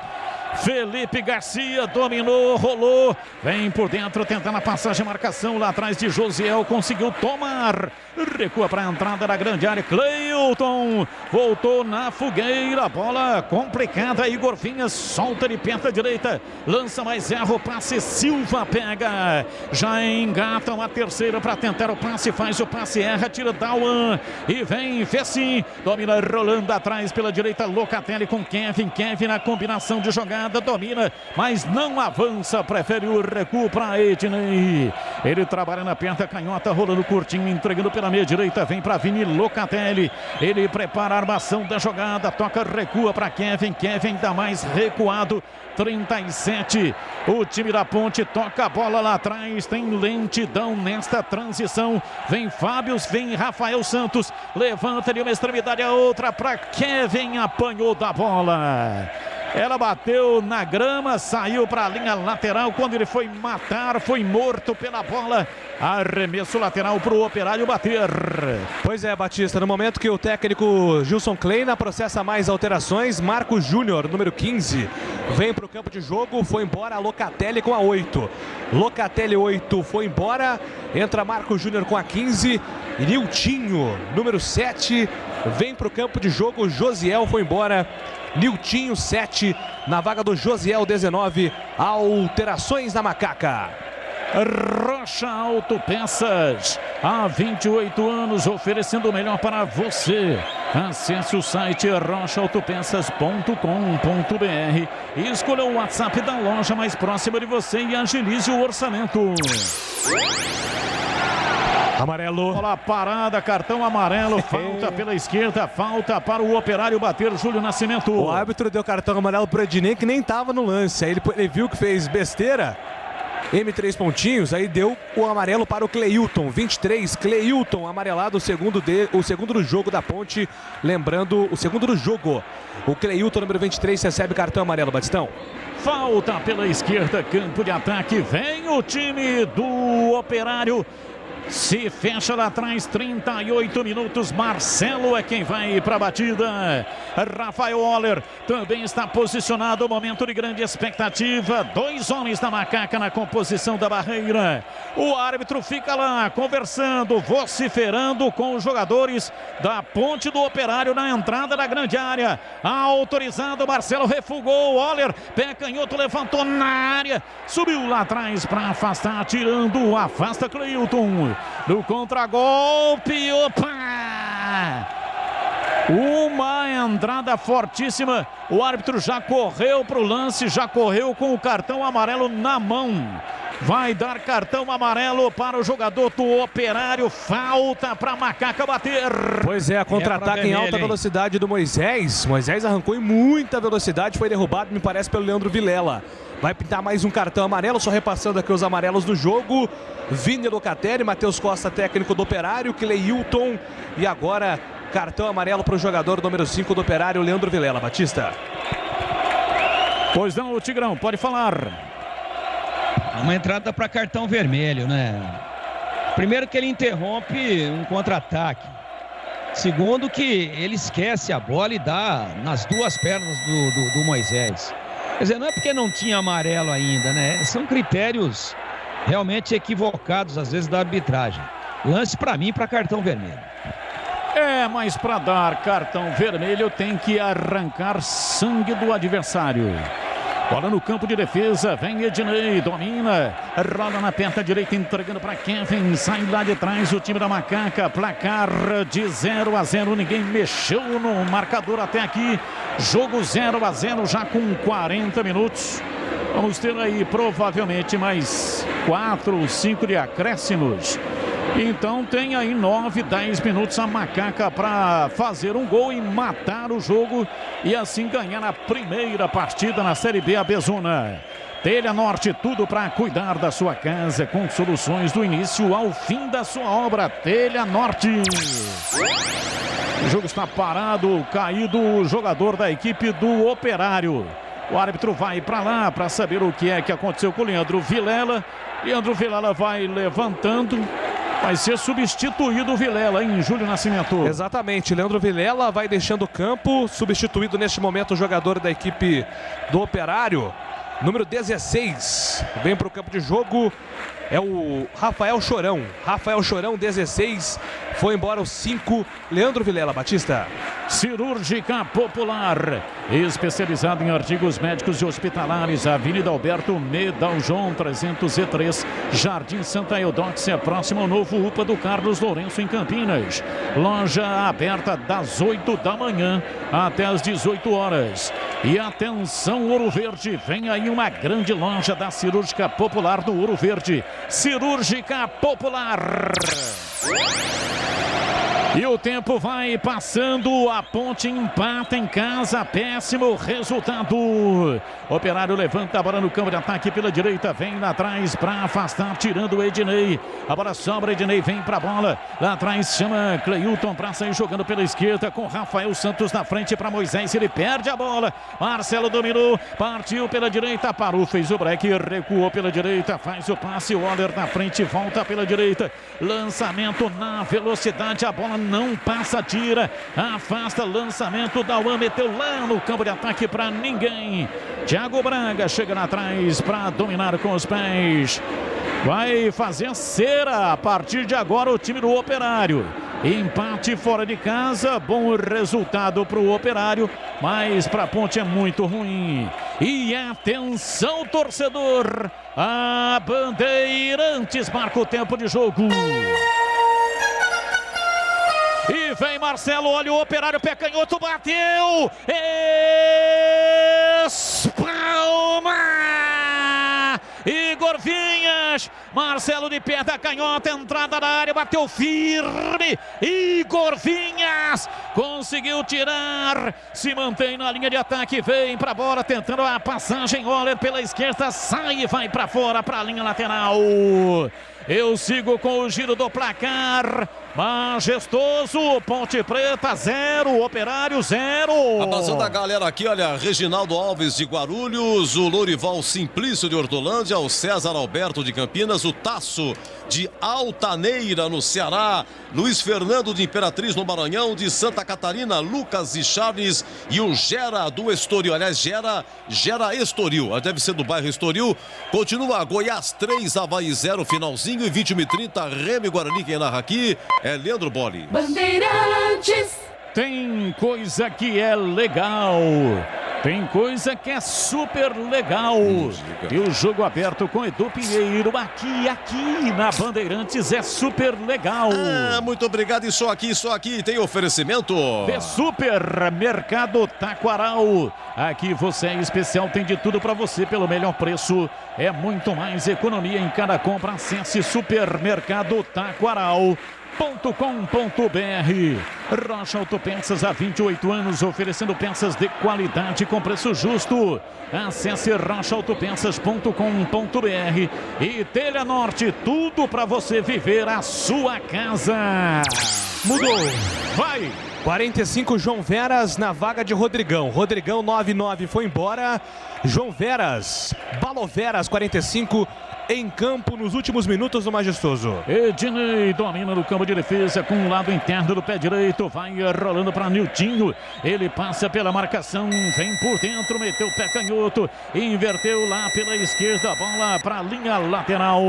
Felipe Garcia dominou, rolou, vem por dentro tentando a passagem, marcação lá atrás de Josiel, conseguiu tomar, recua para a entrada da grande área, Cleilton voltou na fogueira, bola complicada, Igor Vinhas solta de perna direita, lança mais erra o passe, Silva pega, já engatam a terceira para tentar o passe, faz o passe, erra, tira Dauan e vem Fecim, domina rolando atrás pela direita, Locatelli com Kevin na combinação de jogar. jogada, domina, mas não avança, prefere o recuo para Ednei. Ele trabalha na perna canhota, rolando curtinho, entregando pela meia direita, vem para Vini Locatelli. Ele prepara a armação da jogada, toca, recua para Kevin, ainda mais recuado. 37, o time da Ponte toca a bola lá atrás, tem lentidão nesta transição, vem Fábio, vem Rafael Santos, levanta de uma extremidade a outra para Kevin, apanhou da bola. Ela bateu na grama, saiu para a linha lateral. Quando ele foi matar, foi morto pela bola. Arremesso lateral para o Operário bater. Pois é, Batista, no momento que o técnico Gilson Kleina processa mais alterações, Marcos Júnior, número 15, vem para o campo de jogo, foi embora Locatelli com a 8. Locatelli 8 foi embora, entra Marcos Júnior com a 15. E Niltinho, número 7, vem para o campo de jogo, Josiel foi embora. Niltinho 7, na vaga do Josiel 19, alterações na Macaca. Rocha Autopeças, há 28 anos oferecendo o melhor para você. Acesse o site rochaautopeças.com.br e escolha o WhatsApp da loja mais próxima de você e agilize o orçamento. Amarelo. Bola parada, cartão amarelo, falta pela esquerda, falta para o Operário bater, Júlio Nascimento. O árbitro deu cartão amarelo para o Ednei, que nem estava no lance. Aí ele viu que fez besteira, M3 pontinhos, aí deu o amarelo para o Cleilton, 23, Cleilton amarelado, o segundo do jogo da Ponte, lembrando, o segundo do jogo. O Cleilton, número 23, recebe cartão amarelo, Batistão. Falta pela esquerda, campo de ataque, vem o time do Operário. Se fecha lá atrás, 38 minutos, Marcelo é quem vai para a batida. Rafael Oller também está posicionado, momento de grande expectativa. 2 homens da Macaca na composição da barreira. O árbitro fica lá conversando, vociferando com os jogadores da Ponte do Operário na entrada da grande área. Autorizado, Marcelo refugou, Oller, pé canhoto, levantou na área, subiu lá atrás para afastar, tirando, afasta Cleilton. No contragolpe, opa! Uma entrada fortíssima, o árbitro já correu para o lance, já correu com o cartão amarelo na mão. Vai dar cartão amarelo para o jogador do Operário, falta para Macaca bater. Pois é, a contra-ataque em alta velocidade do Moisés. Moisés arrancou em muita velocidade, foi derrubado, me parece, pelo Leandro Vilela. Vai pintar mais um cartão amarelo, só repassando aqui os amarelos do jogo. Vini Locatelli, Matheus Costa, técnico do Operário, Cleilton. E agora, cartão amarelo para o jogador número 5 do Operário, Leandro Vilela. Batista. Pois não, o Tigrão, pode falar. Uma entrada para cartão vermelho, né? Primeiro que ele interrompe um contra-ataque. Segundo que ele esquece a bola e dá nas duas pernas do Moisés. Quer dizer, não é porque não tinha amarelo ainda, né? São critérios realmente equivocados, às vezes, da arbitragem. Lance, para mim, para cartão vermelho. Mas para dar cartão vermelho tem que arrancar sangue do adversário. Bola no campo de defesa, vem Ednei, domina, rola na perna direita, entregando para Kevin, sai lá de trás o time da Macaca, placar de 0-0, ninguém mexeu no marcador até aqui, jogo 0-0 já com 40 minutos, vamos ter aí provavelmente mais 4 ou 5 de acréscimos. Então tem aí 9, 10 minutos a Macaca para fazer um gol e matar o jogo e assim ganhar a primeira partida na Série B, a Bezuna. Telha Norte, tudo para cuidar da sua casa com soluções do início ao fim da sua obra. Telha Norte. O jogo está parado, caído o jogador da equipe do Operário. O árbitro vai para lá para saber o que é que aconteceu com o Leandro Vilela. Leandro Vilela vai levantando. Vai ser substituído o Vilela, hein, Júlio Nascimento? Exatamente, Leandro Vilela vai deixando o campo, substituído neste momento o jogador da equipe do Operário, número 16, vem para o campo de jogo, é o Rafael Chorão. Rafael Chorão, 16, foi embora o 5, Leandro Vilela. Batista. Cirúrgica Popular, especializado em artigos médicos e hospitalares, Avenida Alberto Medaljon 303, Jardim Santa Eudóxia, próximo ao novo UPA do Carlos Lourenço, em Campinas. Loja aberta das 8 da manhã até as 18 horas. E atenção, Ouro Verde, vem aí uma grande loja da Cirúrgica Popular do Ouro Verde. Cirúrgica Popular. E o tempo vai passando, a Ponte empata em casa, péssimo resultado. Operário levanta a bola no campo de ataque pela direita, vem lá atrás para afastar, tirando o Ednei. A bola sobra, Ednei vem para a bola, lá atrás chama Cleilton para sair jogando pela esquerda com Rafael Santos na frente para Moisés, ele perde a bola. Marcelo dominou, partiu pela direita, parou, fez o break, recuou pela direita, faz o passe, Waller na frente, volta pela direita. Lançamento na velocidade, a bola não passa, tira, afasta, lançamento, Dauan meteu lá no campo de ataque para ninguém. Thiago Braga chega lá atrás para dominar com os pés. Vai fazer cera a partir de agora o time do Operário. Empate fora de casa, bom resultado para o Operário, mas para a Ponte é muito ruim. E atenção, torcedor, a Bandeirantes marca o tempo de jogo. E vem Marcelo, olha o Operário, pé canhoto, bateu! Espalma! Igor Vinhas, Marcelo de pé da canhota, entrada na área, bateu firme. Igor Vinhas conseguiu tirar, se mantém na linha de ataque, vem pra bola, tentando a passagem, Oller pela esquerda, sai e vai pra fora, pra linha lateral. Eu sigo com o giro do placar. Majestoso, Ponte Preta 0, Operário 0. Abraçando a galera aqui, olha, Reginaldo Alves de Guarulhos, o Lourival Simplício de Hortolândia, o César Alberto de Campinas, o Tasso de Altaneira no Ceará, Luiz Fernando de Imperatriz no Maranhão, de Santa Catarina, Lucas e Chaves e o Gera do Estoril, aliás, Gera Estoril, deve ser do bairro Estoril. Continua Goiás 3, Avaí 0, finalzinho, e 21h30, Remy Guarani, quem narra aqui é Leandro Boli. Bandeirantes. Tem coisa que é legal. Tem coisa que é super legal. E o jogo aberto com Edu Pinheiro aqui na Bandeirantes é super legal. Muito obrigado. E só aqui tem oferecimento. De Supermercado Taquaral. Aqui você é especial, tem de tudo para você pelo melhor preço. É muito mais economia em cada compra. Acesse Supermercado Taquaral. .com.br. Rocha Autopeças há 28 anos oferecendo peças de qualidade com preço justo. Acesse rochaautopeças.com.br. E Telha Norte, tudo para você viver a sua casa. Mudou. Vai. 45, João Veras na vaga de Rodrigão. Rodrigão 99 foi embora. João Veras, Baloveras 45 em campo nos últimos minutos do Majestoso. Ednei domina no campo de defesa com o lado interno do pé direito, vai rolando para Niltinho, ele passa pela marcação, vem por dentro, meteu o pé canhoto, inverteu lá pela esquerda, bola para a linha lateral,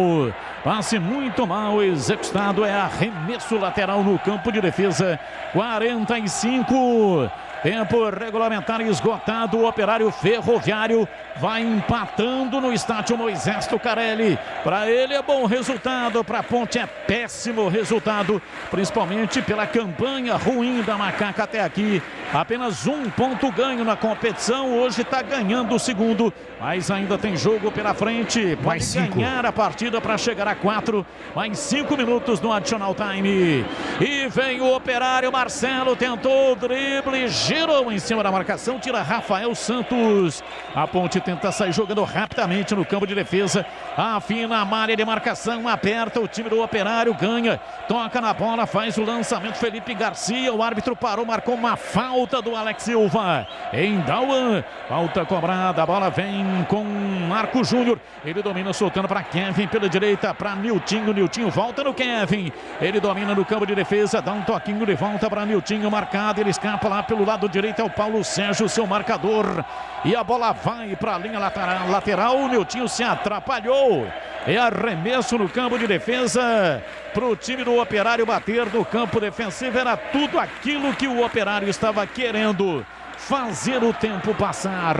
passe muito mal executado, é arremesso lateral no campo de defesa. 45, tempo regulamentar esgotado, o Operário Ferroviário vai empatando no estádio Moisés Tucarelli. Para ele é bom resultado, para a Ponte é péssimo resultado, principalmente pela campanha ruim da Macaca até aqui. Apenas 1 ponto ganho na competição, hoje está ganhando o segundo, mas ainda tem jogo pela frente. Pode ganhar a partida para chegar a 4, mais 5 minutos no additional time. E vem o Operário, Marcelo tentou o drible, girou em cima da marcação, tira Rafael Santos. A Ponte tenta sair jogando rapidamente no campo de defesa, afina a malha de marcação, aperta o time do Operário, ganha, toca na bola, faz o lançamento, Felipe Garcia, o árbitro parou, marcou uma falta do Alex Silva em Dauan, falta cobrada, a bola vem com Marco Júnior, ele domina soltando para Kevin pela direita, para Niltinho, Niltinho volta no Kevin, ele domina no campo de defesa, dá um toquinho de volta para Niltinho, marcado, ele escapa lá pelo lado direito, é o Paulo Sérgio, seu marcador, e a bola vai para a linha lateral, o Niltinho se atrapalhou, é arremesso no campo de defesa para o time do Operário bater do campo defensivo, era tudo aquilo que o Operário estava querendo, fazer o tempo passar.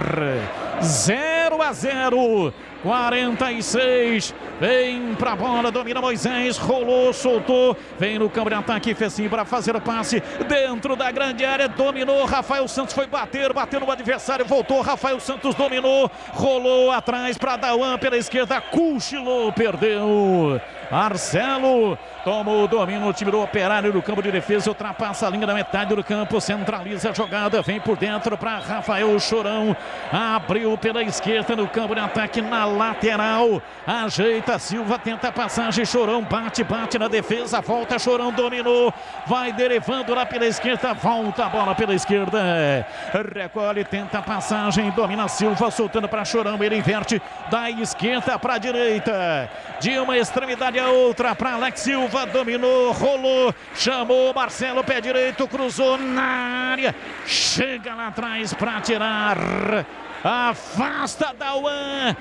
0-0, 46, Vem pra bola, domina Moisés, rolou, soltou, vem no campo de ataque, Fecim para fazer o passe dentro da grande área, dominou, Rafael Santos foi bateu no adversário, voltou, Rafael Santos dominou, rolou atrás para Dauan pela esquerda, cochilou, perdeu. Marcelo tomou o domínio, o time do Operário no campo de defesa, ultrapassa a linha da metade do campo, centraliza a jogada, vem por dentro para Rafael Chorão, abriu pela esquerda no campo de ataque, na lateral, ajeita Silva, tenta a passagem, Chorão bate na defesa, volta, Chorão dominou, vai derivando lá pela esquerda, volta a bola pela esquerda, recolhe, tenta a passagem, domina Silva, soltando para Chorão, ele inverte da esquerda para a direita, de uma extremidade a outra para Alex Silva, dominou, rolou, chamou Marcelo, pé direito, cruzou na área, chega lá atrás para tirar, afasta Dauan,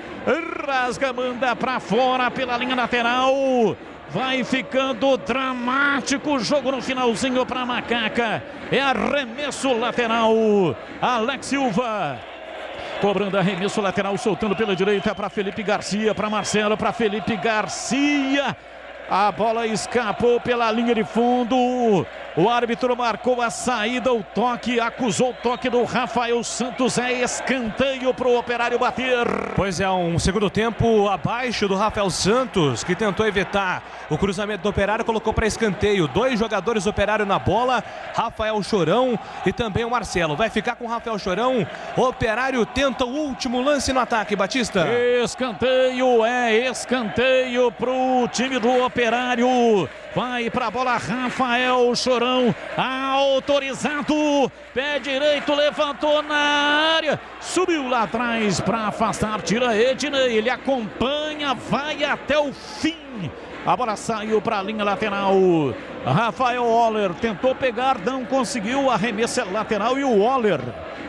rasga, manda para fora pela linha lateral, vai ficando dramático o jogo no finalzinho para Macaca, é arremesso lateral, Alex Silva cobrando arremesso lateral, soltando pela direita para Felipe Garcia, para Marcelo, para Felipe Garcia. A bola escapou pela linha de fundo. O árbitro marcou a saída, o toque, acusou o toque do Rafael Santos. É escanteio para o Operário bater. Pois é, um segundo tempo abaixo do Rafael Santos, que tentou evitar o cruzamento do Operário, colocou para escanteio. 2 jogadores do Operário na bola, Rafael Chorão e também o Marcelo. Vai ficar com o Rafael Chorão. O Operário tenta o último lance no ataque, Batista. Escanteio para o time do Operário. Vai para a bola Rafael Chorão, autorizado, pé direito, levantou na área, subiu lá atrás para afastar, tira Ednei, ele acompanha, vai até o fim. A bola saiu para a linha lateral. Rafael Oller tentou pegar, não conseguiu, arremesso é lateral e o Oller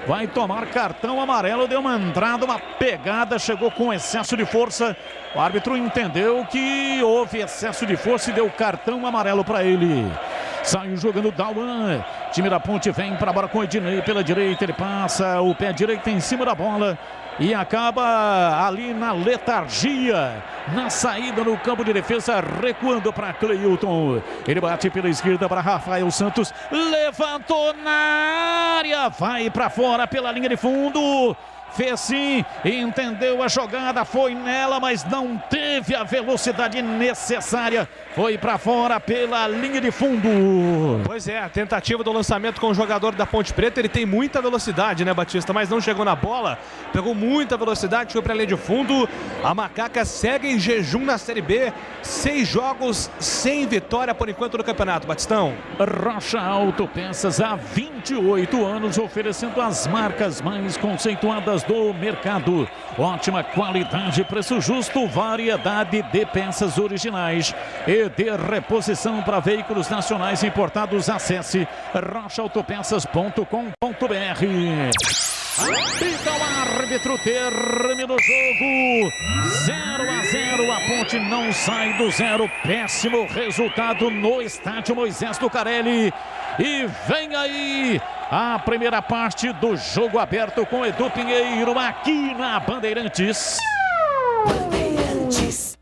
vai tomar cartão amarelo, deu uma entrada, uma pegada, chegou com excesso de força. O árbitro entendeu que houve excesso de força e deu cartão amarelo para ele. Saiu jogando o Dauan. Time da Ponte vem para a bola com o Ednei pela direita, ele passa o pé direito em cima da bola e acaba ali na letargia, na saída no campo de defesa, recuando para Cleilton. Ele bate pela esquerda para Rafael Santos, levantou na área, vai para fora pela linha de fundo. Fez sim, entendeu a jogada, foi nela, mas não teve a velocidade necessária. Foi para fora pela linha de fundo. Pois é, a tentativa do lançamento com o jogador da Ponte Preta, ele tem muita velocidade, né, Batista? Mas não chegou na bola, pegou muita velocidade, foi para a linha de fundo. A Macaca segue em jejum na Série B, 6 jogos sem vitória por enquanto no campeonato, Batistão. Rocha Autopeças, há 28 anos, oferecendo as marcas mais conceituadas do mercado. Ótima qualidade, preço justo, variedade de peças originais e de reposição para veículos nacionais importados. Acesse rochaautopeças.com.br. Apita o árbitro, termina o jogo, 0-0, a Ponte não sai do zero, péssimo resultado no estádio Moisés Lucarelli. E vem aí a primeira parte do jogo aberto com Edu Pinheiro aqui na Bandeirantes. Bandeirantes.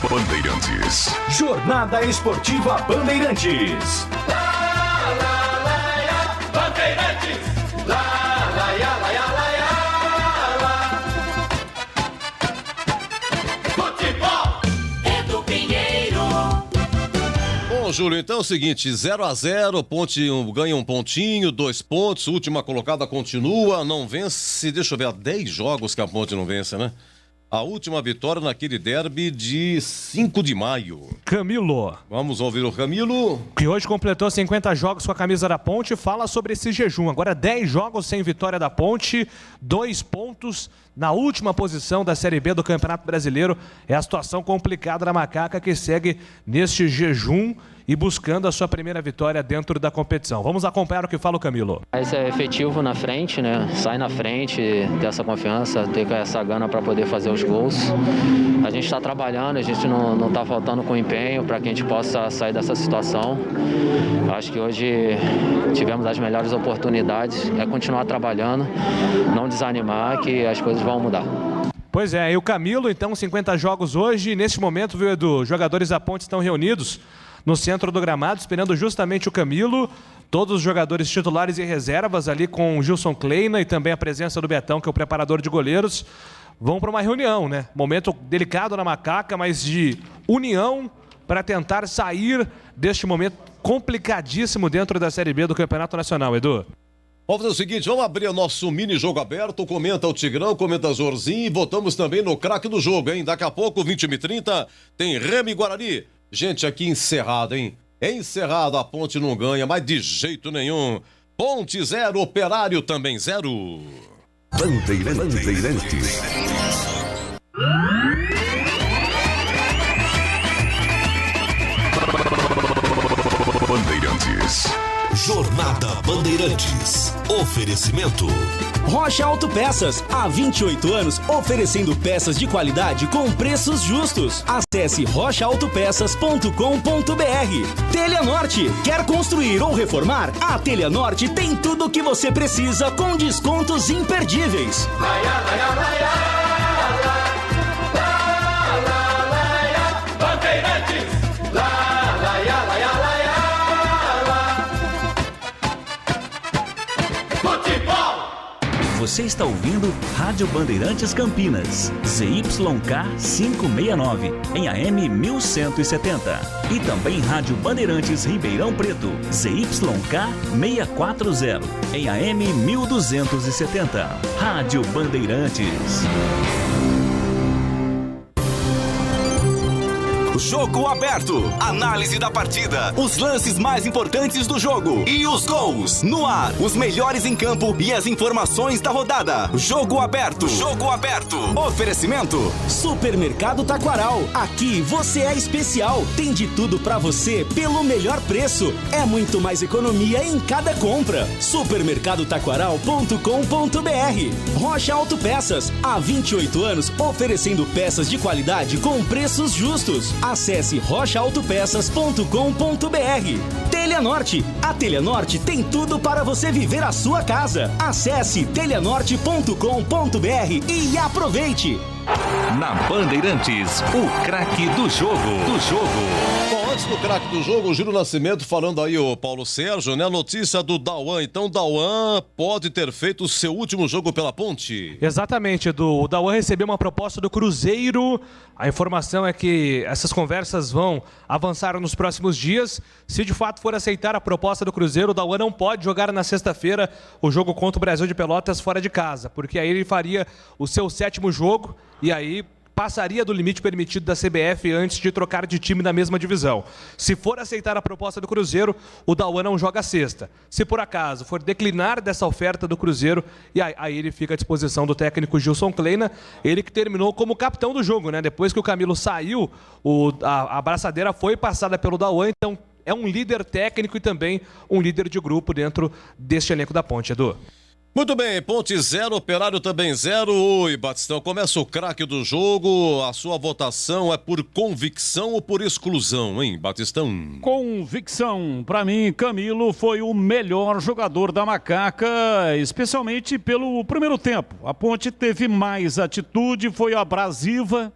Bandeirantes. Jornada Esportiva Bandeirantes. Bandeirantes. Futebol. Edu Pinheiro. Bom, Júlio, então é o seguinte, 0-0, Ponte ganha um pontinho, 2 pontos, última colocada continua, não vence, deixa eu ver, há 10 jogos que a Ponte não vence, né? A última vitória naquele derby de 5 de maio. Camilo. Vamos ouvir o Camilo. Que hoje completou 50 jogos com a camisa da Ponte, fala sobre esse jejum. Agora 10 jogos sem vitória da Ponte, 2 pontos na última posição da Série B do Campeonato Brasileiro. É a situação complicada da Macaca que segue neste jejum e buscando a sua primeira vitória dentro da competição. Vamos acompanhar o que fala o Camilo. Esse é efetivo na frente, né? Sai na frente, ter essa confiança, ter essa gana para poder fazer os gols. A gente está trabalhando, a gente não está faltando com empenho para que a gente possa sair dessa situação. Acho que hoje tivemos as melhores oportunidades, é continuar trabalhando, não desanimar que as coisas vão mudar. Pois é, e o Camilo, então, 50 jogos hoje. Neste momento, viu, Edu, os jogadores da Ponte estão reunidos no centro do gramado, esperando justamente o Camilo. Todos os jogadores titulares e reservas ali com o Gilson Kleina e também a presença do Betão, que é o preparador de goleiros, vão para uma reunião, né? Momento delicado na Macaca, mas de união para tentar sair deste momento complicadíssimo dentro da Série B do Campeonato Nacional, Edu. Vamos fazer o seguinte, vamos abrir o nosso mini jogo aberto, comenta o Tigrão, comenta a Zorzinho e votamos também no craque do jogo, hein? Daqui a pouco, 20h30, tem Remo e Guarani. Gente, aqui encerrado, hein? Encerrado, a Ponte não ganha, mas de jeito nenhum. Ponte 0, Operário também 0. Bandeirantes. Jornada Bandeirantes. Oferecimento. Rocha Autopeças, há 28 anos oferecendo peças de qualidade com preços justos. Acesse rochaautopeças.com.br. Teleanorte, quer construir ou reformar? A Teleanorte tem tudo o que você precisa com descontos imperdíveis. Bandeirantes. Você está ouvindo Rádio Bandeirantes Campinas, ZYK 569, em AM 1170. E também Rádio Bandeirantes Ribeirão Preto, ZYK 640, em AM 1270. Rádio Bandeirantes. Jogo aberto. Análise da partida. Os lances mais importantes do jogo. E os gols. No ar. Os melhores em campo e as informações da rodada. Jogo aberto. Jogo aberto. Oferecimento. Supermercado Taquaral. Aqui você é especial. Tem de tudo pra você pelo melhor preço. É muito mais economia em cada compra. Supermercadotaquaral.com.br. Rocha Autopeças. Há 28 anos oferecendo peças de qualidade com preços justos. Acesse rochaautopeças.com.br. Teleanorte. A Teleanorte tem tudo para você viver a sua casa. Acesse teleanorte.com.br e aproveite. Na Bandeirantes, o craque do jogo. Bom, antes do craque do jogo, o Giro Nascimento falando aí, o Paulo Sérgio, né? A notícia do Dauan. Então, Dauan pode ter feito o seu último jogo pela Ponte. Exatamente, Edu. O Dauan recebeu uma proposta do Cruzeiro. A informação é que essas conversas vão avançar nos próximos dias. Se de fato for aceitar a proposta do Cruzeiro, o Dauan não pode jogar na sexta-feira o jogo contra o Brasil de Pelotas fora de casa, porque aí ele faria o seu 7º jogo e aí passaria do limite permitido da CBF antes de trocar de time na mesma divisão. Se for aceitar a proposta do Cruzeiro, o Dauan não joga sexta. Se por acaso for declinar dessa oferta do Cruzeiro, e aí ele fica à disposição do técnico Gilson Kleina, ele que terminou como capitão do jogo, né? Depois que o Camilo saiu, a abraçadeira foi passada pelo Dauan, então é um líder técnico e também um líder de grupo dentro deste elenco da Ponte, Edu. Muito bem, Ponte 0, Operário também 0. Oi, Batistão, começa o craque do jogo. A sua votação é por convicção ou por exclusão, hein, Batistão? Convicção. Para mim, Camilo foi o melhor jogador da Macaca, especialmente pelo primeiro tempo. A Ponte teve mais atitude, foi abrasiva,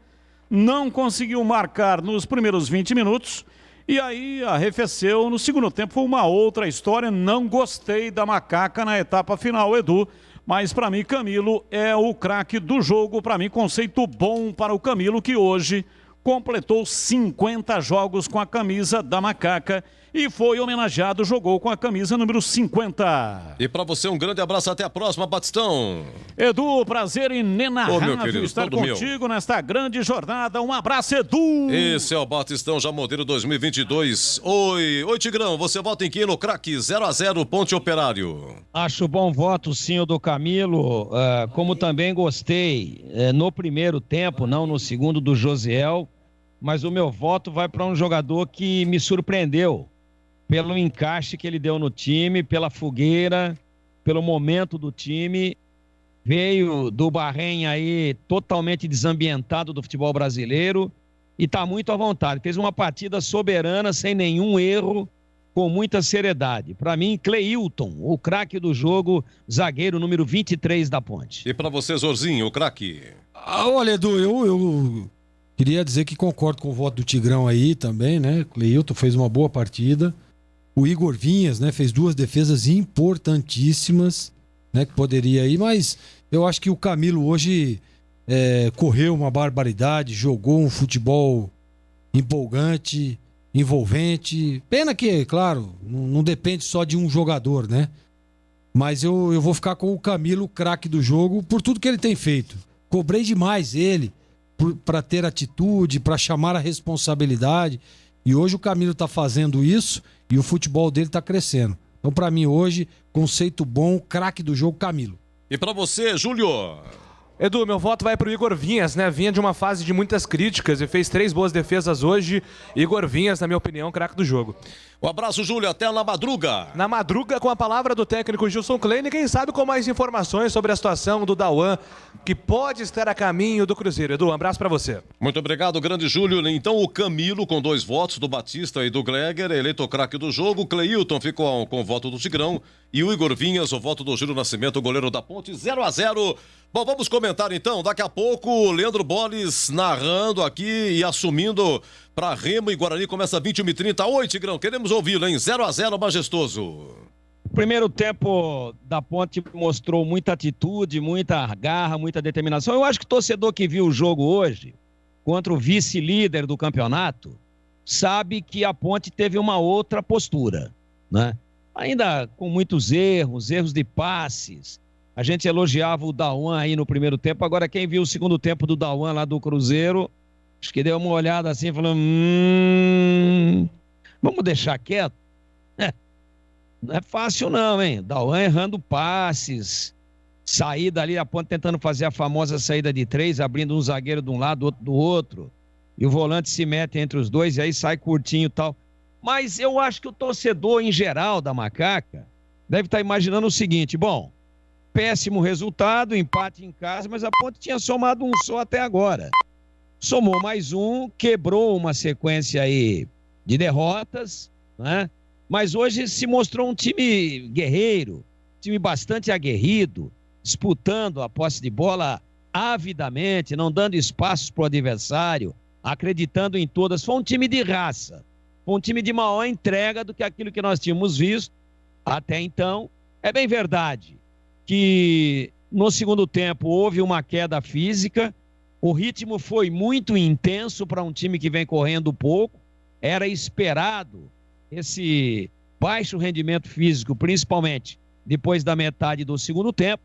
não conseguiu marcar nos primeiros 20 minutos. E aí arrefeceu no segundo tempo, foi uma outra história. Não gostei da Macaca na etapa final, Edu, mas para mim Camilo é o craque do jogo. Para mim, conceito bom para o Camilo, que hoje completou 50 jogos com a camisa da Macaca e foi homenageado, jogou com a camisa número 50. E para você um grande abraço, até a próxima, Batistão. Edu, prazer inenarrável estar meu. contigo nesta grande jornada. Um abraço, Edu. Esse é o Batistão, já modelo 2022. Oi, Tigrão, você vota em quem no craque? 0-0, Ponte Operário. Acho bom voto, sim, o do Camilo, como também gostei no primeiro tempo, não no segundo, do Josiel. mas o meu voto vai para um jogador que me surpreendeu pelo encaixe que ele deu no time, pela fogueira, pelo momento do time. Veio do Bahrein aí totalmente desambientado do futebol brasileiro e está muito à vontade. Fez uma partida soberana, sem nenhum erro, com muita seriedade. Para mim, Cleilton, o craque do jogo, zagueiro número 23 da Ponte. E para você, Zorzinho, o craque? Olha, Edu, eu queria dizer que concordo com o voto do Tigrão aí também, né? Cleilton fez uma boa partida. O Igor Vinhas, né, fez 2 defesas importantíssimas, né, que poderia ir, mas eu acho que o Camilo hoje correu uma barbaridade, jogou um futebol empolgante, envolvente. Pena que, claro, não depende só de um jogador, né? Mas eu vou ficar com o Camilo, craque do jogo, por tudo que ele tem feito. Cobrei demais ele para ter atitude, para chamar a responsabilidade. E hoje o Camilo está fazendo isso e o futebol dele está crescendo. Então, para mim, hoje, conceito bom, craque do jogo, Camilo. E para você, Júlio? Edu, meu voto vai pro Igor Vinhas, né? Vinha de uma fase de muitas críticas e fez 3 boas defesas hoje. Igor Vinhas, na minha opinião, craque do jogo. Um abraço, Júlio. Até na madruga. Na madruga, com a palavra do técnico Gilson Klein, quem sabe com mais informações sobre a situação do Dauan, que pode estar a caminho do Cruzeiro. Edu, um abraço pra você. Muito obrigado, grande Júlio. Então, o Camilo, com 2 votos, do Batista e do Gleger, eleito o craque do jogo. O Cleilton ficou com o voto do Tigrão. E o Igor Vinhas, o voto do Júlio Nascimento, o goleiro da Ponte, 0-0. Bom, vamos comentar então. Daqui a pouco, o Leandro Boles narrando aqui e assumindo para Remo e Guarani. Começa 21h30. Oi, Tigrão, queremos ouvi-lo, hein? 0-0, majestoso. O primeiro tempo da Ponte mostrou muita atitude, muita garra, muita determinação. Eu acho que o torcedor que viu o jogo hoje, contra o vice-líder do campeonato, sabe que a Ponte teve uma outra postura, né? Ainda com muitos erros de passes. A gente elogiava o Dauan aí no primeiro tempo. Agora, quem viu o segundo tempo do Dauan lá do Cruzeiro, acho que deu uma olhada assim, falando, vamos deixar quieto? Não é fácil não, hein? Dauan errando passes, saída ali, a Ponte tentando fazer a famosa saída de 3, abrindo um zagueiro de um lado, outro do outro, e o volante se mete entre os dois e aí sai curtinho e tal. Mas eu acho que o torcedor em geral da Macaca deve estar imaginando o seguinte, bom, péssimo resultado, empate em casa, mas a Ponte tinha somado um só até agora. Somou mais um, quebrou uma sequência aí de derrotas, né? Mas hoje se mostrou um time guerreiro, time bastante aguerrido, disputando a posse de bola avidamente, não dando espaços para o adversário, acreditando em todas. Foi um time de raça, foi um time de maior entrega do que aquilo que nós tínhamos visto até então. É bem verdade que no segundo tempo houve uma queda física, o ritmo foi muito intenso para um time que vem correndo pouco, era esperado esse baixo rendimento físico, principalmente depois da metade do segundo tempo,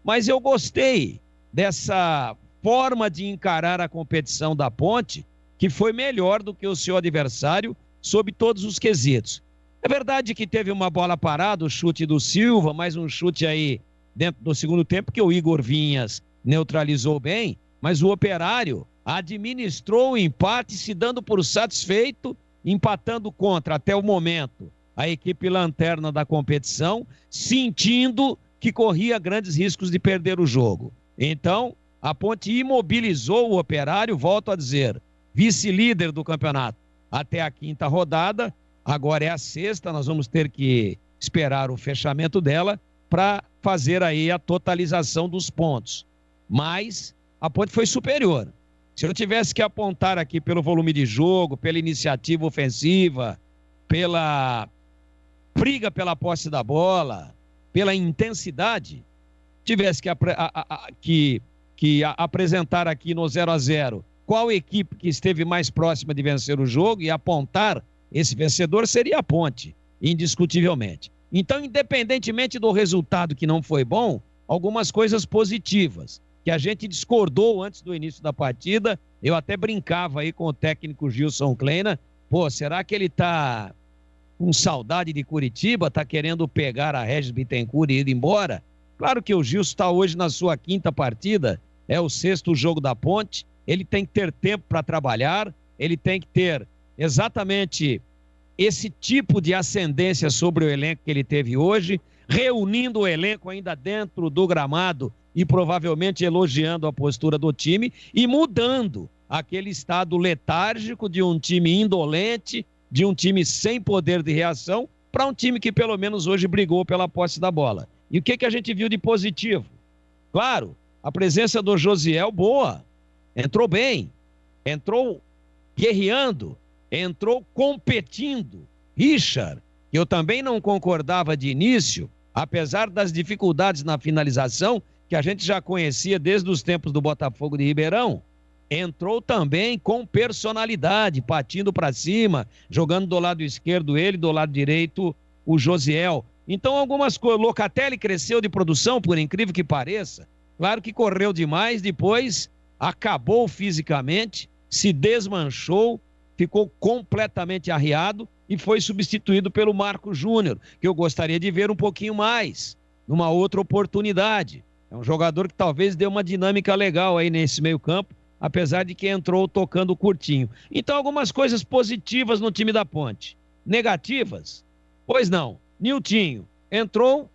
mas eu gostei dessa forma de encarar a competição da Ponte, que foi melhor do que o seu adversário sob todos os quesitos. É verdade que teve uma bola parada, o chute do Silva, mais um chute aí dentro do segundo tempo, que o Igor Vinhas neutralizou bem, mas o Operário administrou o empate, se dando por satisfeito, empatando contra, até o momento, a equipe lanterna da competição, sentindo que corria grandes riscos de perder o jogo. Então, a Ponte imobilizou o Operário, volto a dizer, vice-líder do campeonato até a 5ª rodada, agora é a 6ª, nós vamos ter que esperar o fechamento dela para fazer aí a totalização dos pontos. Mas a Ponte foi superior. Se eu tivesse que apontar aqui pelo volume de jogo, pela iniciativa ofensiva, pela briga pela posse da bola, pela intensidade, tivesse que apresentar aqui no 0-0 qual equipe que esteve mais próxima de vencer o jogo e apontar esse vencedor, seria a Ponte, indiscutivelmente. Então, independentemente do resultado que não foi bom, algumas coisas positivas, que a gente discordou antes do início da partida, eu até brincava aí com o técnico Gilson Kleina, pô, será que ele tá com saudade de Curitiba, tá querendo pegar a Regis Bittencourt e ir embora? Claro que o Gilson está hoje na sua 5ª partida, é o 6º jogo da Ponte, ele tem que ter tempo para trabalhar, ele tem que ter exatamente esse tipo de ascendência sobre o elenco que ele teve hoje, reunindo o elenco ainda dentro do gramado e provavelmente elogiando a postura do time e mudando aquele estado letárgico de um time indolente, de um time sem poder de reação, para um time que pelo menos hoje brigou pela posse da bola. E o que a gente viu de positivo? Claro, a presença do Josiel boa, entrou bem, entrou guerreando, entrou competindo. Richard, que eu também não concordava de início, apesar das dificuldades na finalização, que a gente já conhecia desde os tempos do Botafogo de Ribeirão, entrou também com personalidade, partindo para cima, jogando do lado esquerdo ele, do lado direito o Josiel. Então algumas coisas, Locatelli cresceu de produção, por incrível que pareça, claro que correu demais, depois acabou fisicamente, se desmanchou, ficou completamente arriado e foi substituído pelo Marco Júnior, que eu gostaria de ver um pouquinho mais, numa outra oportunidade. É um jogador que talvez dê uma dinâmica legal aí nesse meio campo, apesar de que entrou tocando curtinho. Então algumas coisas positivas no time da Ponte. Negativas? Pois não. Niltinho entrou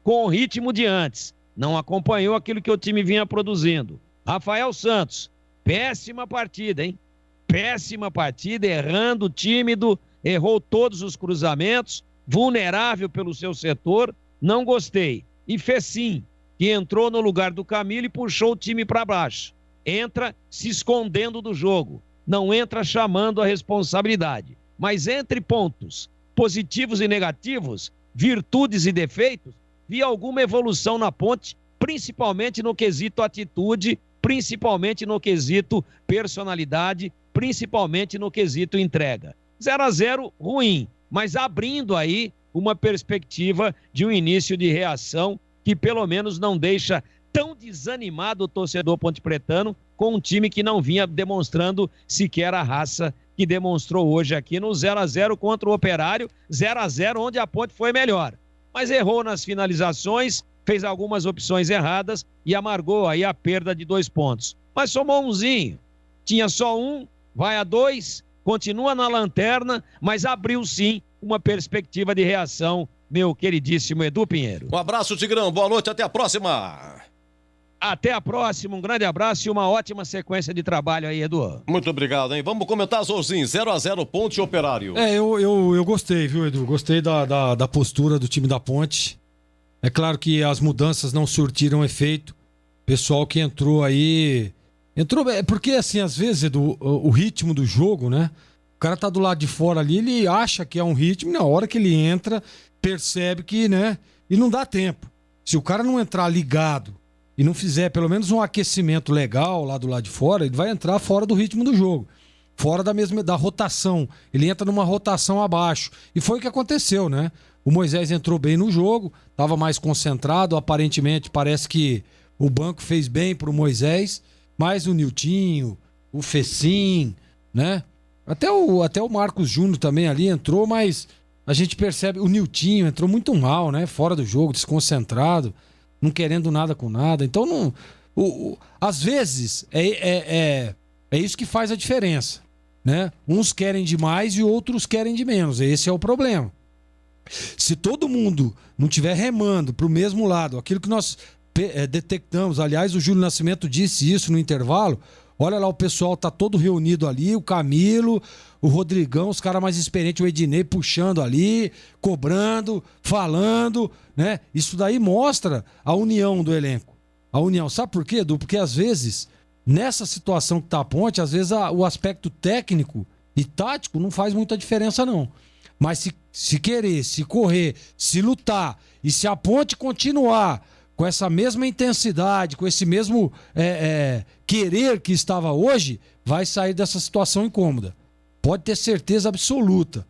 com o ritmo de antes, não acompanhou aquilo que o time vinha produzindo. Rafael Santos, péssima partida, hein? Péssima partida, errando, tímido, errou todos os cruzamentos, vulnerável pelo seu setor, não gostei. E Fecim, que entrou no lugar do Camilo e puxou o time para baixo. Entra se escondendo do jogo, não entra chamando a responsabilidade. Mas entre pontos positivos e negativos, virtudes e defeitos, vi alguma evolução na Ponte, principalmente no quesito atitude, principalmente no quesito personalidade, principalmente no quesito entrega. 0-0 ruim, mas abrindo aí uma perspectiva de um início de reação que pelo menos não deixa tão desanimado o torcedor pontepretano com um time que não vinha demonstrando sequer a raça que demonstrou hoje aqui no 0-0 contra o Operário, 0-0 onde a Ponte foi melhor. Mas errou nas finalizações, fez algumas opções erradas e amargou aí a perda de 2 pontos. Mas somou umzinho, tinha só um, vai a 2, continua na lanterna, mas abriu sim uma perspectiva de reação, meu queridíssimo Edu Pinheiro. Um abraço, Tigrão, boa noite, até a próxima. Até a próxima, um grande abraço e uma ótima sequência de trabalho aí, Edu. Muito obrigado, hein? Vamos comentar, Zorzinho, 0-0 Ponte e Operário. Eu gostei, viu, Edu? Gostei da postura do time da Ponte. É claro que as mudanças não surtiram efeito. Pessoal que entrou aí... Porque, assim, às vezes, Edu, o ritmo do jogo, né? O cara tá do lado de fora ali, ele acha que é um ritmo, na hora que ele entra, percebe que, né? E não dá tempo. Se o cara não entrar ligado e não fizer pelo menos um aquecimento legal lá do lado de fora, ele vai entrar fora do ritmo do jogo, fora da rotação. Ele entra numa rotação abaixo. E foi o que aconteceu, né? O Moisés entrou bem no jogo, estava mais concentrado, aparentemente parece que o banco fez bem pro Moisés, mas o Niltinho, o Fecim, né? Até o Marcos Júnior também ali entrou, mas a gente percebe, o Niltinho entrou muito mal, né? Fora do jogo, desconcentrado, não querendo nada com nada. Então, não, às vezes, é isso que faz a diferença, né? Uns querem demais e outros querem de menos. Esse é o problema. Se todo mundo não estiver remando para o mesmo lado, aquilo que nós detectamos, aliás, o Júlio Nascimento disse isso no intervalo, olha lá, o pessoal tá todo reunido ali, o Camilo, o Rodrigão, os caras mais experientes, o Ednei puxando ali, cobrando, falando, né? Isso daí mostra a união do elenco. A união, sabe por quê, Edu? Porque às vezes, nessa situação que tá a Ponte, às vezes o aspecto técnico e tático não faz muita diferença não. Mas se querer, se correr, se lutar e se a Ponte continuar com essa mesma intensidade, com esse mesmo querer que estava hoje, vai sair dessa situação incômoda. Pode ter certeza absoluta.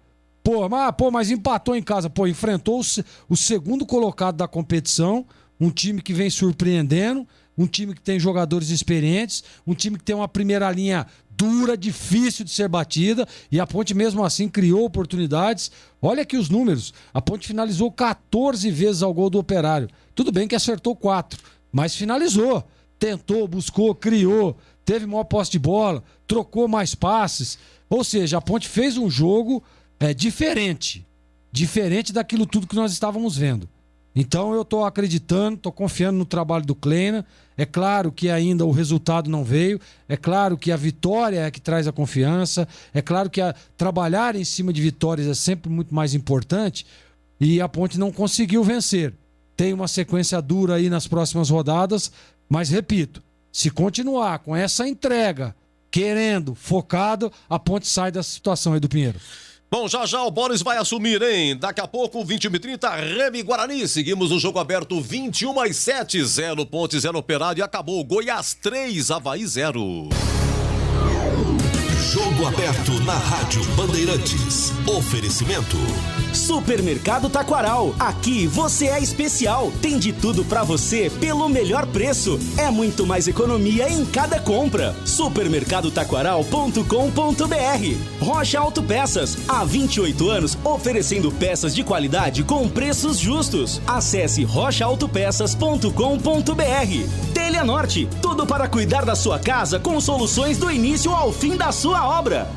Mas empatou em casa. Enfrentou o segundo colocado da competição, um time que vem surpreendendo, um time que tem jogadores experientes, um time que tem uma primeira linha dura, difícil de ser batida, e a Ponte mesmo assim criou oportunidades. Olha aqui os números, a Ponte finalizou 14 vezes ao gol do Operário. Tudo bem que acertou 4, mas finalizou, tentou, buscou, criou, teve maior posse de bola, trocou mais passes, Ou seja, a Ponte fez um jogo diferente daquilo tudo que nós estávamos vendo. Então eu estou acreditando, estou confiando no trabalho do Kleina. É claro que ainda o resultado não veio, é claro que a vitória é que traz a confiança, é claro que trabalhar em cima de vitórias é sempre muito mais importante, e a Ponte não conseguiu vencer. Tem uma sequência dura aí nas próximas rodadas, mas repito, se continuar com essa entrega, querendo, focado, a Ponte sai dessa situação aí do Pinheiro. Bom, já o Boris vai assumir, hein? Daqui a pouco, 21h30, Remy e Guarani. Seguimos no jogo aberto 21-7, 0 Ponte, 0 Operário e acabou. Goiás 3, Avaí 0. Jogo aberto na Rádio Bandeirantes. Oferecimento. Supermercado Taquaral. Aqui você é especial. Tem de tudo pra você pelo melhor preço. É muito mais economia em cada compra. Supermercadotaquaral.com.br. Rocha Autopeças. Há 28 anos oferecendo peças de qualidade com preços justos. Acesse rochaautopeças.com.br. Telha Norte. Tudo para cuidar da sua casa com soluções do início ao fim da sua obra.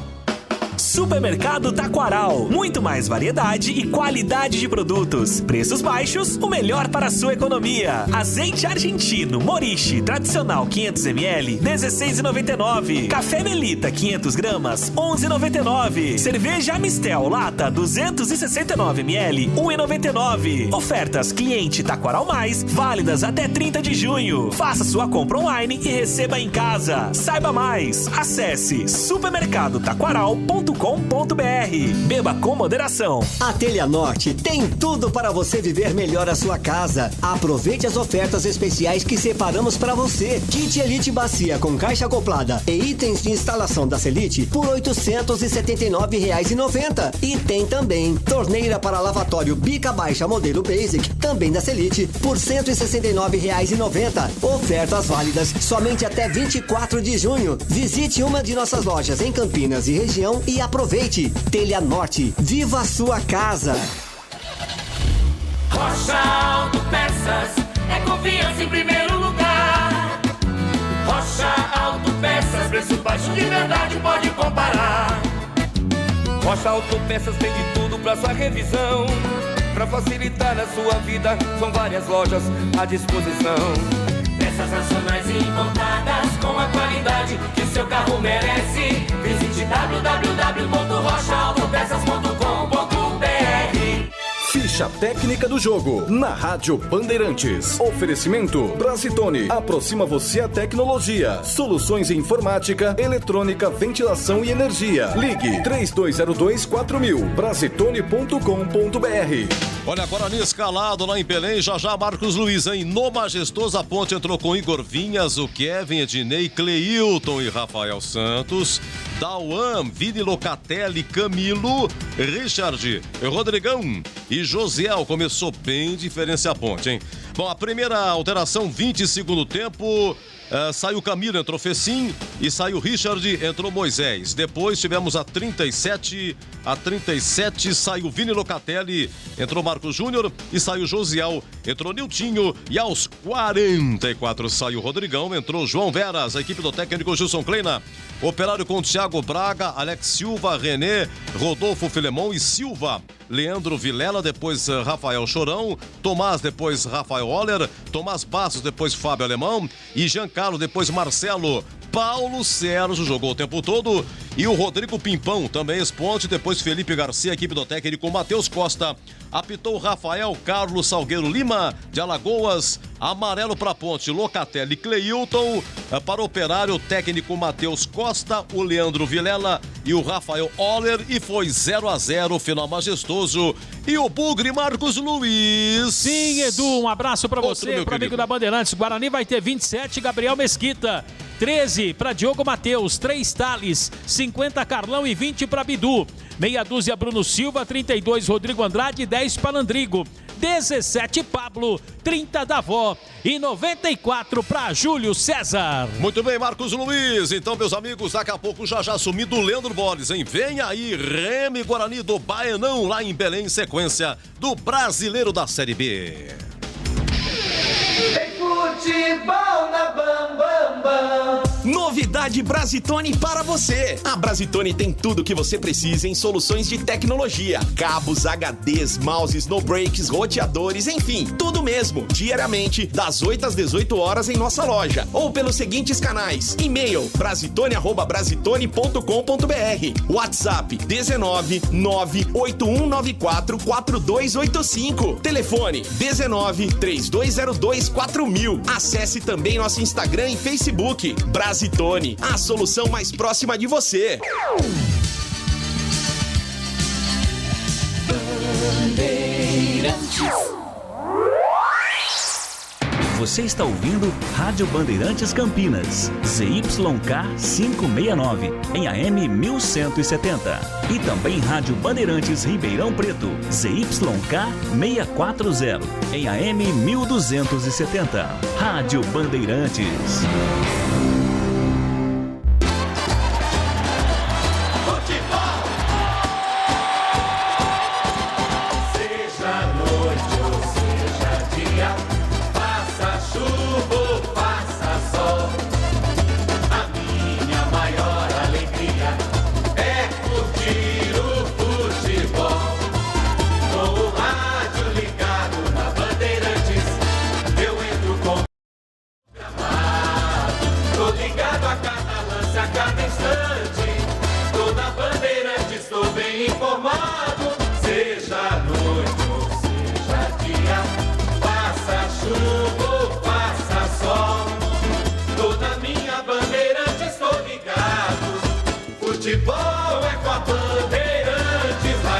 Supermercado Taquaral. Muito mais variedade e qualidade de produtos. Preços baixos, o melhor para a sua economia. Azeite argentino Moriche, tradicional 500ml, R$16,99. Café Melita, 500 gramas, R$11,99. Cerveja Amistel, lata, 269ml, R$1,99. Ofertas Cliente Taquaral Mais, válidas até 30 de junho. Faça sua compra online e receba em casa. Saiba mais. Acesse supermercadotaquaral.com.br. Beba com moderação. A Telha Norte tem tudo para você viver melhor a sua casa. Aproveite as ofertas especiais que separamos para você. Kit Elite Bacia com caixa acoplada e itens de instalação da Selite por R$ 879,90. E tem também torneira para lavatório bica baixa modelo Basic, também da Selite, por R$ 169,90. Ofertas válidas somente até 24 de junho. Visite uma de nossas lojas em Campinas e região e aproveite. Telha Norte, viva a sua casa. Rocha Autopeças, é confiança em primeiro lugar. Rocha Autopeças, preço baixo de verdade, pode comparar. Rocha Autopeças tem de tudo pra sua revisão. Pra facilitar a sua vida, são várias lojas à disposição. Peças nacionais e importadas com a qualidade que o seu carro merece. Visite www.rochaautopeças.com.br. Ficha técnica do jogo na Rádio Bandeirantes. Oferecimento Brasitone. Aproxima você a tecnologia. Soluções em informática, eletrônica, ventilação e energia. Ligue 3202-4000. Brasitone.com.br. Olha, Guarani escalado lá em Belém, já Marcos Luiz, hein? No Majestoso, a Ponte entrou com Igor Vinhas, o Kevin, Ednei, Cleilton e Rafael Santos, Dauan, Vini Locatelli, Camilo, Richard, Rodrigão e Josiel. Começou bem diferente a Ponte, hein? Bom, a primeira alteração, 22º tempo, saiu Camilo, entrou Fecim, e saiu Richard, entrou Moisés. Depois tivemos a 37 saiu Vini Locatelli, entrou Marcos Júnior e saiu Josiel, entrou Niltinho, e aos 44 saiu Rodrigão, entrou João Veras, a equipe do técnico Gilson Kleina. Operário com Thiago Braga, Alex Silva, René, Rodolfo Filemon e Silva. Leandro Vilela, depois Rafael Chorão, Tomás, depois Rafael Oller, Tomás Bastos, depois Fábio Alemão e Giancarlo, depois Marcelo. Paulo Sérgio jogou o tempo todo e o Rodrigo Pimpão, também ex-Ponte, depois Felipe Garcia, equipe do técnico Matheus Costa. Apitou Rafael Carlos Salgueiro Lima, de Alagoas, amarelo para Ponte, Locatelli, Cleilton, para o Operário, técnico Matheus Costa, o Leandro Vilela e o Rafael Oller, e foi 0-0, final majestoso. E o Bugre Marcos Luiz. Sim, Edu, um abraço para você, para amigo da Bandeirantes. Guarani vai ter 27, Gabriel Mesquita. 13 para Diogo Matheus, 3 Thales, 50 Carlão e 20 para Bidu. Meia dúzia Bruno Silva, 32 Rodrigo Andrade, 10 Palandrigo. 17 Pablo, 30 Davó e 94 para Júlio César. Muito bem, Marcos Luiz. Então, meus amigos, daqui a pouco já assumido o Leandro Boles, hein? Vem aí, Remy e Guarani do Baenão, lá em Belém, sequência do Brasileiro da Série B. Tem futebol na Bambam. Novidade Brasitone para você. A Brasitone tem tudo que você precisa em soluções de tecnologia. Cabos, HDs, mouses, no breaks, roteadores, enfim, tudo mesmo. Diariamente, das 8 às 18 horas em nossa loja. Ou pelos seguintes canais. E-mail brasitone@brasitone.com.br. WhatsApp 19 98194 4285. Telefone 19 3202 4000. Acesse também nosso Instagram e Facebook. Brasitone, a solução mais próxima de você. Você está ouvindo Rádio Bandeirantes Campinas, ZYK 569, em AM 1170. E também Rádio Bandeirantes Ribeirão Preto, ZYK 640, em AM 1270. Rádio Bandeirantes. Seja noite ou seja dia, faça chuva ou faça sol, tô na minha bandeirante, estou ligado. Futebol é com a